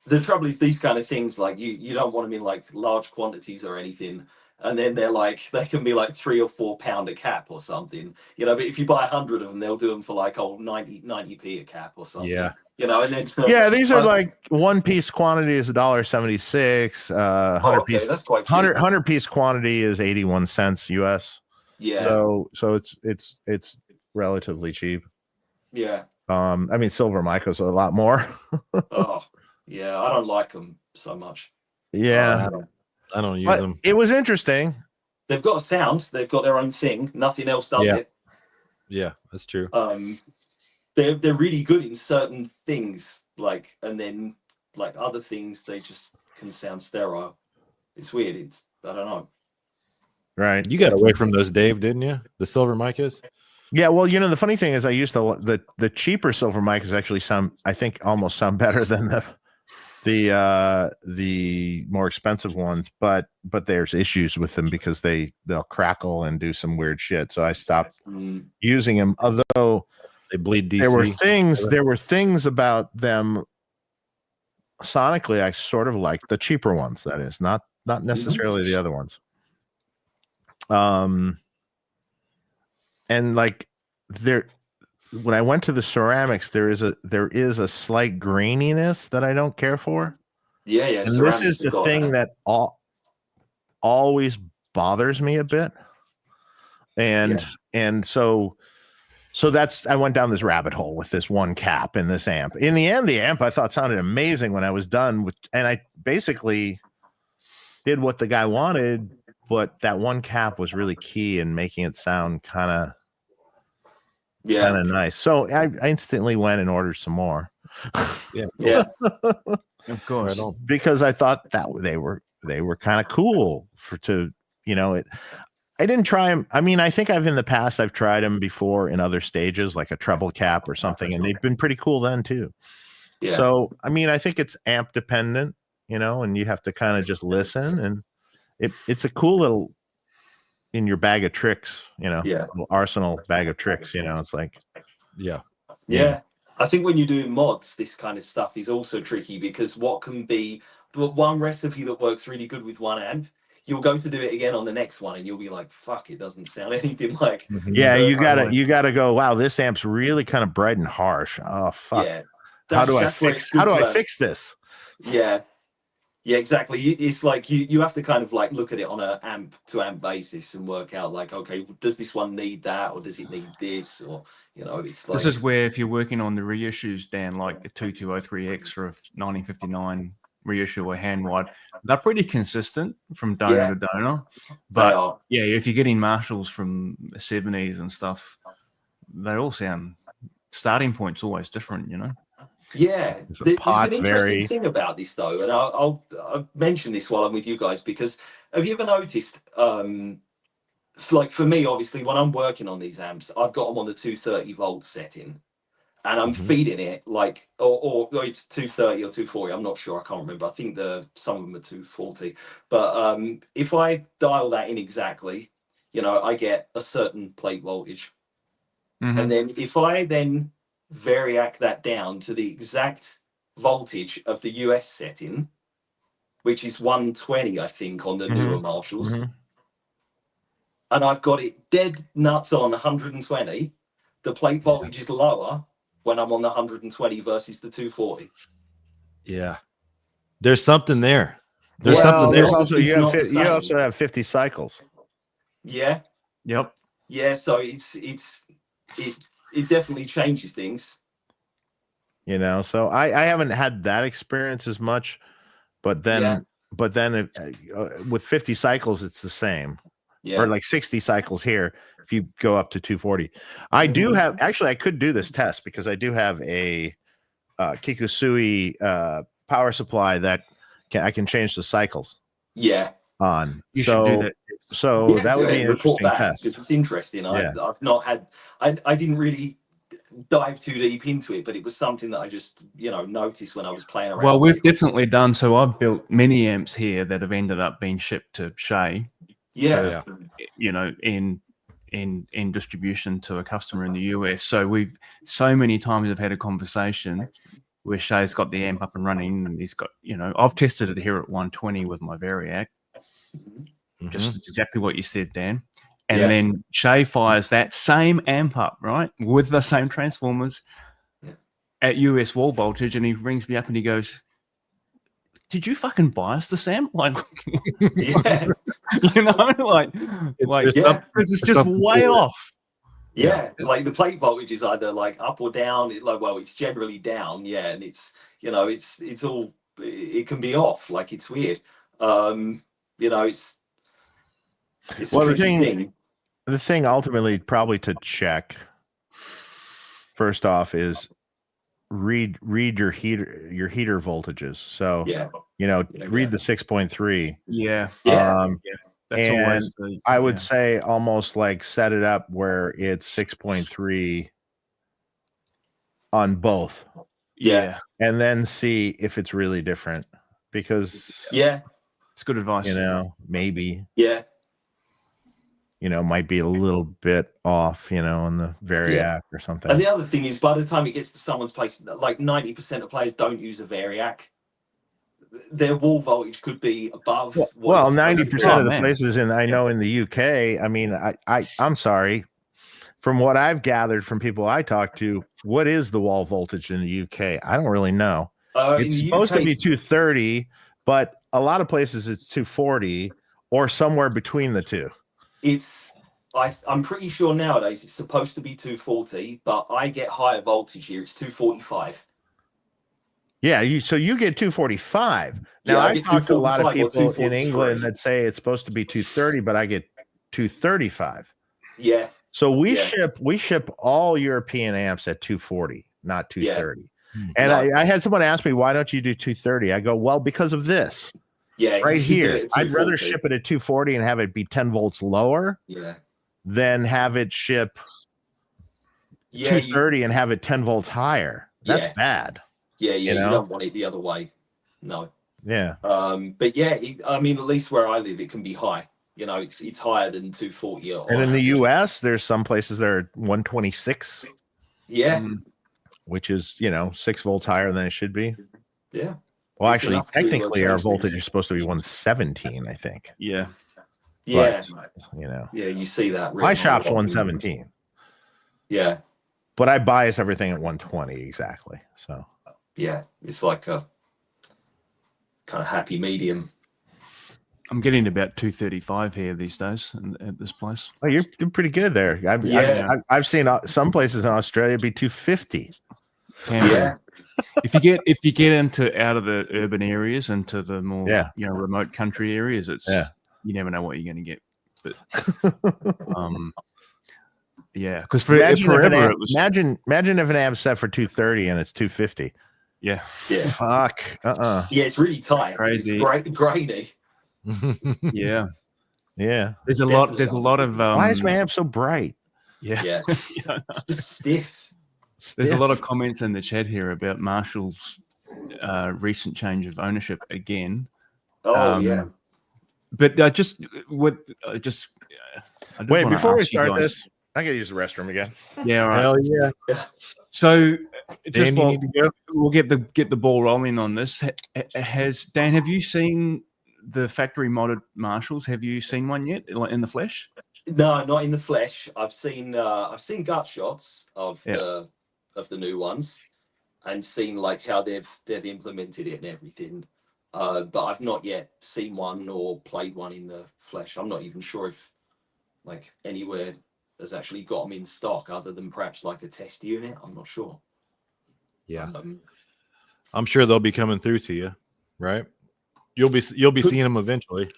the trouble is these kind of things, like you don't want them in like large quantities or anything, and then they can be like 3 or 4 pound a cap or something, you know. But if you buy 100 of them, they'll do them for like 90p a cap or something. Yeah, you know. And then these are like 1 piece quantity is $1.76. 100 piece, that's quite cheap. 100 piece quantity is 81 cents US. Yeah. So it's relatively cheap. Yeah. I mean, silver micas are a lot more. Oh, yeah. I don't like them so much. Yeah. I don't use them. It was interesting. They've got a sound. They've got their own thing. Nothing else does it. Yeah, that's true. They're really good in certain things, and then other things they just can sound sterile. It's weird. I don't know. Right. You got away from those, Dave, didn't you? The silver micas. Yeah, well, you know, the funny thing is I used the cheaper silver micas actually almost sound better than the more expensive ones, but there's issues with them because they'll crackle and do some weird shit. So I stopped using them, although they bleed DC. There were things about them sonically I sort of like the cheaper ones, that is, not necessarily the other ones. And when I went to the ceramics, there is a slight graininess that I don't care for. Yeah. And this is the thing that always bothers me a bit. And so that's, I went down this rabbit hole with this one cap in this amp. In the end, the amp I thought sounded amazing when I was done with, and I basically did what the guy wanted, but that one cap was really key in making it sound kind of nice. So I instantly went and ordered some more. Yeah. Of course. Because I thought that they were kind of cool I didn't try them. I mean, I think in the past I've tried them before in other stages, like a treble cap or something, and they've been pretty cool then too. Yeah. So, I mean, I think it's amp dependent, and you have to kind of just listen, and it's a cool little in your bag of tricks, little arsenal bag of tricks, it's like, yeah. I think when you're doing mods, this kind of stuff is also tricky because what can be one recipe that works really good with one amp, you'll go to do it again on the next one and you'll be like, fuck, it doesn't sound anything like. Yeah, you gotta go, wow, this amp's really kind of bright and harsh. Oh fuck. Yeah. How do I fix this? Yeah. Yeah, exactly. It's like you have to kind of like look at it on an amp to amp basis and work out like, okay, does this one need that or does it need this? Or it's like, this is where if you're working on the reissues, Dan, like the 2203X or a 1959 reissue or hand wide, they're pretty consistent from donor to donor. But if you're getting Marshalls from the 70s and stuff, they all sound, starting point's always different, Yeah, there's an interesting thing about this though, and I'll mention this while I'm with you guys, because have you ever noticed, like for me, obviously, when I'm working on these amps, I've got them on the 230 volt setting, and I'm feeding it like, or it's 230 or 240. I'm not sure. I can't remember. I think some of them are 240. But if I dial that in exactly, I get a certain plate voltage, and then if I then variac that down to the exact voltage of the US setting, which is 120, I think, on the newer Marshalls, and I've got it dead nuts on 120, the plate voltage is lower when I'm on the 120 versus the 240. Yeah. There's something there. There's something there. You also have 50 cycles. Yeah. Yep. Yeah, so it definitely changes things. So I haven't had that experience as much, but then with 50 cycles, it's the same. Yeah. Or like 60 cycles here if you go up to 240. I do have, actually, I could do this test because I do have a Kikusui power supply that I can change the cycles. Yeah. On. You should do that. So that would be an interesting test. Because it's interesting. I've not had, I didn't really dive too deep into it, but it was something that I just noticed when I was playing around. Well, we've definitely done. So I've built many amps here that have ended up being shipped to Shea. Yeah. In distribution to a customer in the US. So so many times I've had a conversation where Shea's got the amp up and running, and he's got, I've tested it here at 120 with my Variac, just exactly what you said, Dan. And then Shea fires that same amp up, right, with the same transformers at US wall voltage, and he rings me up and he goes, "Did you fucking bias this amp?" Like, because it's just way off. Yeah, like the plate voltage is either like up or down. It's generally down. Yeah, and it's all, it can be off. Like, it's weird. It's well, the thing ultimately probably to check first off is read your heater voltages. So read the 6.3. And I would say almost like set it up where it's 6.3 on both. Yeah. And then see if it's really different, because it's good advice. Maybe. Yeah. Might be a little bit off, on the Variac or something. And the other thing is, by the time it gets to someone's place, like 90% of players don't use a Variac. Their wall voltage could be above. Well, 90% of the places I know in the UK, I mean, I'm sorry. From what I've gathered from people I talk to, what is the wall voltage in the UK? I don't really know. It's supposed to be 230, but a lot of places it's 240 or somewhere between the two. It's I'm pretty sure nowadays it's supposed to be 240, but I get higher voltage here. It's 245. Yeah, so you get 245. Now, Yeah, I I get talked to a lot of 245 or people in 243. England that say it's supposed to be 230, but I get 235. Yeah. So we ship all European amps at 240, not 230. Yeah. And I had someone ask me, why don't you do 230? I go, well, because of this. Yeah, right here. I'd rather ship it at 240 and have it be 10 volts lower than have it ship 230 and have it 10 volts higher. That's bad. Yeah, you don't want it the other way. No. Yeah. But yeah, I mean, at least where I live, it can be high. You know, it's higher than 240. And in the US, there's some places that are 126. Yeah. Which is, 6 volts higher than it should be. Yeah. Well, actually, technically, our voltage is supposed to be 117, I think. Yeah. Yeah. But, Yeah, you see that. My shop's 117. Yeah. But I bias everything at 120 exactly. So. Yeah, it's like a kind of happy medium. I'm getting about 235 here these days at this place. Oh, you're pretty good there. I've seen some places in Australia be 250. Yeah. If you get into out of the urban areas into the more remote country areas, it's you never know what you're going to get. But because forever it was. Imagine if an amp set for 230 and it's 250. Yeah. Fuck. Yeah, it's really tight. Crazy. It's grainy. Yeah. There's a lot of why is my amp so bright? Yeah. It's just stiff. There's a lot of comments in the chat here about Marshall's recent change of ownership again. Yeah. But wait, before we start this, I gotta use the restroom again. Yeah, all right. Hell yeah. So just we'll get the ball rolling on this. Dan, have you seen the factory modded Marshalls? Have you seen one yet in the flesh? No, not in the flesh. I've seen gut shots of the new ones and seen like how they've implemented it and everything. But I've not yet seen one or played one in the flesh. I'm not even sure if like anywhere has actually got them in stock other than perhaps like a test unit. I'm not sure. Yeah. I'm sure they'll be coming through to you, right? You'll be seeing them eventually.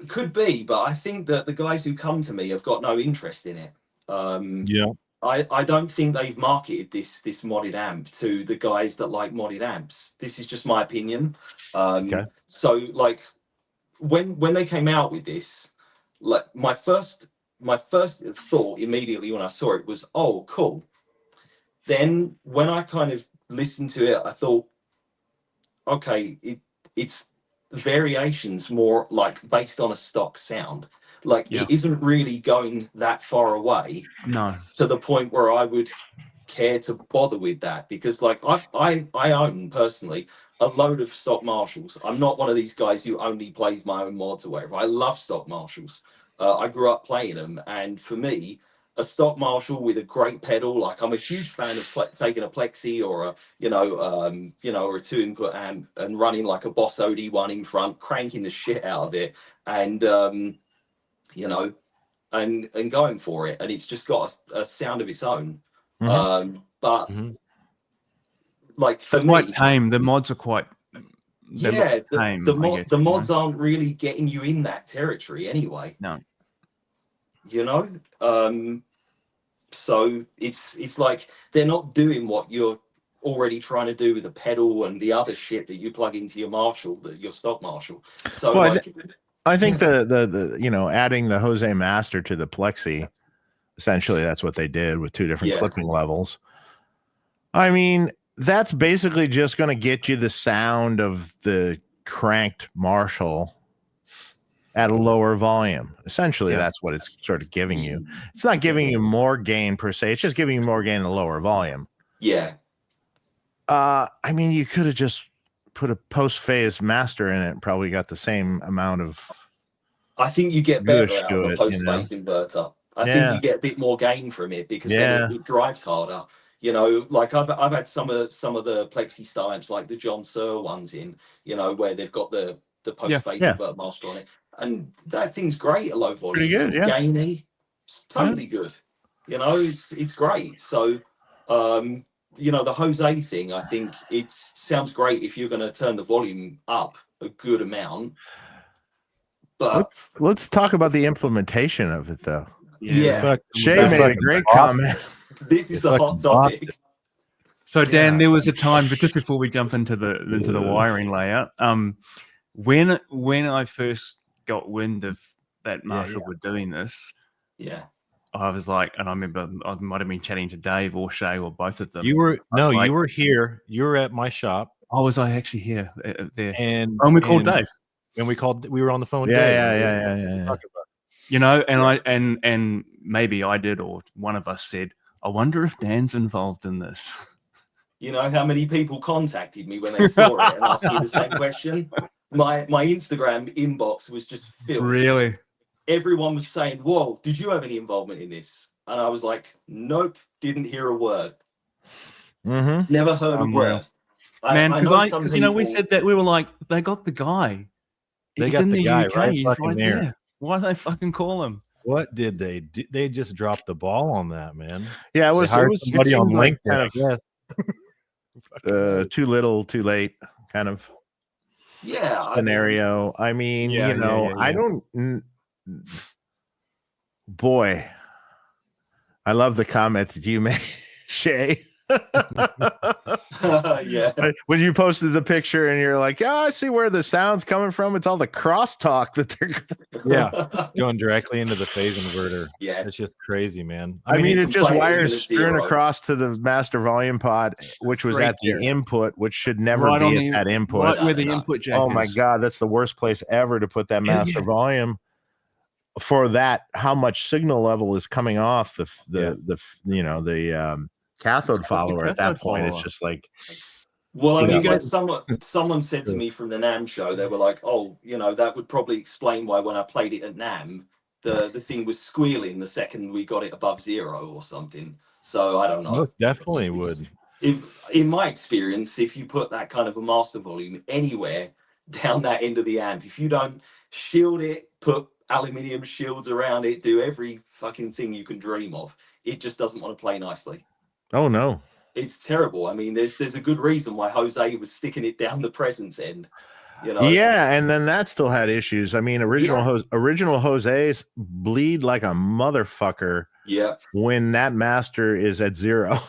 Could be, but I think that the guys who come to me have got no interest in it. I don't think they've marketed this modded amp to the guys that like modded amps. This is just my opinion. So like when they came out with this, like my first thought immediately when I saw it was, oh, cool. Then when I kind of listened to it, I thought, okay, it's variations more like based on a stock sound. Like it isn't really going that far away. No. To the point where I would care to bother with that, because like I own personally a load of stock Marshalls. I'm not one of these guys who only plays my own mods or whatever. I love stock Marshalls. I grew up playing them, and for me, a stock Marshall with a great pedal, like I'm a huge fan of taking a Plexi or or a 2-input amp and running like a Boss OD1 in front, cranking the shit out of it, and and going for it, and it's just got a sound of its own. But like for me, quite tame. The mods are quite tame. The mods aren't really getting you in that territory anyway. No. So it's like they're not doing what you're already trying to do with the pedal and the other shit that you plug into your Marshall, your stock Marshall. So I think the adding the Jose Master to the Plexi, essentially that's what they did with 2 different clipping levels. I mean, that's basically just going to get you the sound of the cranked Marshall at a lower volume. Essentially, that's what it's sort of giving you. It's not giving you more gain per se. It's just giving you more gain at a lower volume. Yeah. I mean, you could have just put a post-phase master in it and probably got the same amount of. I think you get better out of a post-phase inverter. I think you get a bit more gain from it because then it drives harder. Like I've had some of the Plexi style amps, like the John Searle ones in, where they've got the post-phase inverter master on it. And that thing's great at low volume. Pretty good, it's gainy. It's totally good. You know, it's great. So, you know, the Jose thing, I think it sounds great if you're going to turn the volume up a good amount. But let's talk about the implementation of it, though. Yeah. Shea made a great comment. This is the hot topic. So Dan, there was a time, but just before we jump into the wiring layout, when I first got wind of that Marshall were doing this, I was like, and I remember I might have been chatting to Dave or Shea or both of them. You were you were here. You were at my shop. Oh, was I actually here there? And we called Dave. And we were on the phone with Dave. Yeah. You know, and maybe I did, or one of us said, I wonder if Dan's involved in this. You know how many people contacted me when they saw it and asked me the same question? My Instagram inbox was just filled. Really? Everyone was saying, whoa, did you have any involvement in this? And I was like, nope, didn't hear a word. Never heard a word. Man, because you know, we said that, we were like, they got the guy. He's in the UK, right? He's right there. Why don't they fucking call him? What did they do? They just dropped the ball on that, man. Yeah, it was somebody on LinkedIn, kind of too little, too late kind of scenario. I mean, you know, I don't. Boy, I love the comment that you made, Shea. When you posted the picture and you're like, I see where the sound's coming from. It's all the crosstalk that they're going directly into the phase inverter. It's just crazy, man. I mean it just wires strewn across to the master volume pod, which was at the input, which should never be at that input. Right where the input jack is. My God, that's the worst place ever to put that master volume. For that, how much signal level is coming off the cathode follower at that point. It's just like, well, I mean, like someone said to me from the NAMM show, they were like, oh, you know, that would probably explain why when I played it at NAMM, the thing was squealing the second we got it above 0 or something. So I don't know. Most definitely would. In my experience, if you put that kind of a master volume anywhere down that end of the amp, if you don't shield it, put aluminium shields around it, do every fucking thing you can dream of, it just doesn't want to play nicely. Oh no, it's terrible. I mean, there's a good reason why Jose was sticking it down the presence end, you know. Yeah, and then that still had issues. I mean, original Jose's bleed like a motherfucker. Yeah, when that master is at 0.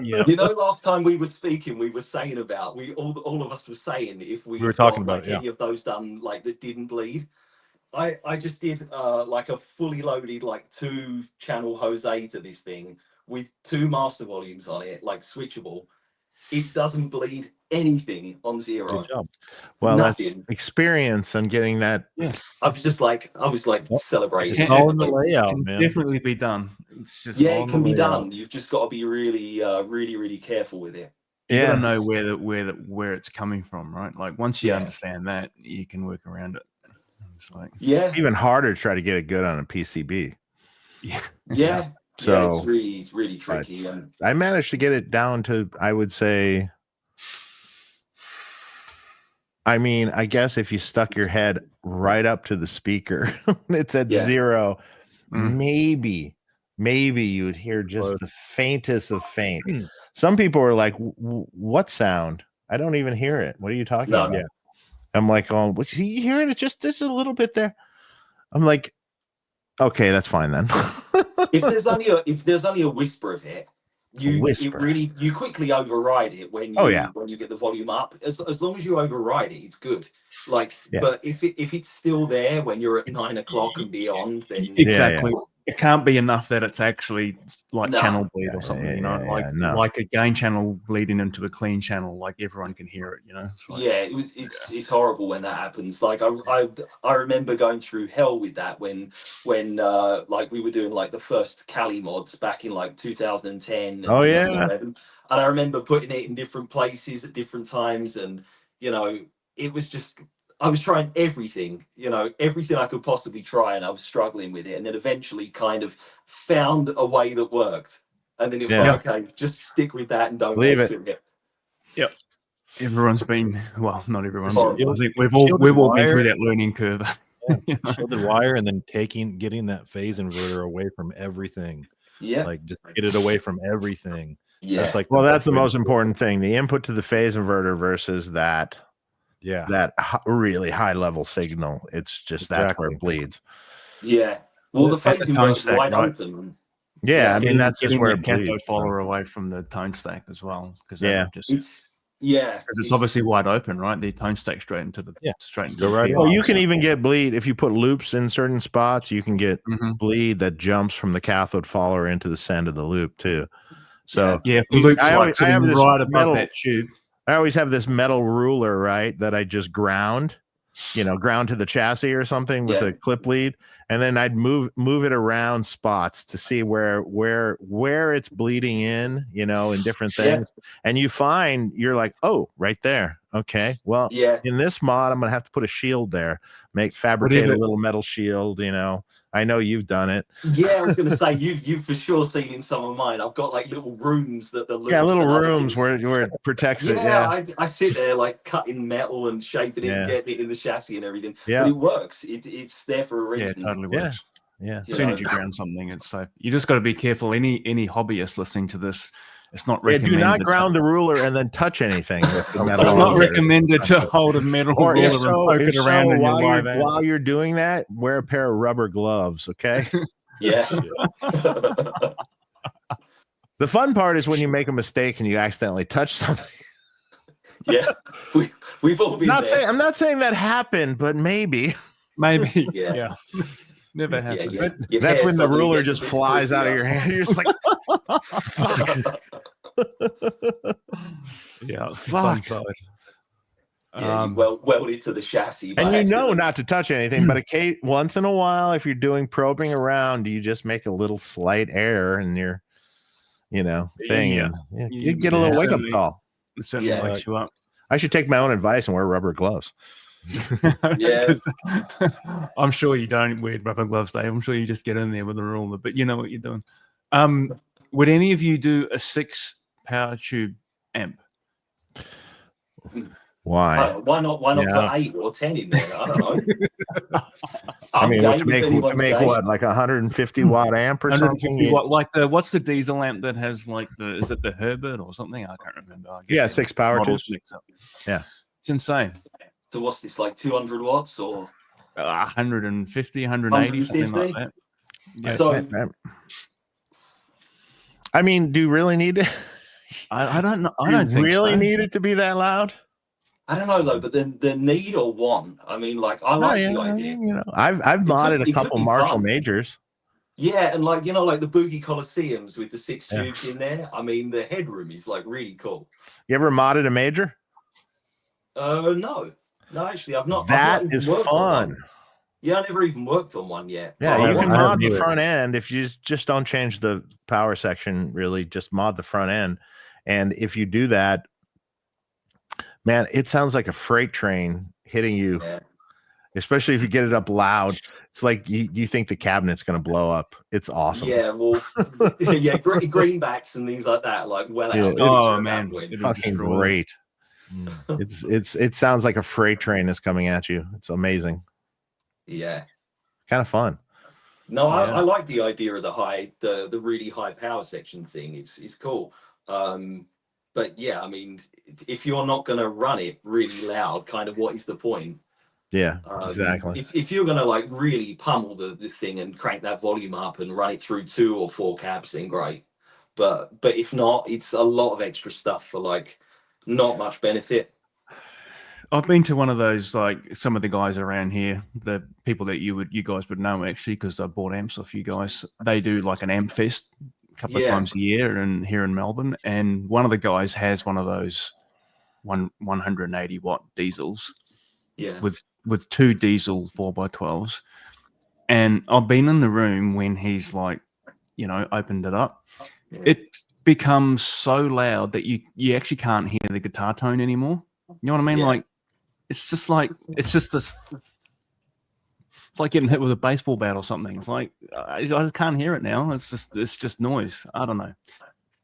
You know, last time we were speaking, we were saying about all of us were saying if we were talking about any of those done like that didn't bleed. I just did like a fully loaded like 2-channel Jose to this thing with 2 master volumes on it, like switchable. It doesn't bleed anything on 0. Good job. Well, that's experience and getting that. Yeah, I was like celebrating. It's all in the layout, can man. Definitely be done. It's just it can be done. You've just got to be really, really careful with it. You gotta know where it's coming from, right? Like once you understand that, you can work around it. It's like it's even harder to try to get it good on a PCB. Yeah. So it's really tricky. And I managed to get it down to, I would say, I mean, I guess if you stuck your head right up to the speaker, it's at 0. Maybe you would hear just the faintest of faint. Some people are like, what sound? I don't even hear it. What are you talking about? No. I'm like, oh, you hear it? It's just there's a little bit there. I'm like, okay, that's fine then. if there's only a whisper of it, you quickly override it when you get the volume up. As long as you override it, it's good. Like, but if it's still there when you're at 9 o'clock and beyond, then exactly. It can't be enough that it's actually like channel bleed or something, you know, like a gain channel bleeding into a clean channel, like everyone can hear it, you know. It's it's horrible when that happens. Like I remember going through hell with that when like we were doing like the first Cali mods back in like 2010. And I remember putting it in different places at different times, and you know, it was just. I was trying everything, you know, everything I could possibly try, and I was struggling with it. And then eventually kind of found a way that worked. And then it was like, okay, just stick with that and don't mess with it. Yep. Everyone's been, well, not everyone. We've all been through that learning curve. shielded wire, and then getting that phase inverter away from everything. Yeah, like just get it away from everything. Yeah. That's like that's the most important thing. The input to the phase inverter versus that really high level signal. It's just that's where it bleeds. Yeah. Well, the phase inverter wide open. Yeah, I mean that's just where the cathode follower away from the tone stack as well, because it's obviously wide open, right? The tone stack straight into the Well, you can even get bleed if you put loops in certain spots. You can get bleed that jumps from the cathode follower into the send of the loop too. So if the loop's I have this right above that tube. I always have this metal ruler, right, that I just ground to the chassis or something with a clip lead, and then I'd move it around spots to see where it's bleeding in, in different things. And you find you're like, oh, right there. Okay, well, in this mod, I'm gonna have to put a shield there, fabricate a little metal shield. I know you've done it. Yeah, I was going to say you've for sure seen in some of mine. I've got like little rooms that the little rooms where it protects it. Yeah, I sit there like cutting metal and shaping it and getting it in the chassis and everything. Yeah, but it works. It's there for a reason. Yeah, it totally works. Yeah. As soon as you ground something, it's safe. You just got to be careful. Any hobbyist listening to this, it's not recommended. Do not ground the ruler and then touch anything with the metal. It's not recommended to hold a metal ruler and poke it around in your live amp. While you're doing that, wear a pair of rubber gloves, okay? Yeah. The fun part is when you make a mistake and you accidentally touch something. Yeah, we've all been there. I'm not saying that happened, but maybe. Yeah. Never happened. That's when the ruler just flies out of your hand. You're just like, fuck. Fun side. Welded to the chassis. And not to touch anything, but once in a while, if you're doing probing around, you just make a little slight error in your, thing. And you get a little wake-up call. It certainly wakes you up. I should take my own advice and wear rubber gloves. I'm sure you don't wear rubber gloves, Dave. I'm sure you just get in there with a ruler, but you know what you're doing. Would any of you do a 6 power tube amp? Why? Why not put 8 or 10 in there? I don't know. I mean, to make what, like 150 watt amp or 150 something? Watt, like what's the diesel amp that has like is it the Herbert or something? I can't remember. 6 power tubes. Yeah, it's insane. So what's this, like 200 watts or 150, 180, something like that? Yeah. So, I mean, do you really need it? I don't know. I don't think really need it to be that loud. I don't know though, but the need or want. I mean, like I like the idea. I've modded a couple Marshall majors. Yeah, and like the Boogie Coliseums with the 6 tubes in there. I mean, the headroom is like really cool. You ever modded a major? No, actually, I've not. That is fun. Yeah, I never even worked on one yet. Yeah, you can mod the front end if you just don't change the power section. Really, just mod the front end, and if you do that, man, it sounds like a freight train hitting you. Yeah. Especially if you get it up loud, it's like you think the cabinet's going to blow up. It's awesome. Yeah, well, greenbacks and things like that, like out. Oh man, fucking great. It sounds like a freight train is coming at you. It's amazing. Yeah, kind of fun. No, I like the idea of the really high power section thing. It's cool. But yeah, I mean, if you're not going to run it really loud, kind of what is the point? Yeah, exactly. If you're going to like really pummel the thing and crank that volume up and run it through 2 or 4 cabs, then great. But if not, it's a lot of extra stuff for like not much benefit. I've been to one of those, like some of the guys around here, the people that you guys would know actually, because I bought amps off you guys. They do like an amp fest a couple of times a year and here in Melbourne, and one of the guys has one of those 180 watt diesels. Yeah. With 2 diesel 4x12s, and I've been in the room when he's like, opened it up. Yeah. It becomes so loud that you actually can't hear the guitar tone anymore. You know what I mean? Yeah. Like it's just this. It's like getting hit with a baseball bat or something. It's like I just can't hear it now. It's just noise. I don't know.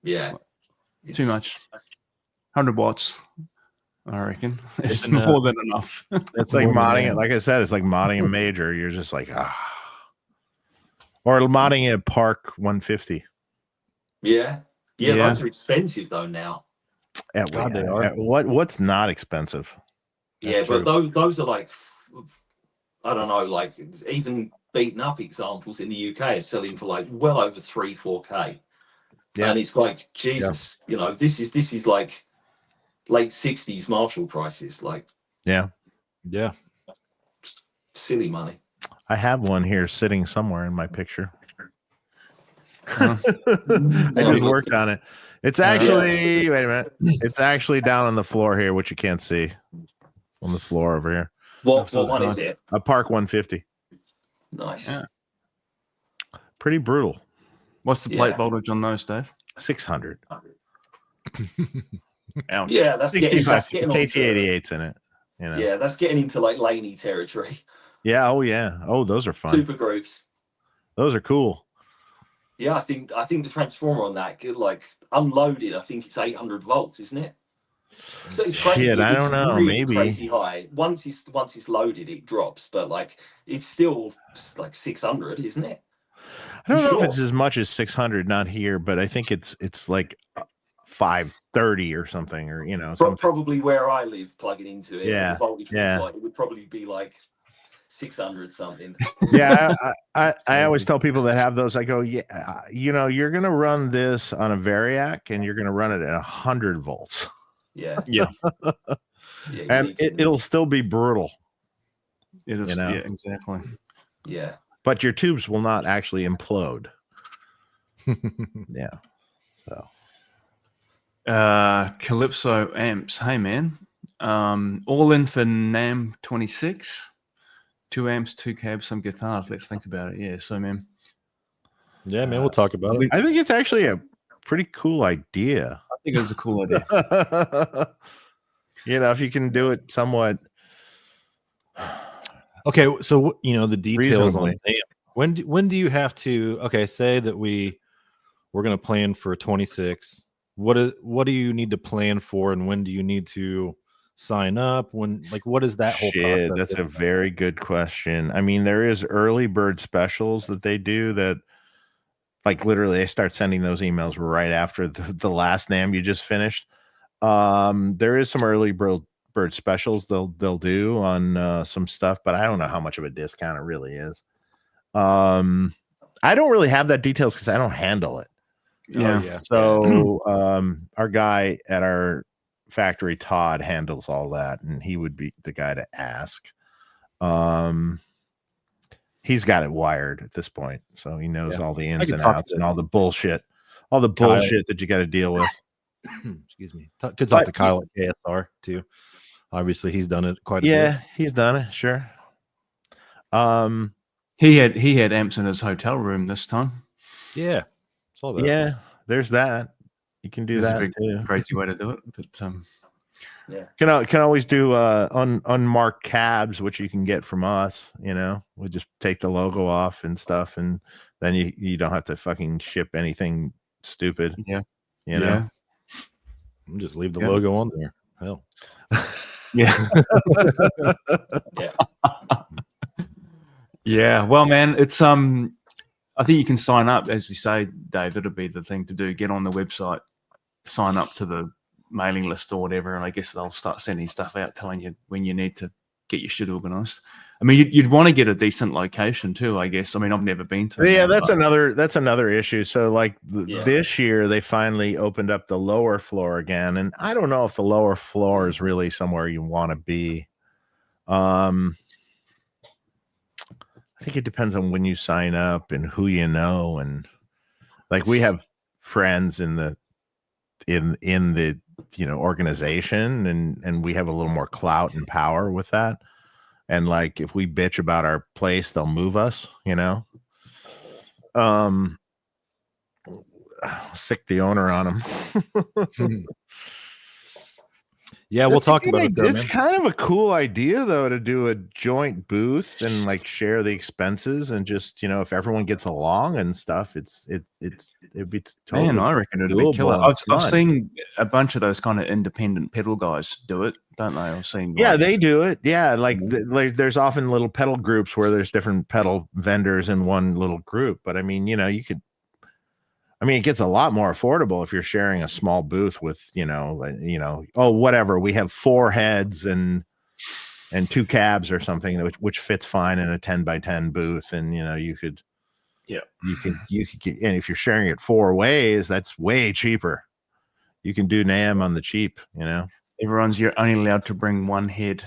Yeah, too much. 100 watts. I reckon it's more than enough. It's like modding it. Like I said, it's like modding a major. You're just like, or modding a Park 150. Yeah, those are expensive though now. Yeah, God, they are. What's not expensive? That's true. But those are like, I don't know, like even beaten up examples in the UK are selling for like well over 3-4K. Yeah. And it's like, Jesus, you know, this is like late 60s Marshall prices. Like, yeah, silly money. I have one here sitting somewhere in my picture. I just worked on it. It's actually, wait a minute. It's actually down on the floor here, which you can't see. On the floor over here. What one is it? A Park 150. Nice. Yeah. Pretty brutal. What's the plate voltage on those, Dave? 600. Ouch. Yeah, that's 65 KT88's in it. You know? Yeah, that's getting into like laney territory. Yeah. Oh, yeah. Oh, those are fun. Super groups. Those are cool. Yeah, I think the transformer on that could like unloaded. I think it's 800 volts, isn't it? So it's crazy. Shit, I don't know. Really maybe crazy high. Once it's loaded, it drops, but like it's still like 600, isn't it? I don't know if it's as much as 600. Not here, but I think it's like 530 or something, or you know, something. Probably where I live, plugging into it. Yeah, the voltage it would probably be like 600 something. Yeah, I always tell people that have those, I go, yeah, you know, you're gonna run this on a Variac, and you're gonna run it at 100 volts. Yeah. And it'll still be brutal. It is. You know? Yeah, exactly. Yeah. But your tubes will not actually implode. Yeah. So. Calypso amps. Hey man. All in for NAMM 26. 2 amps, 2 cabs, some guitars. Let's think about it. Yeah. So man. Yeah, man. We'll talk about it. I think it's actually a pretty cool idea. I think it's a cool idea. You know, if you can do it somewhat. Okay, so you know the details reasonably. on NAMM. When do you have to? Okay, say that we're going to plan for 26. What do you need to plan for, and when do you need to sign up? What is that whole process? That's a very good question. I mean, there is early bird specials that they do that. Like literally, they start sending those emails right after the last NAMM you just finished. There is some early bird specials they'll do on some stuff, but I don't know how much of a discount it really is. I don't really have that details because I don't handle it. Yeah. So our guy at our factory, Todd, handles all that, and he would be the guy to ask. He's got it wired at this point, so he knows all the ins and outs and all the bullshit that you got to deal with. Excuse me. Could talk to Kyle at KSR too. Obviously, he's done it quite a bit. Yeah, he's done it. Sure. He had amps in his hotel room this time. Yeah, saw that. Yeah, there's that. You can do that too. Crazy way to do it, but yeah, can always do unmarked cabs, which you can get from us. You know, we just take the logo off and stuff, and then you don't have to fucking ship anything stupid. Yeah, you know, just leave the logo on there. Hell, yeah, yeah, yeah. Well, man, it's I think you can sign up, as you say, Dave. It'll be the thing to do. Get on the website, sign up to the mailing list or whatever, and I guess they'll start sending stuff out telling you when you need to get your shit organized. I mean, you'd want to get a decent location too, I guess. I mean, I've never been to. Yeah, that's another issue. So, like this year, they finally opened up the lower floor again, and I don't know if the lower floor is really somewhere you want to be. I think it depends on when you sign up and who you know, and like we have friends in the organization, and we have a little more clout and power with that. And like if we bitch about our place, they'll move us, you know. Sick the owner on them. Yeah, we'll talk about it. Though, it's man. kind of a cool idea, though, to do a joint booth and like share the expenses and just if everyone gets along and stuff, it'd be totally. Man, I reckon it'd be killer. I've seen a bunch of those kind of independent pedal guys do it, don't they? I've seen. Yeah, they do it. Yeah, like there's often little pedal groups where there's different pedal vendors in one little group. But I mean, you could. I mean, it gets a lot more affordable if you're sharing a small booth with, whatever. We have 4 heads and 2 cabs or something, which fits fine in a 10x10 booth. And, you could get, and if you're sharing it 4 ways, that's way cheaper. You can do NAMM on the cheap, Everyone's you're only allowed to bring 1 head.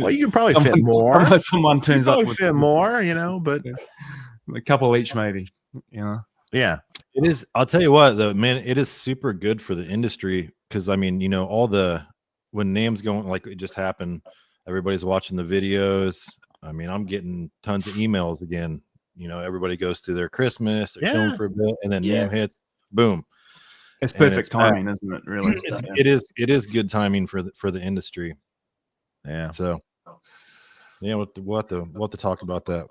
Well, you can probably fit more. Someone turns up with fit more, but a couple each, maybe. Yeah, it is. I'll tell you what, though, man, it is super good for the industry because I mean, when NAMM's going, like it just happened, everybody's watching the videos. I mean, I'm getting tons of emails again. Everybody goes through their Christmas, they're chilling for a bit, and then NAMM hits, boom. It's perfect timing, isn't it? Really, it is good timing for the industry. Yeah. So, yeah, we'll have to talk about that.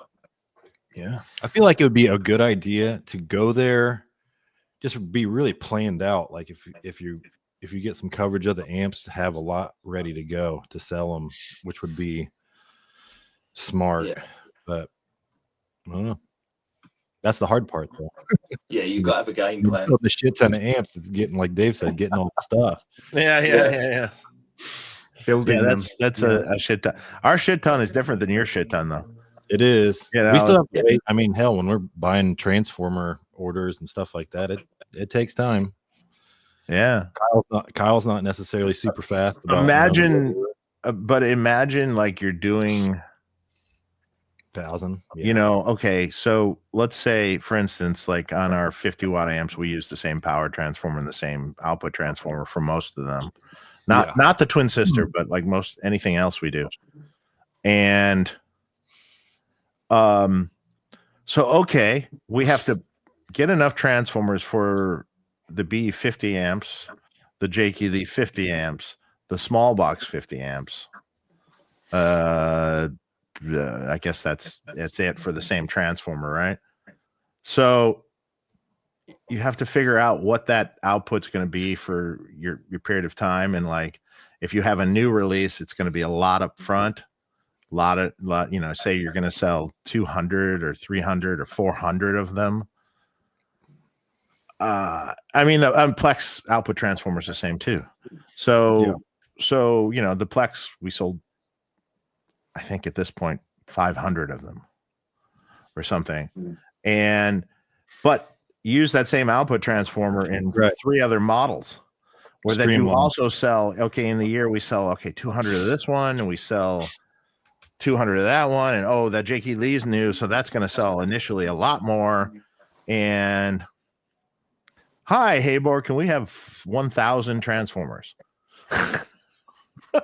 Yeah, I feel like it would be a good idea to go there, just be really planned out. Like if you get some coverage of the amps, have a lot ready to go to sell them, which would be smart. Yeah. But I don't know. That's the hard part, though. Yeah, you got to have a game plan. The shit ton of amps. It's getting, like Dave said, getting all the stuff. Yeah. Building. Yeah, that's a shit ton. Our shit ton is different than your shit ton, though. It is. We still have to wait. I mean, hell, when we're buying transformer orders and stuff like that, it takes time. Yeah. Kyle's not necessarily super fast. Imagine like you're doing 1,000. Okay. So let's say, for instance, like on our 50-watt amps, we use the same power transformer and the same output transformer for most of them. Not the twin sister, but like anything else we do. And so we have to get enough transformers for the B50 amps, the JKD 50 amps, the small box 50 amps. I guess that's it for the same transformer, right? So you have to figure out what that output's going to be for your period of time, and like if you have a new release, it's going to be a lot up front. Say you're going to sell 200 or 300 or 400 of them. I mean, the Plex output transformer is the same too. So the Plex, we sold, I think at this point, 500 of them or something. But use that same output transformer in 3 other models. Where then you also sell, in the year we sell, 200 of this one, and we sell 200 of that one, and that Jakey Lee's new, so that's going to sell initially a lot more. And hi, Habor, can we have 1,000 transformers?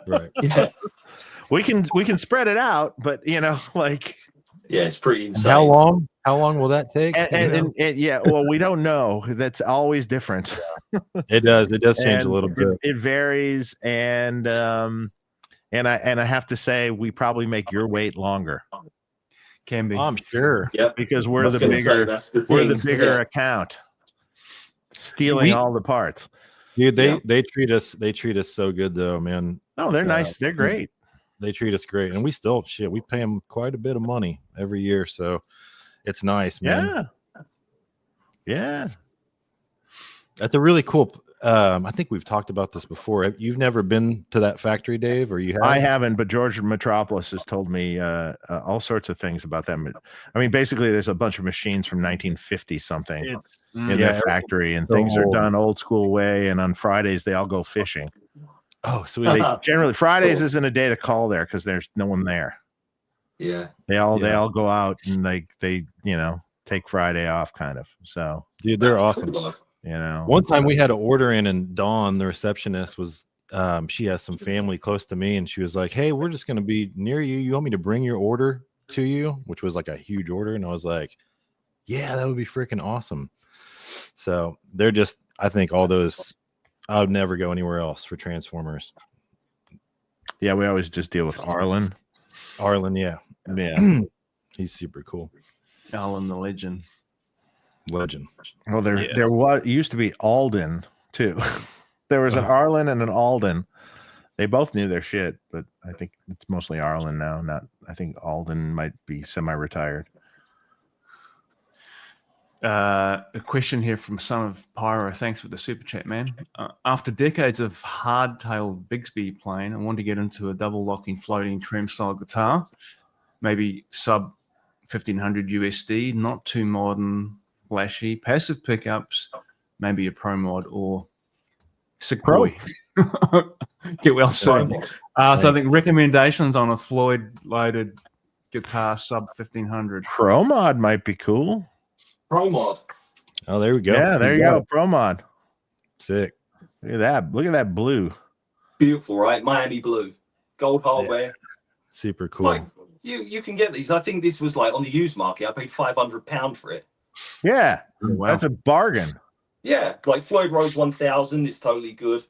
Right. Yeah. We can spread it out, but it's pretty insane. How long will that take? And well, we don't know. That's always different. It does change a little bit. It varies, and I have to say, we probably make your wait longer. Can be. I'm sure. Yep. Because we're the bigger account, stealing all the parts. Dude, they treat us so good though, man. No, they're nice. They're great. They treat us great, and we still we pay them quite a bit of money every year, so it's nice, man. Yeah. That's a really cool. I think we've talked about this before. You've never been to that factory, Dave, or you have? I haven't, but George Metropolis has told me all sorts of things about them. I mean, basically, there's a bunch of machines from 1950 something in their factory, and things are done old school way. And on Fridays, they all go fishing. Oh, sweet. Generally, Fridays isn't a day to call there because there's no one there. Yeah, they all go out and they take Friday off, kind of. So, dude, they're awesome. One time we had an order in, and Dawn, the receptionist, was she has some family close to me, and she was like, "Hey, we're just going to be near you. You want me to bring your order to you?" Which was like a huge order, and I was like, "Yeah, that would be freaking awesome." So they're just, I think all those I would never go anywhere else for transformers. Yeah, we always just deal with Arlen. Arlen, yeah. He's super cool. Alan the legend. Legend. Well, there was used to be Alden too. There was an Arlen and an Alden. They both knew their shit, but I think it's mostly Arlen now. I think Alden might be semi-retired. A question here from Son of Pyro. Thanks for the super chat, man. After decades of hardtail Bigsby playing, I want to get into a double locking floating trem style guitar, maybe sub 1500 USD, not too modern, flashy, passive pickups, maybe a Pro Mod or Sick Boy. Get well soon. So I think recommendations on a Floyd loaded guitar sub 1500. Pro Mod might be cool. Pro Mod. Oh, there we go. Yeah, there you go. Pro Mod. Sick. Look at that. Look at that blue. Beautiful, right? Miami blue. Gold hardware. Yeah. Super cool. Like, you can get these. I think this was like on the used market. I paid £500 for it. Yeah. Oh, wow. That's a bargain. Yeah, like Floyd Rose 1000 is totally good.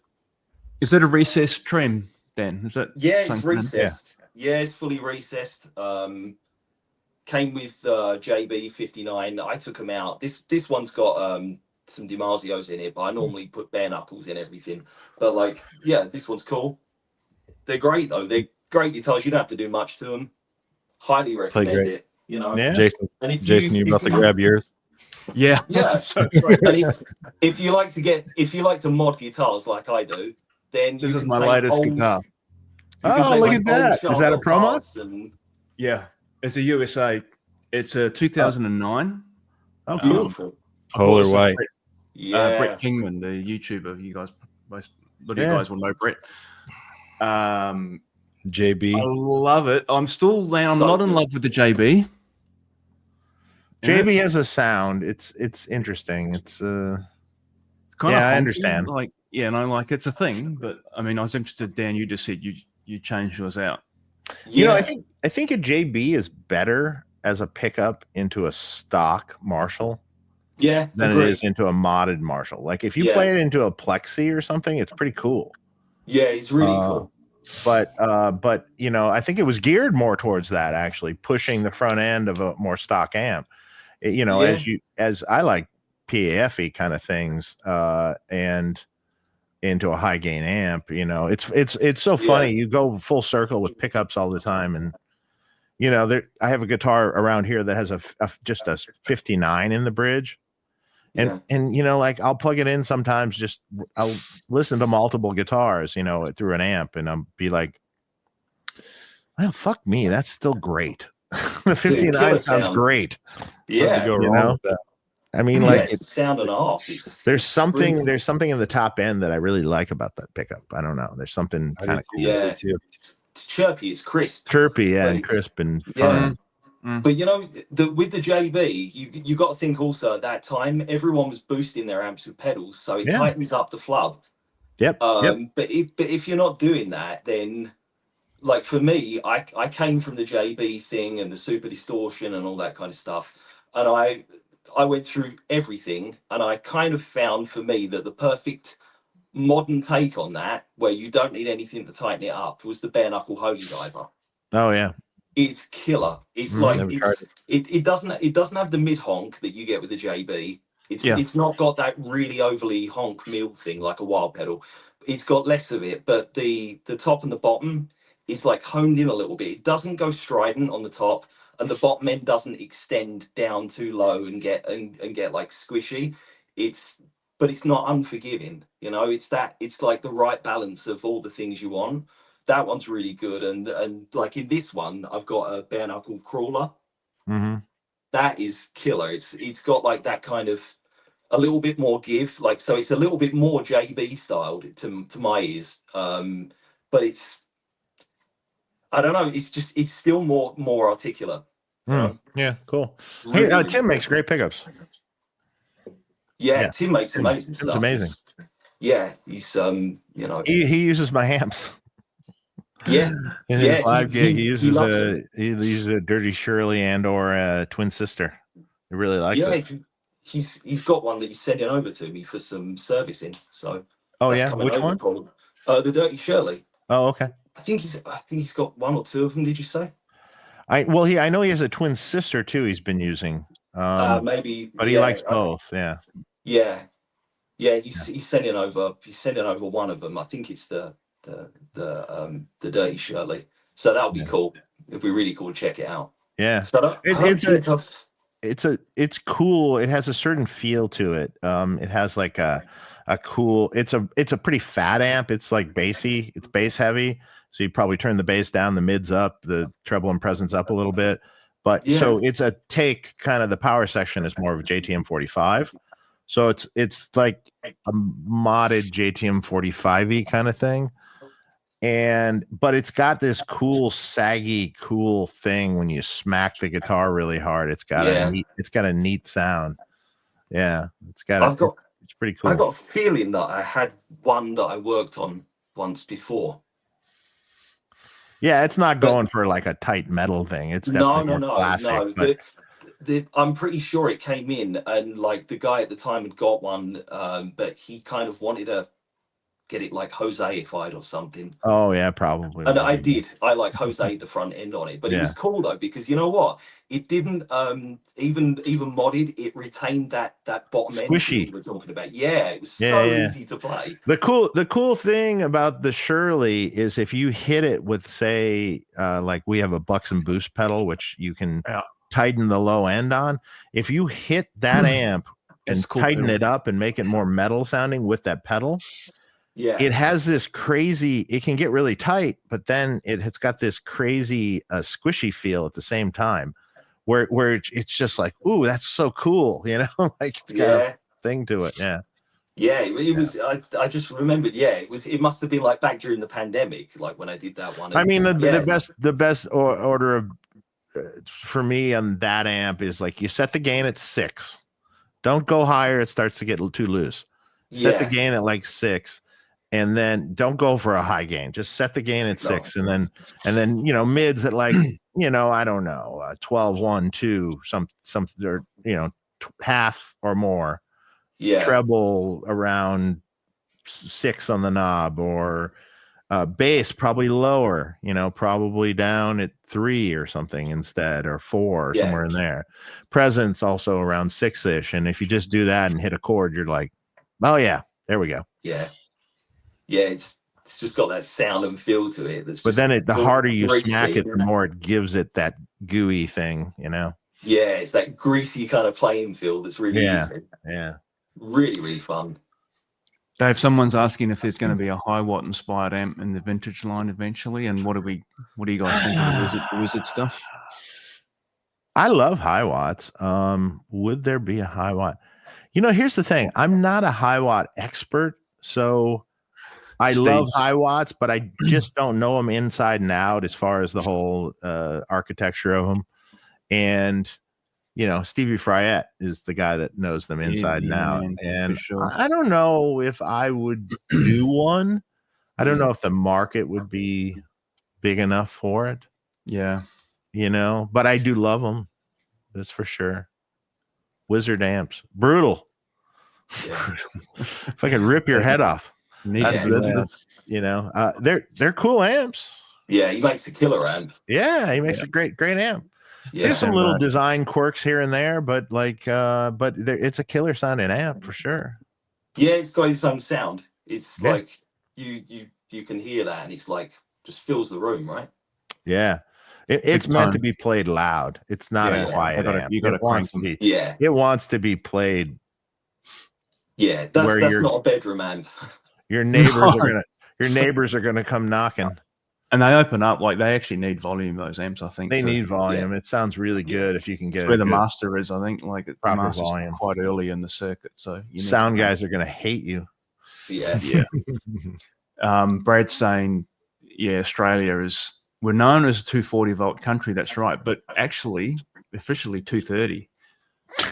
Is it a recessed trem then? Is that it's recessed. Yeah, it's fully recessed. Came with JB 59. I took them out. This one's got some DiMarzios in it, but I normally put bare knuckles in everything. But like, yeah, this one's cool. They're great though. They're great guitars. You don't have to do much to them. Highly recommend it. You know, yeah. Jason, you about to grab yours? Yeah, that's right. And if you like to mod guitars like I do, then this is my latest guitar. Oh, look at that! Is that a Pro Mod? Yeah, it's a USA. It's a 2009. Oh, beautiful. Polar white. Brett Kingman, the YouTuber. You guys, most of you guys will know Brett. JB. I love it. I'm not in love with the JB. JB has a sound. It's interesting. It's kind of I understand. Like, and I like it's a thing. But I mean, I was interested, Dan. You just said you changed yours out. Yeah. You know, I think a JB is better as a pickup into a stock Marshall. Yeah, than it is into a modded Marshall. Like if you play it into a Plexi or something, it's pretty cool. Yeah, it's really cool. But you know, I think it was geared more towards that, actually pushing the front end of a more stock amp. You know, as I like PAFE kind of things, and into a high gain amp. You know, it's so funny. You go full circle with pickups all the time, and you know, I have a guitar around here that has just a 59 in the bridge. And you know, like I'll plug it in sometimes, I'll listen to multiple guitars, you know, through an amp, and I'll be like, well, fuck me, that's still great. The 59 sounds great. Yeah, you know? I mean, like it's sound and off. There's something in the top end that I really like about that pickup. I don't know. There's something kind of cool. Yeah, it's chirpy, it's crisp. Chirpy, and crisp and fun. But you know, with the JB, you got to think also at that time everyone was boosting their amps with pedals, so it tightens up the flub. But if you're not doing that, then like for me, I came from the JB thing and the super distortion and all that kind of stuff, and I went through everything, and I kind of found for me that the perfect modern take on that, where you don't need anything to tighten it up, was the bare knuckle Holy Diver. Oh yeah. It's killer. It's like it doesn't have the mid honk that you get with the JB. It's not got that really overly honk mild thing like a wild pedal. It's got less of it, but the top and the bottom is like honed in a little bit. It doesn't go strident on the top, and the bottom end doesn't extend down too low and get like squishy. But it's not unforgiving. You know, it's like the right balance of all the things you want. That one's really good, and like in this one, I've got a bare knuckle crawler. That is killer. It's got like that kind of a little bit more give, like so. It's a little bit more JB styled to my ears, but it's I don't know. It's still more articulate. Yeah, cool. Really, hey, Tim makes great pickups. Yeah, Tim makes amazing stuff. It's amazing. Yeah, he's you know, he uses my amps. Yeah, in his live gig, he uses a Dirty Shirley and or a Twin Sister. He really likes it. He's got one that he's sending over to me for some servicing. So Oh That's yeah, coming which over one? probably. The Dirty Shirley. Oh okay. I think he's got one or two of them. Did you say? I know he has a twin sister too. He's been using. Maybe. But he likes both. Yeah. Yeah. Yeah. He's sending over. He's sending over one of them. I think it's the Dirty Shirley. So that would be cool. It'd be really cool to check it out. Yeah. So it's cool. It has a certain feel to it. It has like a cool. It's a pretty fat amp. It's like bassy. It's bass heavy. So you probably turn the bass down, the mids up, the treble and presence up a little bit. But so it's a take kind of the power section is more of a JTM 45. So it's like a modded JTM 45y kind of thing. But it's got this cool saggy cool thing when you smack the guitar really hard. It's got a neat sound. Yeah, it's pretty cool. I got a feeling that I had one that I worked on once before. Yeah, it's not going for like a tight metal thing. It's definitely classic. No. I'm pretty sure it came in, and like the guy at the time had got one, but he kind of wanted to get it like Jose-ified or something. Oh yeah, probably. And I did. I like Jose-ed the front end on it, but it was cool though, because you know what? It didn't even modded. It retained that bottom end squishy we were talking about. Yeah, it was so easy to play. The cool thing about the Shirley is if you hit it with, say, like we have a Buxom boost pedal, which you can tighten the low end on. If you hit that amp and tighten it up and make it more metal sounding with that pedal. Yeah, it has this crazy, it can get really tight, but then it's got this crazy squishy feel at the same time where it's just like, ooh, that's so cool, you know, like it's got a thing to it. It was. I just remembered. It must have been like back during the pandemic, like when I did that one. I mean, the best order of for me on that amp is like you set the gain at 6. Don't go higher; it starts to get too loose. Set the gain at like 6. And then don't go for a high gain. Just set the gain at 6, and then you know, mids at like, you know, I don't know, 12, 1, 2, some or you know, half or more. Yeah. Treble around 6 on the knob, or bass probably lower. You know, probably down at 3 or something instead, or 4 or somewhere in there. Presence also around 6-ish, and if you just do that and hit a chord, you're like, oh yeah, there we go. Yeah, it's just got that sound and feel to it. But then the harder you smack it, the more it gives it that gooey thing, you know? Yeah, it's that greasy kind of playing field that's really easy. Yeah. Really, really fun. Dave, someone's asking if there's going to be a Hiwatt inspired amp in the vintage line eventually, and what do you guys think of the Wizard stuff? I love Hiwatts. Would there be a Hiwatt? You know, here's the thing. I'm not a Hiwatt expert, so I love Hiwatts, but I just don't know them inside and out as far as the whole architecture of them. And, you know, Stevie Fryette is the guy that knows them inside and out. And I don't know if I would do one. I don't know if the market would be big enough for it. Yeah. You know, but I do love them. That's for sure. Wizard amps. Brutal. Yeah. If I could rip your head off. That's, you know, they're cool amps. Yeah, he makes a killer amp. Yeah, he makes a great amp. Yeah, there's some little design quirks here and there, but like, it's a killer sounding amp for sure. Yeah, it's got its own sound. It's like you can hear that, and it's like just fills the room, right? Yeah, it's meant to be played loud. It's not a quiet amp. It wants to be. Yeah, it wants to be played. Yeah, that's not a bedroom amp. Your neighbors are gonna come knocking. And they open up, like they actually need volume, those amps, I think. They need volume. It sounds really good if you can get where the master is, I think, like the master's volume quite early in the circuit. So sound guys are gonna hate you. Yeah. Brad's saying, Australia we're known as a 240 volt country, that's right, but actually officially 230.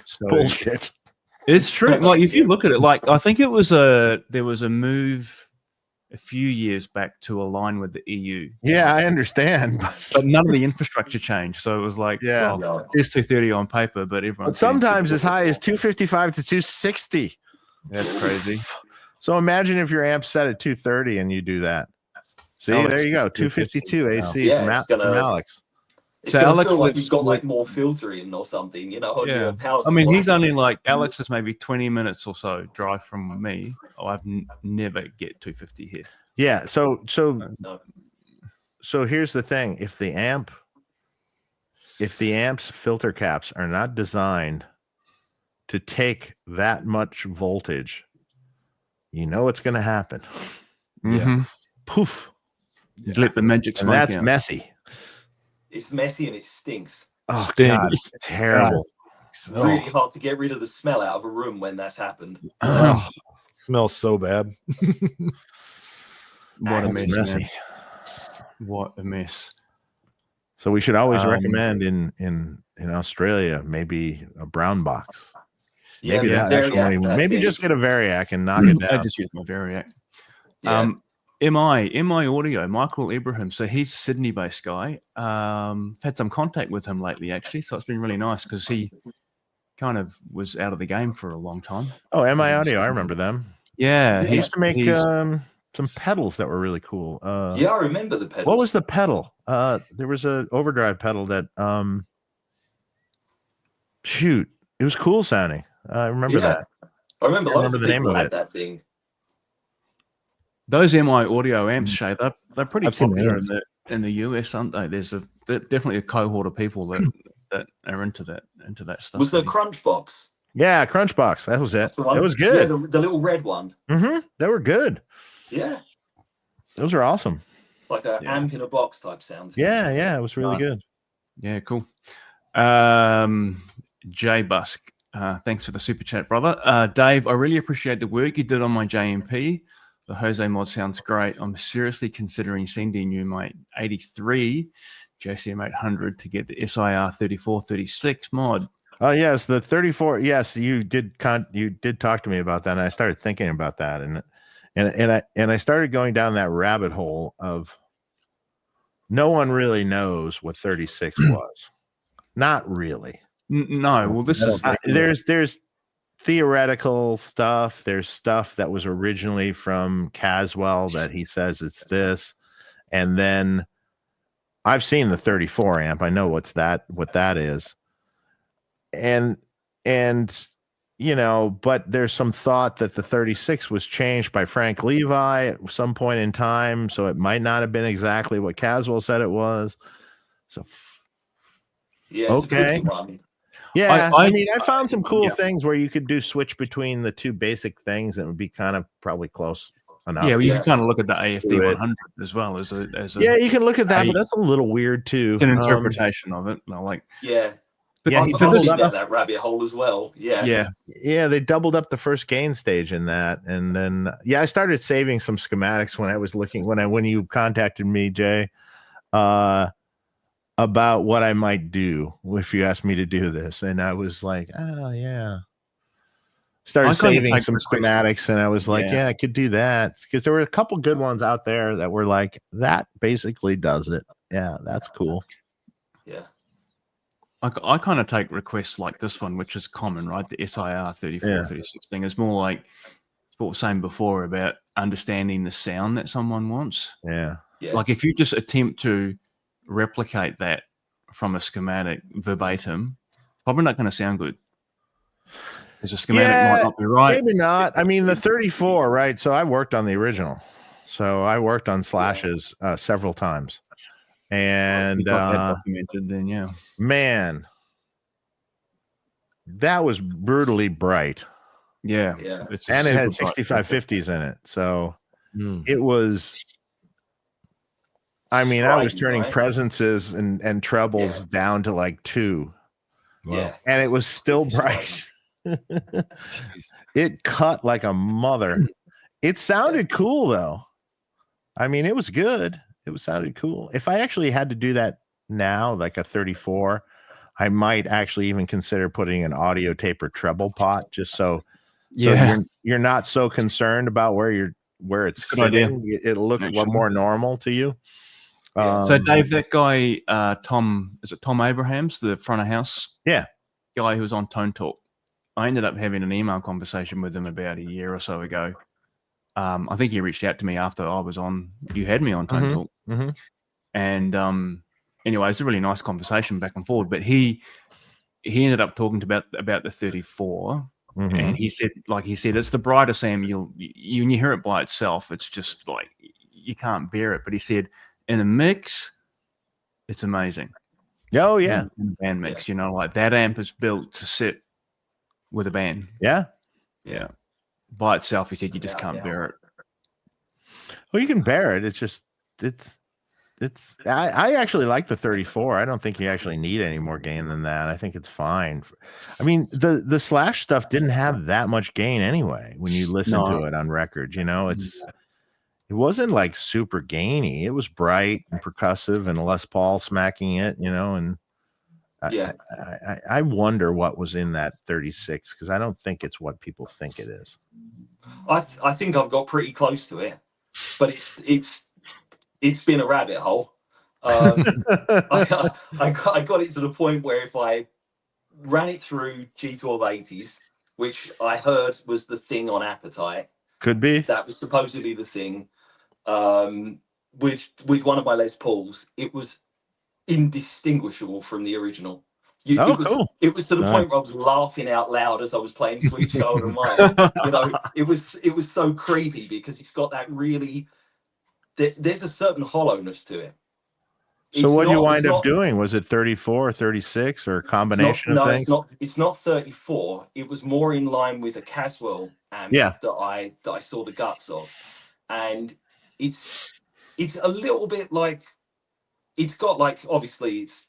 So bullshit. It's true. Like if you look at it, like I think there was a move a few years back to align with the EU. Yeah, I understand. But none of the infrastructure changed. So it was like, it's 230 on paper, but everyone. But sometimes as high as 255 to 260. That's crazy. So imagine if your amp's set at 230 and you do that. See, there you go, 252 AC from Alex. It's So gonna Alex feel like you've got like more filtering or something, on your power supply. I mean, he's only like Alex is maybe 20 minutes or so drive from me. I've never get 250 here. Yeah. So here's the thing: if the amp's filter caps are not designed to take that much voltage, you know what's going to happen. Mm-hmm. Poof. Let the magic smoke that's out. messy. It's messy and it stinks. Oh, God, it's terrible. It's really hard to get rid of the smell out of a room when that's happened. Smells so bad. What a mess, messy. man. What a mess. So we should always recommend in Australia maybe a brown box. Maybe maybe just get a Variac and knock it down. I just use my Variac. Yeah. MI Audio, Michael Ibrahim. So he's a Sydney-based guy. Had some contact with him lately, actually. So it's been really nice because he kind of was out of the game for a long time. Oh, MI Audio, I remember them. Yeah, he used to make some pedals that were really cool. Yeah, I remember the pedals. What was the pedal? There was an overdrive pedal that shoot, it was cool sounding. I remember that. I remember the name of it. That thing. Those MI Audio amps, Shea, they're pretty popular in the US, aren't they? There's definitely a cohort of people that are into that stuff. Was the Crunch Box? Yeah, Crunch Box. That was it. It was good. Yeah, the little red one. Mm-hmm. They were good. Yeah. Those are awesome. Like an amp in a box type sound. Yeah, it was really good. Yeah, cool. Jay Busk, thanks for the super chat, brother. Dave, I really appreciate the work you did on my JMP. The Jose mod sounds great. I'm seriously considering sending you my 83 JCM900 to get the SIR 3436 mod. Oh yes, the 34. Yes, you did talk to me about that, and I started thinking about that, and I started going down that rabbit hole of no one really knows what 36 was. Not really. No. Well, this is there's theoretical stuff. There's stuff that was originally from Caswell that he says it's this, and then I've seen the 34 amp. I know what that is, and but there's some thought that the 36 was changed by Frank Levi at some point in time, so it might not have been exactly what Caswell said it was. So yeah, okay. Yeah, I mean, I found some cool things where you could do switch between the two basic things, and it would be kind of probably close enough. Yeah, well, you can kind of look at the AFD 100 as well as a. Yeah, you can look at that, but that's a little weird too. It's an interpretation of it. But for this stuff, that rabbit hole as well. Yeah. They doubled up the first gain stage in that, and then I started saving some schematics when I was looking when you contacted me, Jay. About what I might do if you asked me to do this. And I was like, oh, yeah. Started saving some schematics, and I was like, I could do that. Because there were a couple good ones out there that were like, that basically does it. Yeah, that's cool. Yeah. I kind of take requests like this one, which is common, right? The SIR 3436 thing is more like what we were saying before about understanding the sound that someone wants. Yeah. Like if you just attempt to replicate that from a schematic verbatim, probably not going to sound good. Because the schematic might not be right. Maybe not. I mean, the 34, right? So I worked on the original. So I worked on slashes several times. And documented then, man, that was brutally bright. Yeah. And it had 6550s in it. So it was. I mean, I was turning presences and trebles down to like 2. Wow. And it was still bright. It cut like a mother. It sounded cool, though. I mean, it was good. It sounded cool. If I actually had to do that now, like a 34, I might actually even consider putting an audio taper treble pot just so you're not so concerned about where it's sitting. It'll look more normal to you. So Dave, that guy, Tom Abrahams, the front of house guy who was on Tone Talk, I ended up having an email conversation with him about a year or so ago. I think he reached out to me after I was on. You had me on Tone Talk, and anyway, it's a really nice conversation back and forward. But he ended up talking about the 34, and he said it's the brightest amp when you hear it by itself, it's just like you can't bear it. But he said in a mix, it's amazing. Oh yeah, in a band mix, like that amp is built to sit with a band. Yeah. By itself, he said you just can't bear it. Well, you can bear it. I actually like the 34. I don't think you actually need any more gain than that. I think it's fine. I mean, the Slash stuff didn't have that much gain anyway when you listen to it on record. It wasn't like super gainy. It was bright and percussive and a Les Paul smacking it, and I wonder what was in that 36, because I don't think it's what people think it is. I think I've got pretty close to it, but it's been a rabbit hole. I got it to the point where if I ran it through G1280s, which I heard was the thing on Appetite, could be that was supposedly the thing, with one of my Les Pauls, it was indistinguishable from the original. Cool. It was to the point where I was laughing out loud as I was playing Sweet Child of Mine. It was so creepy because it's got that really. There's a certain hollowness to it. So what did you wind up doing? Was it 34 or 36 or a combination of things? It's not 34. It was more in line with a Caswell amp that I saw the guts of, and it's a little bit like, it's got like, obviously it's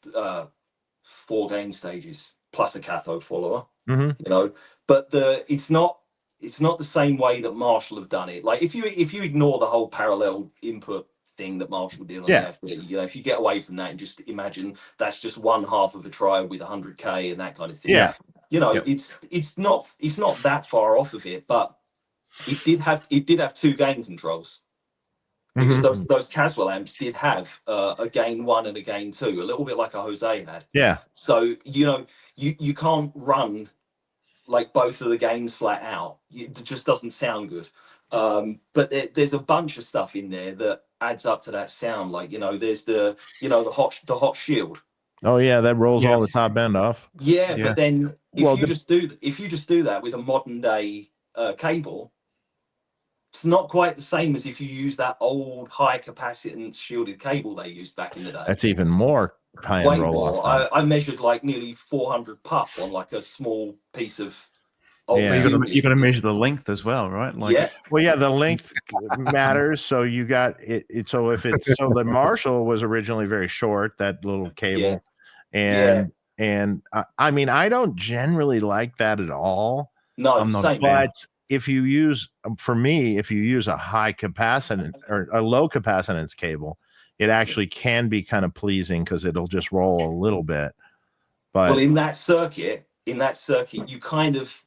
4 gain stages plus a cathode follower, but it's not the same way that Marshall have done it. Like if you ignore the whole parallel input thing that Marshall did on the FB, if you get away from that and just imagine that's just one half of a triode with 100K and that kind of thing. It's not that far off of it, but it did have 2 gain controls. Because those Caswell amps did have a gain 1 and a gain 2, a little bit like a Jose had. Yeah. So you can't run like both of the gains flat out. It just doesn't sound good. But there's a bunch of stuff in there that adds up to that sound. Like there's the hot shield. Oh yeah, that rolls all the top end off. Yeah, but then if you just do that with a modern day cable, it's not quite the same as if you use that old high capacitance shielded cable they used back in the day. That's even more high end roll off. I measured like nearly 400 puff on like a small piece of. You got to measure the length as well, right? The length matters. So you got it. So if it's the Marshall was originally very short, that little cable, and I mean I don't generally like that at all. No, I'm not. But if you use a high capacitance or a low capacitance cable, it actually can be kind of pleasing because it'll just roll a little bit. But in that circuit, you kind of,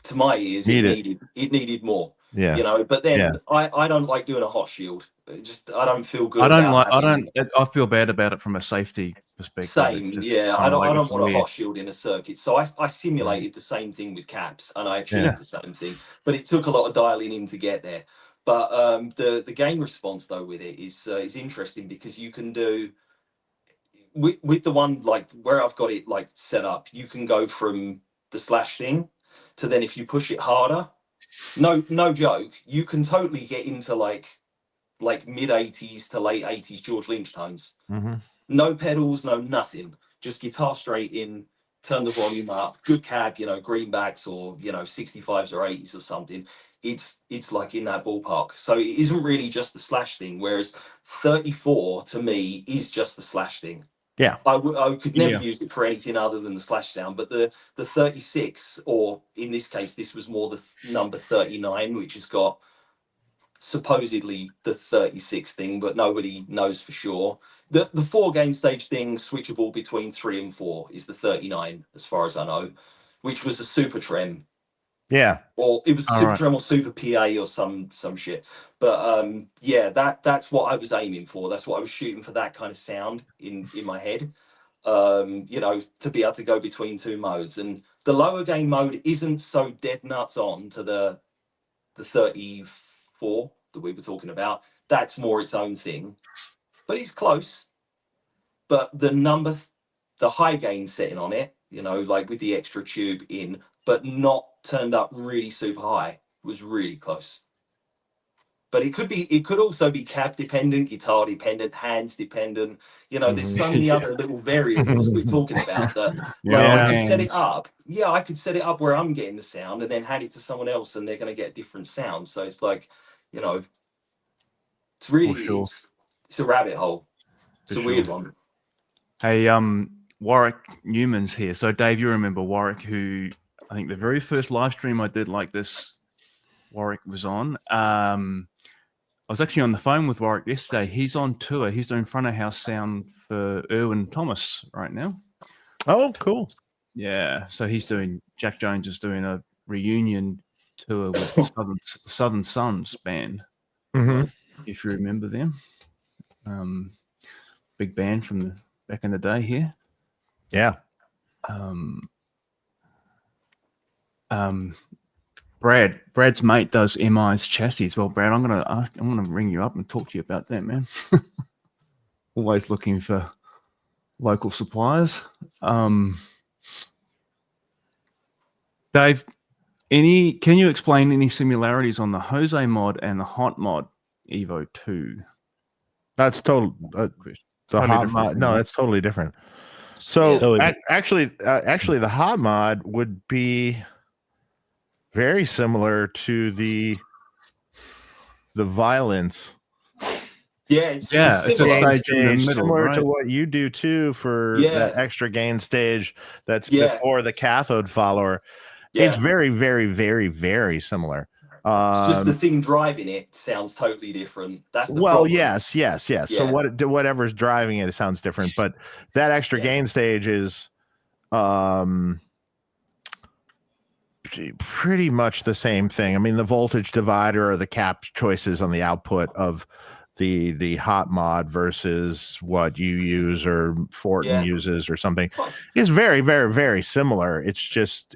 to my ears, it needed more. Yeah. But then I don't like doing a hot shield. I don't feel good. I feel bad about it from a safety perspective. Same, I don't want a hot shield in a circuit. So I simulated the same thing with caps, and I achieved the same thing. But it took a lot of dialing in to get there. But the gain response though with it is interesting because you can do with the one like where I've got it like set up. You can go from the Slash thing to then if you push it harder, no joke, you can totally get into like mid 80s to late 80s George Lynch tones. No pedals, no nothing, just guitar straight in, turn the volume up, good cab, greenbacks or 65s or 80s or something. It's like in that ballpark. So it isn't really just the Slash thing, whereas 34 to me is just the Slash thing. Yeah, I could never use it for anything other than the Slash sound. But the 36, or in this case, this was more the number 39, which has got supposedly the 36 thing, but nobody knows for sure. The 4 gain stage thing, switchable between 3 and 4, is the 39, as far as I know, which was a Super Trem. Yeah, or it was a Super Trem or Super PA or some shit. But that's what I was aiming for. That's what I was shooting for, that kind of sound in my head. To be able to go between 2 modes, and the lower gain mode isn't so dead nuts on to the 4 that we were talking about. That's more its own thing, but it's close. But the high gain setting on it, you know, like with the extra tube in, but not turned up really super high, was really close. But it could also be cab dependent, guitar dependent, hands dependent. You know, there's so many other little variables we're talking about that. Like, I could set it up. Yeah, I could set it up where I'm getting the sound and then hand it to someone else and they're going to get different sounds. So it's like, you know, it's really, it's a rabbit hole. It's a weird one. Hey, Warwick Newman's here. So Dave, you remember Warwick, who I think the very first live stream I did like this, Warwick was on. I was actually on the phone with Warwick yesterday. He's on tour. He's doing front of house sound for Erwin Thomas right now. Oh, cool. Yeah. So Jack Jones is doing a reunion tour with Southern Sons band. If you remember them. Big band from back in the day here. Yeah. Brad's mate does MI's chassis. Well, Brad, I'm gonna ring you up and talk to you about that, man. Always looking for local suppliers. Dave, can you explain any similarities on the Jose mod and the Hot mod Evo 2? That's total. The Hot mod. No, that's totally different. So actually, the Hot mod would be very similar to the violence. Yeah, it's similar, similar to what you do too for that extra gain stage that's before the cathode follower. It's very, very, very, very similar. Just the thing driving it sounds totally different. That's the problem. Yes. Yeah. So whatever's driving it sounds different, but that extra gain stage is pretty much the same thing. I mean, the voltage divider or the cap choices on the output of the Hot mod versus what you use or Fortin uses or something is very, very, very similar. It's just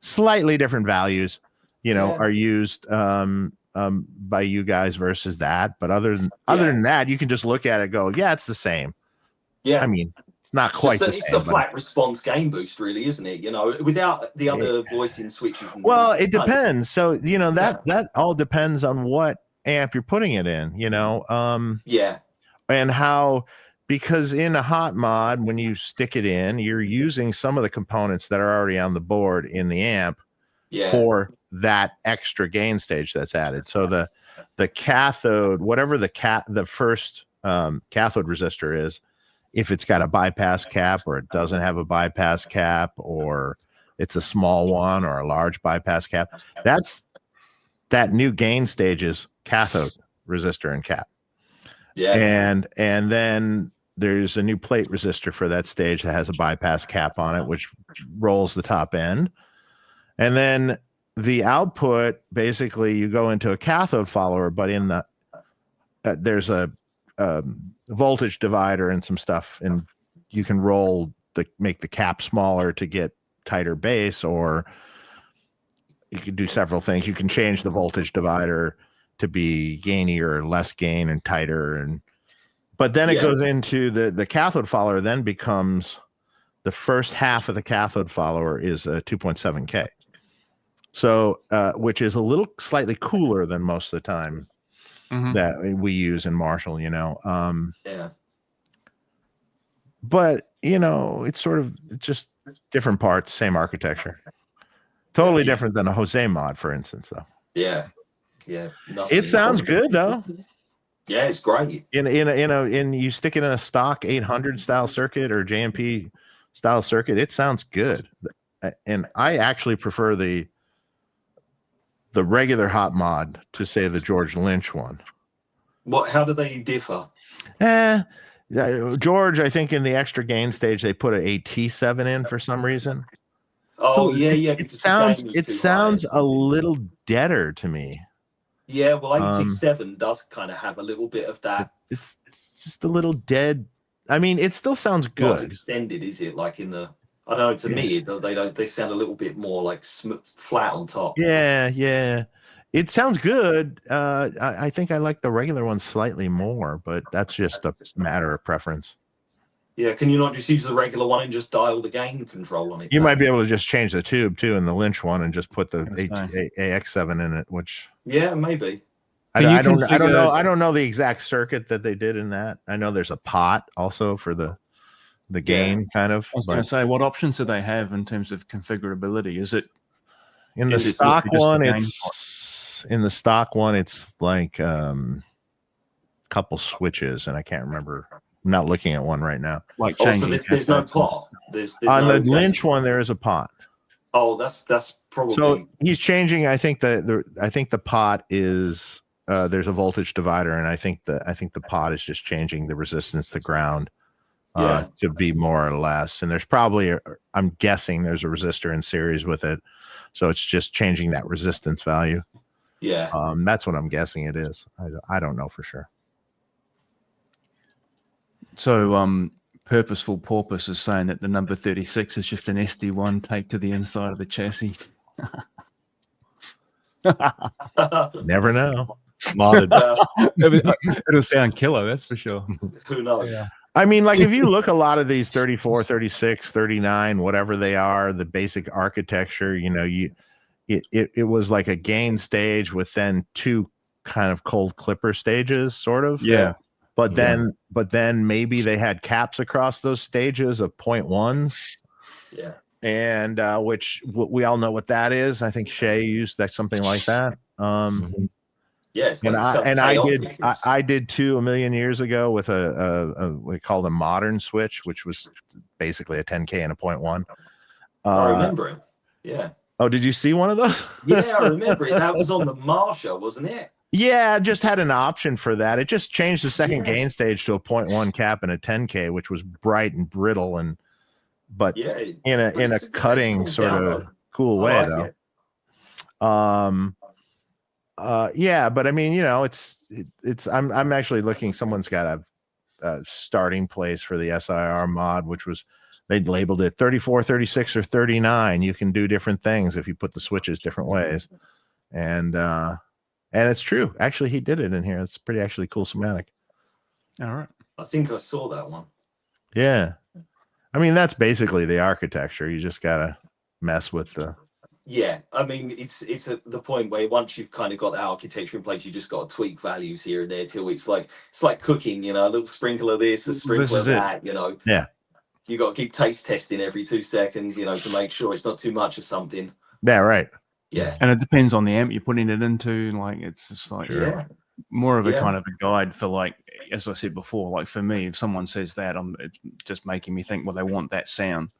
slightly different values, are used by you guys versus that. But other than that, you can just look at it and go, yeah, it's the same. Yeah. I mean, it's not quite the same. It's the flat response gain boost, really, isn't it? Without the other voicing switches. And it depends. So, that all depends on what amp you're putting it in, and how, because in a Hot mod, when you stick it in, you're using some of the components that are already on the board in the amp for that extra gain stage that's added. So the cathode, whatever the first cathode resistor is, if it's got a bypass cap or it doesn't have a bypass cap, or it's a small one or a large bypass cap, that's that new gain stage's cathode resistor and cap. And then there's a new plate resistor for that stage that has a bypass cap on it, which rolls the top end. And then the output, basically you go into a cathode follower, but in the there's a voltage divider and some stuff, and you can make the cap smaller to get tighter bass, or you can do several things. You can change the voltage divider to be gainier or less gain and tighter, but then it goes into the cathode follower. Then becomes the first half of the cathode follower is a 2.7K, so which is a little slightly cooler than most of the time that we use in Marshall, but it's just different parts, same architecture. Totally different than a Jose mod, for instance, though. Yeah. It sounds good though. Yeah, it's great. In you stick it in a stock 800 style circuit or JMP style circuit, it sounds good. And I actually prefer the regular Hot mod to, say, the George Lynch one. How do they differ? George, I think in the extra gain stage they put an AT7 in for some reason. Oh, so it sounds a little deader to me. Yeah, well, AT7 does kind of have a little bit of that. It's just a little dead. I mean, it still sounds good. Not extended, is it? Like in the, I don't know. To me, they sound a little bit more like flat on top. Yeah. It sounds good. I think I like the regular one slightly more, but that's just a matter of preference. Yeah, can you not just use the regular one and just dial the gain control on it? You might be able to just change the tube too in the Lynch one and just put the AX7 in it, which maybe. I don't know the exact circuit that they did in that. I know there's a pot also for the gain kind of. I was going to say, what options do they have in terms of configurability? Is it in the stock one? In the stock one, it's like couple switches, and I can't remember. I'm not looking at one right now. Like changing. So there's no pot. There's on the Lynch one, there is a pot. Oh, that's probably. So he's changing. I think the pot is there's a voltage divider, and I think the pot is just changing the resistance to ground to be more or less. And there's probably I'm guessing there's a resistor in series with it, so it's just changing that resistance value. Yeah. That's what I'm guessing it is. I don't know for sure. So, Purposeful Porpoise is saying that the number 36 is just an SD1 taped to the inside of the chassis. Never know. Modded. It'll sound killer, that's for sure. Who knows? Yeah. I mean, like if you look a lot of these 34, 36, 39, whatever they are, the basic architecture, it was like a gain stage with then two kind of cold clipper stages, sort of. Yeah. But then maybe they had caps across those stages of 0.1s. Yeah. And which we all know what that is. I think Shea used something like that. Yes. I did too a million years ago with a we called a modern switch, which was basically a 10K and a 0.1. I remember it. Yeah. Oh, did you see one of those? Yeah, I remember it. That was on the Marsha, wasn't it? Yeah, just had an option for that. It just changed the second gain stage to a 0.1 cap and a 10K, which was bright and brittle in a cutting sort of cool way though. Yeah, but I mean, it's I'm actually looking. Someone's got a starting place for the SIR mod, which was they'd labeled it 34, 36, or 39. You can do different things if you put the switches different ways, and it's true. Actually, he did it in here. It's pretty actually cool schematic. All right. I think I saw that one. Yeah. I mean, that's basically the architecture. You just got to mess with the... Yeah. I mean, it's at the point where once you've kind of got that architecture in place, you just got to tweak values here and there till it's like cooking, a little sprinkle of this, a sprinkle of that, Yeah. You got to keep taste testing every 2 seconds, to make sure it's not too much of something. Yeah, right. Yeah. And it depends on the amp you're putting it into. Like, it's just like more of a kind of a guide for, like, as I said before, like for me, if someone says that, it's just making me think, well, they want that sound.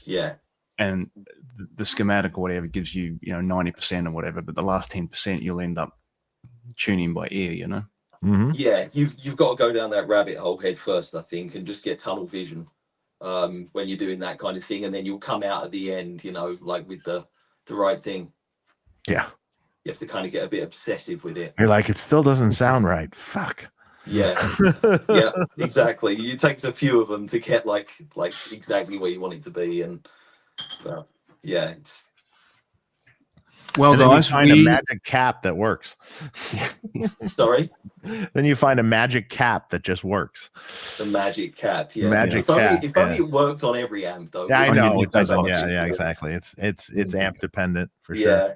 Yeah. And the schematic or whatever gives you, 90% or whatever, but the last 10% you'll end up tuning by ear, Mm-hmm. Yeah, you've got to go down that rabbit hole head first, I think, and just get tunnel vision when you're doing that kind of thing, and then you'll come out at the end, like with the right thing. Yeah. You have to kind of get a bit obsessive with it. You're like, it still doesn't sound right. Fuck. Yeah. Yeah, exactly. It takes a few of them to get like exactly where you want it to be. And yeah, it's... Well, and guys, you find a magic cap that works. Sorry? Then you find a magic cap that just works. The magic cap, yeah. Magic cap. If only it worked on every amp, though. Yeah, I know it doesn't. Yeah, exactly. It's amp dependent for sure. Yeah.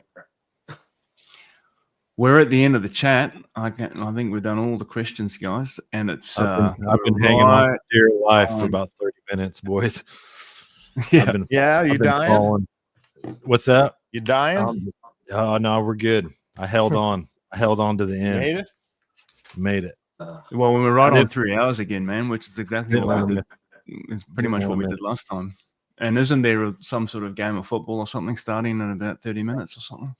We're at the end of the chat. I think we've done all the questions, guys, and it's. I've been hanging on for dear life for about 30 minutes, boys. Yeah, you dying? Falling. What's that? You dying? Oh no, we're good. I held on. I held on to the end. Made it. Well, we were right on 3 hours again, man, which is exactly what we did. It's pretty much what we did last time. And isn't there some sort of game of football or something starting in about 30 minutes or something?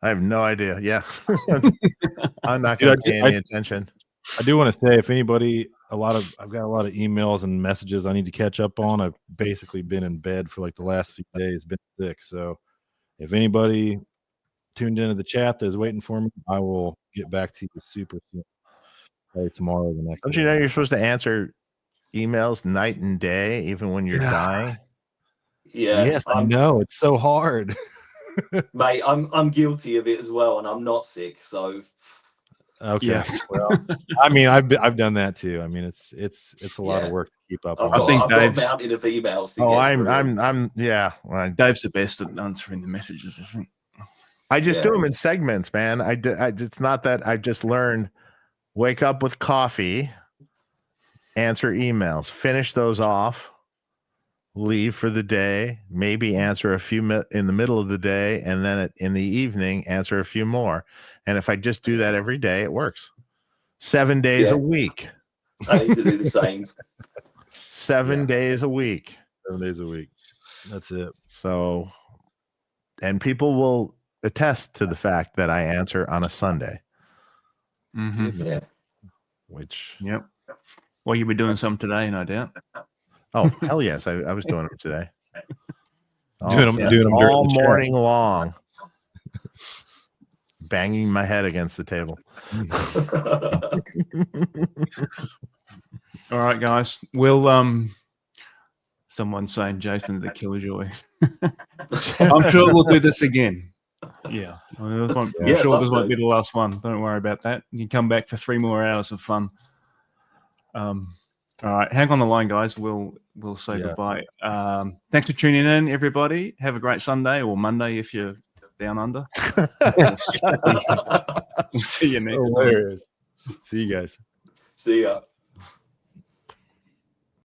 I have no idea. Yeah. I'm not going to pay any attention. I do want to say, if anybody, I've got a lot of emails and messages I need to catch up on. I've basically been in bed for like the last few days, been sick. So if anybody tuned into the chat that is waiting for me, I will get back to you super soon. Probably tomorrow or the next. Don't you know you're supposed to answer emails night and day, even when you're dying? Yeah. Yes, I know. It's so hard. Mate, I'm guilty of it as well, and I'm not sick, so. Okay. Yeah. Well, I mean, I've done that too. I mean, it's a lot of work to keep up. I've on. got a mountain of emails to get I'm yeah. Dave's the best at answering the messages, I think. I just do them in segments, man. It's not that I've just learned. Wake up with coffee, answer emails, finish those off, leave for the day, maybe answer a few in the middle of the day, and then in the evening, answer a few more. And if I just do that every day, it works. 7 days a week. I need to do the same. 7 days a week. 7 days a week. That's it. So, and people will attest to the fact that I answer on a Sunday. Mm-hmm. Yeah. Which. Yep. Well, you'll be doing some today, no doubt. Oh, hell yes. I was doing them today. Doing them all morning long. Banging my head against the table. All right, guys. We'll someone's saying Jason's a killjoy. I'm sure we'll do this again. Yeah. I'm sure this won't be the last one. Don't worry about that. You can come back for 3 more hours of fun. All right, hang on the line, guys. We'll say goodbye. Thanks for tuning in, everybody. Have a great Sunday or Monday if you're down under. We'll see you next time. See you guys. See ya.